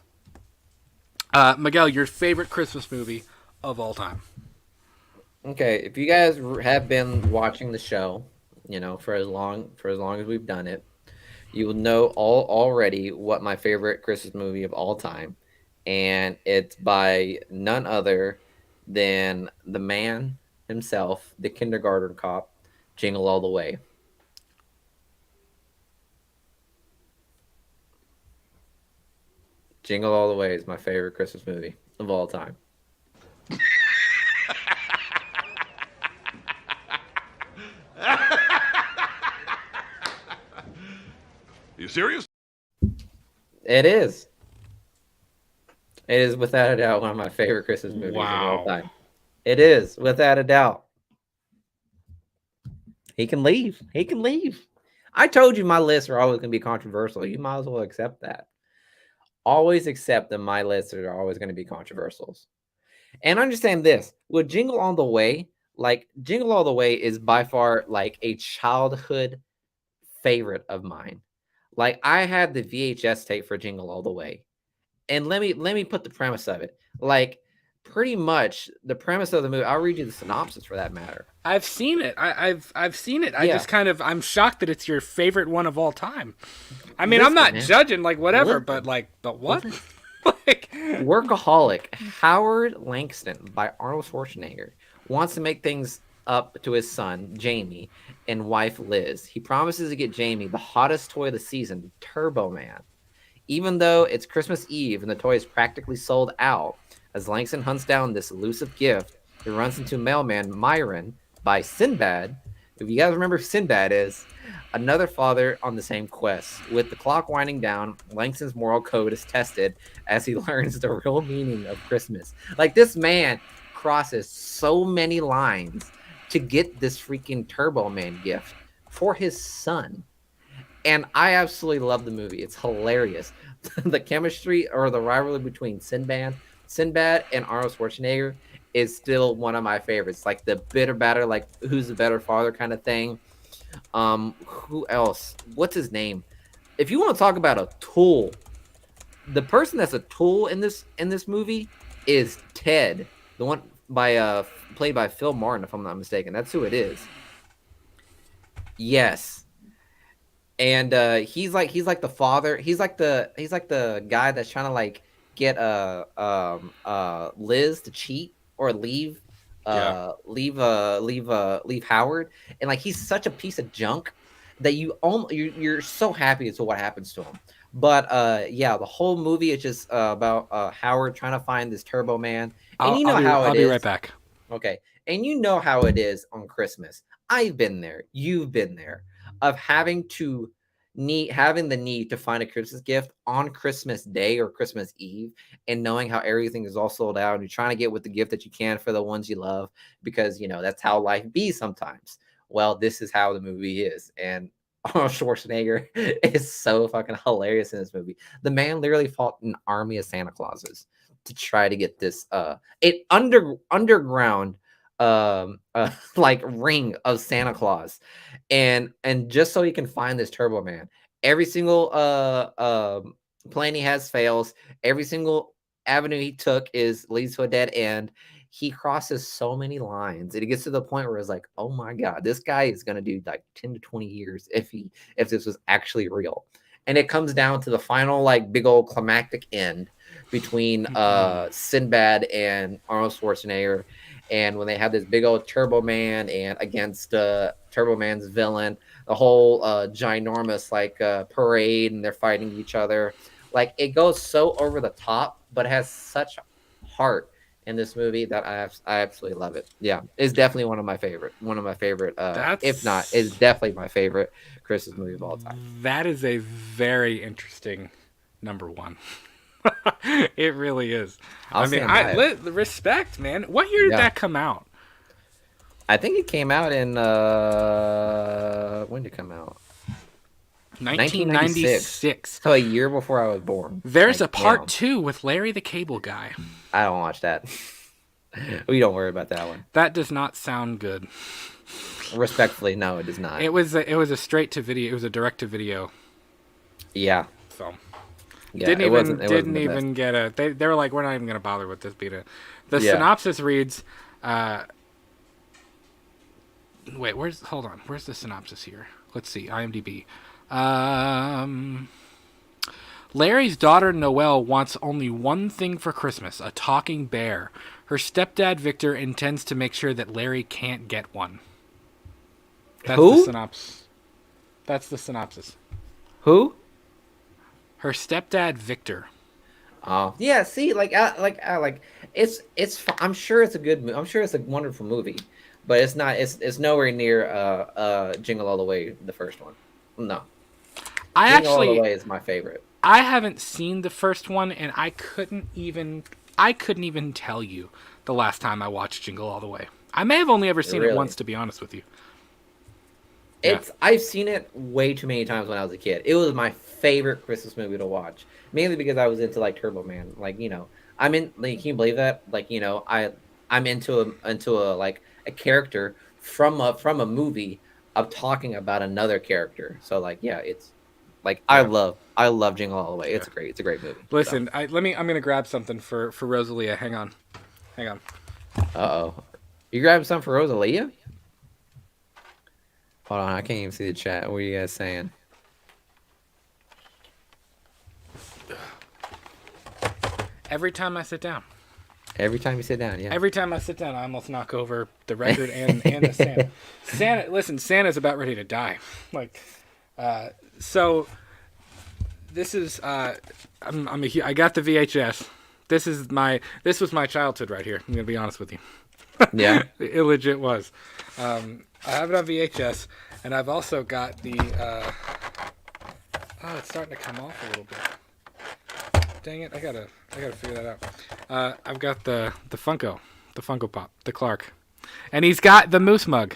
Miguel, your favorite Christmas movie of all time? Okay, if you guys have been watching the show, for as long as we've done it, you will know already what my favorite Christmas movie of all time, and it's by none other than the man himself, the kindergarten cop, Jingle All the Way. Jingle All the Way is my favorite Christmas movie of all time. You serious? It is. It is without a doubt one of my favorite Christmas movies of all time. It is without a doubt. He can leave. I told you my lists are always going to be controversial. You might as well accept that. Always accept that my lists are always going to be controversials. And understand this, with Jingle All the Way, Jingle All the Way is by far a childhood favorite of mine. I had the VHS tape for Jingle All the Way. And let me put the premise of it. Pretty much the premise of the movie, I'll read you the synopsis for that matter. I've seen it. I've seen it. Yeah. I'm shocked that it's your favorite one of all time. I mean, I'm not judging, whatever, but what? Workaholic Howard Langston by Arnold Schwarzenegger wants to make things up to his son, Jamie, and wife, Liz. He promises to get Jamie the hottest toy of the season, Turbo Man. Even though it's Christmas Eve and the toy is practically sold out, as Langston hunts down this elusive gift, he runs into mailman Myron by Sinbad. If you guys remember who Sinbad is, another father on the same quest. With the clock winding down, Langston's moral code is tested as he learns the real meaning of Christmas. This man crosses so many lines to get this freaking Turbo Man gift for his son. And I absolutely love the movie. It's hilarious. The chemistry or the rivalry between Sinbad and Arnold Schwarzenegger is still one of my favorites. The bitter batter, who's the better father kind of thing. Who else? What's his name? If you want to talk about a tool, the person that's a tool in this movie is Ted, the one played by Phil Martin, if I'm not mistaken. That's who it is. Yes. And he's like the father. He's like the guy that's trying to get Liz to cheat or leave Howard. And he's such a piece of junk that you're so happy as to what happens to him. But the whole movie is just about Howard trying to find this Turbo Man. And I'll be right back. Okay. And you know how it is on Christmas. I've been there. You've been there. Of having the need to find a Christmas gift on Christmas Day or Christmas Eve, and knowing how everything is all sold out, and you're trying to get with the gift that you can for the ones you love, because that's how life be sometimes. Well, this is how the movie is, and Arnold Schwarzenegger is so fucking hilarious in this movie. The man literally fought an army of Santa Clauses to try to get this underground ring of Santa Claus, and just so he can find this Turbo Man. Every single plan he has fails. Every single avenue he took leads to a dead end. He crosses so many lines, and it gets to the point where it's oh my god, this guy is gonna do 10 to 20 years if this was actually real. And it comes down to the final big old climactic end between Sinbad and Arnold Schwarzenegger. and when they have this big old Turbo Man and against Turbo Man's villain, the whole ginormous like parade, and they're fighting each other. Like it goes so over the top, but it has such heart in this movie that I absolutely love it. Yeah, it's definitely one of my favorite. If not, is definitely my favorite Christmas movie of all time. That is a very interesting number one. It really is. Respect, man. What year did that come out? I think it came out in when did it come out? 1996. So a year before I was born. There's a part 2 with Larry the Cable Guy. I don't watch that. We don't worry about that one. That does not sound good. Respectfully, no, it does not. It was a straight to video. It was a direct to video. Yeah. So. Yeah, didn't even get a. They were like, we're not even gonna bother with this beta. The synopsis reads. Hold on. Where's the synopsis here? Let's see. IMDb. Larry's daughter Noelle wants only one thing for Christmas: a talking bear. Her stepdad Victor intends to make sure that Larry can't get one. That's the synopsis. That's the synopsis. Who? Her stepdad Victor. Oh yeah, see, it's. I'm sure it's a good movie. I'm sure it's a wonderful movie, but it's not. It's nowhere near Jingle All the Way, the first one. No, Jingle All the Way is my favorite. I haven't seen the first one, and I couldn't even tell you the last time I watched Jingle All the Way. I may have only ever seen it once, to be honest with you. I've seen it way too many times when I was a kid. It was my favorite Christmas movie to watch, mainly because I was into like Turbo Man. Like, you know, I'm in. Like, can you believe that? Like, you know, I'm into a like a character from a movie of talking about another character. So like, yeah, it's like I love Jingle All the Way. It's a great movie. Listen, I'm gonna grab something for Rosalia. Hang on. Uh-oh, you grabbing something for Rosalia? Hold on, I can't even see the chat. What are you guys saying? Every time I sit down. Every time you sit down, yeah. Every time I sit down, I almost knock over the record and the Santa. Listen, Santa's about ready to die. Like, so this is I got the VHS. This was my childhood right here. I'm gonna be honest with you. Yeah, it legit was. I have it on VHS, and I've also got the. It's starting to come off a little bit. Dang it! I gotta figure that out. I've got the Funko Pop, the Clark, and he's got the Moose mug.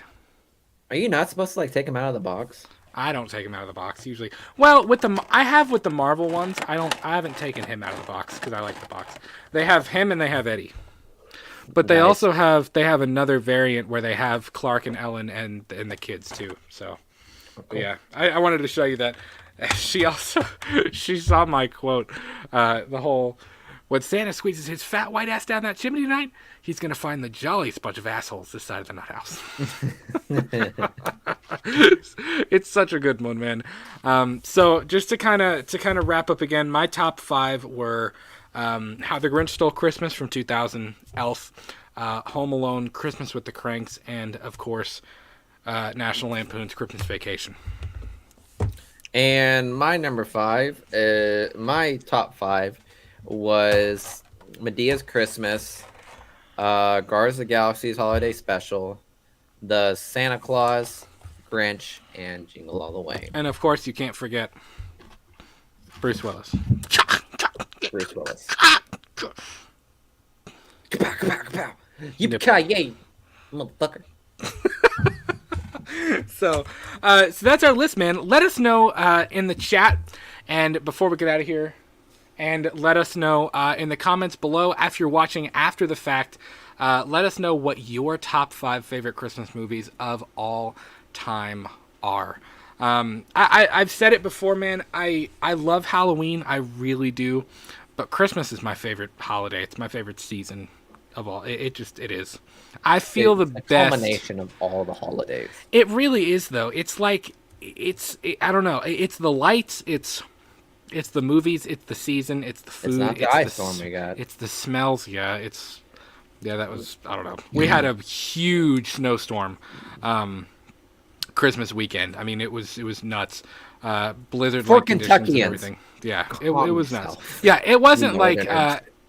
Are you not supposed to like take him out of the box? I don't take him out of the box usually. Well, with the Marvel ones, I haven't taken him out of the box because I like the box. They have him and they have Eddie. But they also have another variant where they have Clark and Ellen and the kids too. So, cool. Yeah, I wanted to show you that. She saw my quote. The whole when Santa squeezes his fat white ass down that chimney tonight, he's gonna find the jolliest bunch of assholes this side of the nut house. It's such a good one, man. So just to kind of wrap up again, my top 5 were. How the Grinch Stole Christmas from 2000, Elf, Home Alone, Christmas with the Cranks, and of course, National Lampoon's Christmas Vacation. And my number 5, my top 5 was Medea's Christmas, Guardians of the Galaxy's Holiday Special, the Santa Claus, Grinch, and Jingle All the Way. And of course, you can't forget Bruce Willis. Bruce Willis. Yippee-ki-yay, motherfucker. So that's our list, man. Let us know in the chat, and before we get out of here, and let us know in the comments below after you're watching after the fact. Let us know what your top 5 favorite Christmas movies of all time are. I've said it before, man. I love Halloween. I really do. But Christmas is my favorite holiday. It's my favorite season of all. It is. I feel it's the best. Combination of all the holidays. It really is, though. It's like I don't know. It's the lights. It's the movies. It's the season. It's the food. It's not the ice storm we got. It's the smells. Yeah. It's Yeah, that was, I don't know. We had a huge snowstorm Christmas weekend. I mean, it was nuts. Blizzard-like conditions and everything. Yeah, it was nuts. Yeah, it wasn't like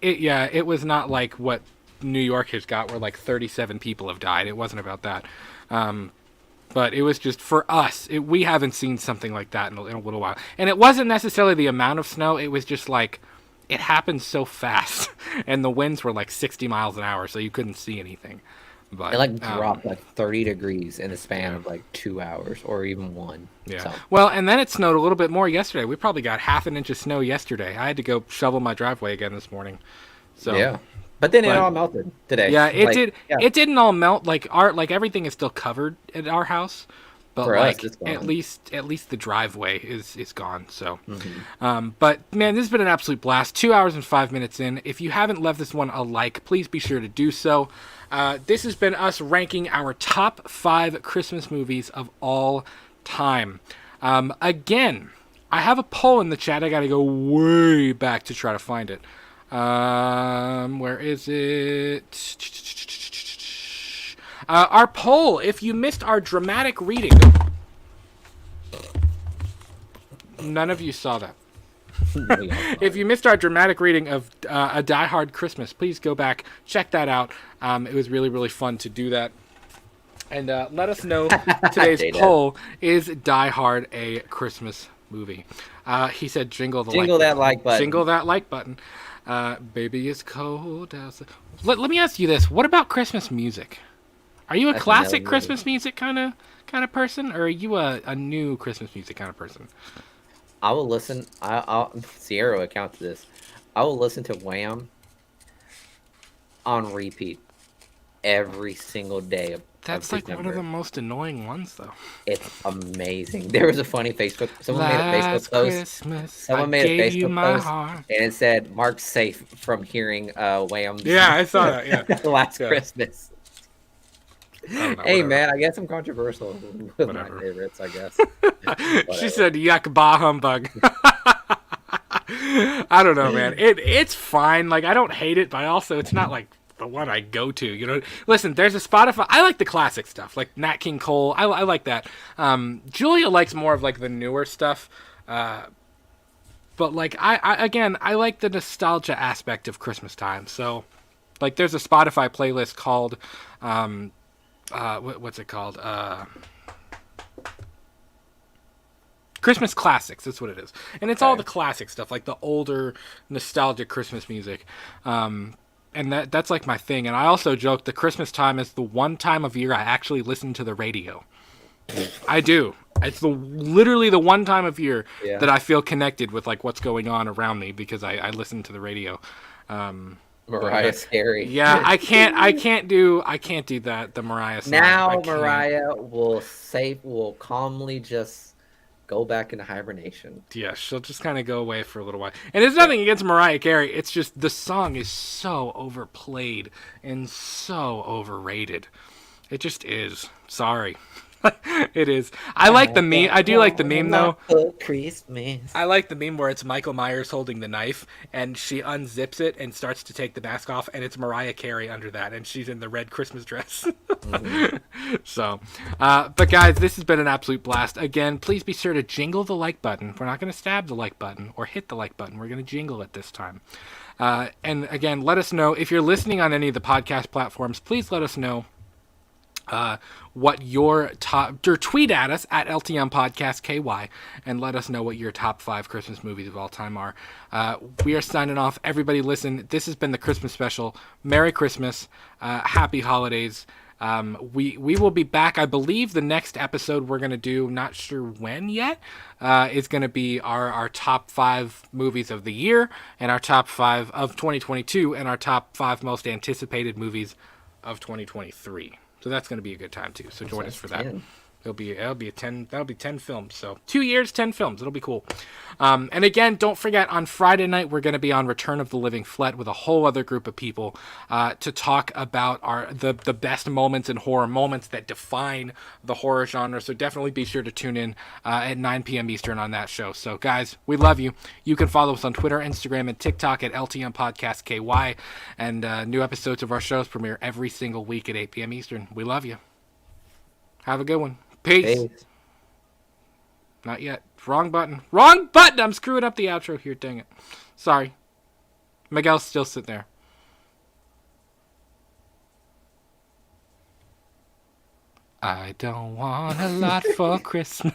it was not like what New York has got, where like 37 people have died. It wasn't about that. But it was just, for us, we haven't seen something like that in a little while. And it wasn't necessarily the amount of snow. It was just like, it happened so fast. And the winds were like 60 miles an hour, so you couldn't see anything. But it dropped like 30 degrees in the span of like 2 hours or even one. Yeah. So. Well, and then it snowed a little bit more yesterday. We probably got half an inch of snow yesterday. I had to go shovel my driveway again this morning. So yeah. But then it all melted today. Yeah, it did. Yeah. It didn't all melt. Like everything is still covered at our house, but for like us, at least the driveway is gone. So, but man, this has been an absolute blast. 2 hours and 5 minutes in. If you haven't left this one a like, please be sure to do so. This has been us ranking our top 5 Christmas movies of all time. Again, I have a poll in the chat. I got to go way back to try to find it. Where is it? Our poll, if you missed our dramatic reading. None of you saw that. If you missed our dramatic reading of A Die Hard Christmas, please go back, check that out. It was really, really fun to do that. And let us know today's poll, is Die Hard a Christmas movie? He said jingle that like button. Jingle that like button. Baby, it's cold outside. Let me ask you this. What about Christmas music? Are you a classic Christmas music kind of person, or are you a new Christmas music kind of person? I will listen. I'll Sierra will account to this. I will listen to Wham on repeat every single day. That's like one of the most annoying ones, though. It's amazing. There was a funny Facebook. Someone made a Facebook post. Christmas, someone made a Facebook post, and it said, "Mark's safe from hearing Wham." Yeah, I saw that. Yeah, last Christmas. Know, hey man, I guess I'm controversial with my favorites. I guess. She said, "Yuck, bah humbug." I don't know, man. It's fine. Like, I don't hate it, but also it's not like the one I go to, you know. Listen, there's a Spotify. I like the classic stuff, like Nat King Cole. I like that. Julia likes more of like the newer stuff. But like I like the nostalgia aspect of Christmas time. So, like, there's a Spotify playlist called, what's it called? Christmas Classics. That's what it is, and it's all the classic stuff, like the older nostalgic Christmas music. And that's like my thing. And I also joke that Christmas time is the one time of year I actually listen to the radio. I do. It's literally the one time of year that I feel connected with like what's going on around me, because I listen to the radio. Mariah's scary. Yeah, I can't do that. The Mariah song. Now Mariah will calmly just go back into hibernation. Yeah, she'll just kind of go away for a little while. And it's nothing against Mariah Carey. It's just the song is so overplayed and so overrated. It just is. Sorry. It is. I like the meme. I do like the meme, though. Christmas. I like the meme where it's Michael Myers holding the knife, and she unzips it and starts to take the mask off, and it's Mariah Carey under that, and she's in the red Christmas dress. So, but guys, this has been an absolute blast. Again, please be sure to jingle the like button. We're not going to stab the like button or hit the like button. We're going to jingle it this time. And again, let us know if you're listening on any of the podcast platforms. Please let us know what your top, or tweet at us at LTM Podcast KY, and let us know what your top 5 Christmas movies of all time are. We are signing off. Everybody listen. This has been the Christmas special. Merry Christmas. Happy holidays. We will be back. I believe the next episode we're going to do, not sure when yet, is going to be our top 5 movies of the year, and our top 5 of 2022, and our top 5 most anticipated movies of 2023. So that's going to be a good time, too. So join us for that. That'll be 10 films. So 2 years, 10 films. It'll be cool. And again, don't forget, on Friday night we're going to be on Return of the Living Fled with a whole other group of people to talk about the best moments in horror, moments that define the horror genre. So definitely be sure to tune in at 9 p.m. Eastern on that show. So guys, we love you. You can follow us on Twitter, Instagram, and TikTok at LTM Podcast KY. And new episodes of our shows premiere every single week at 8 p.m. Eastern. We love you. Have a good one. Peace. Not yet. Wrong button. Wrong button! I'm screwing up the outro here, dang it. Sorry. Miguel's still sitting there. I don't want a lot for Christmas.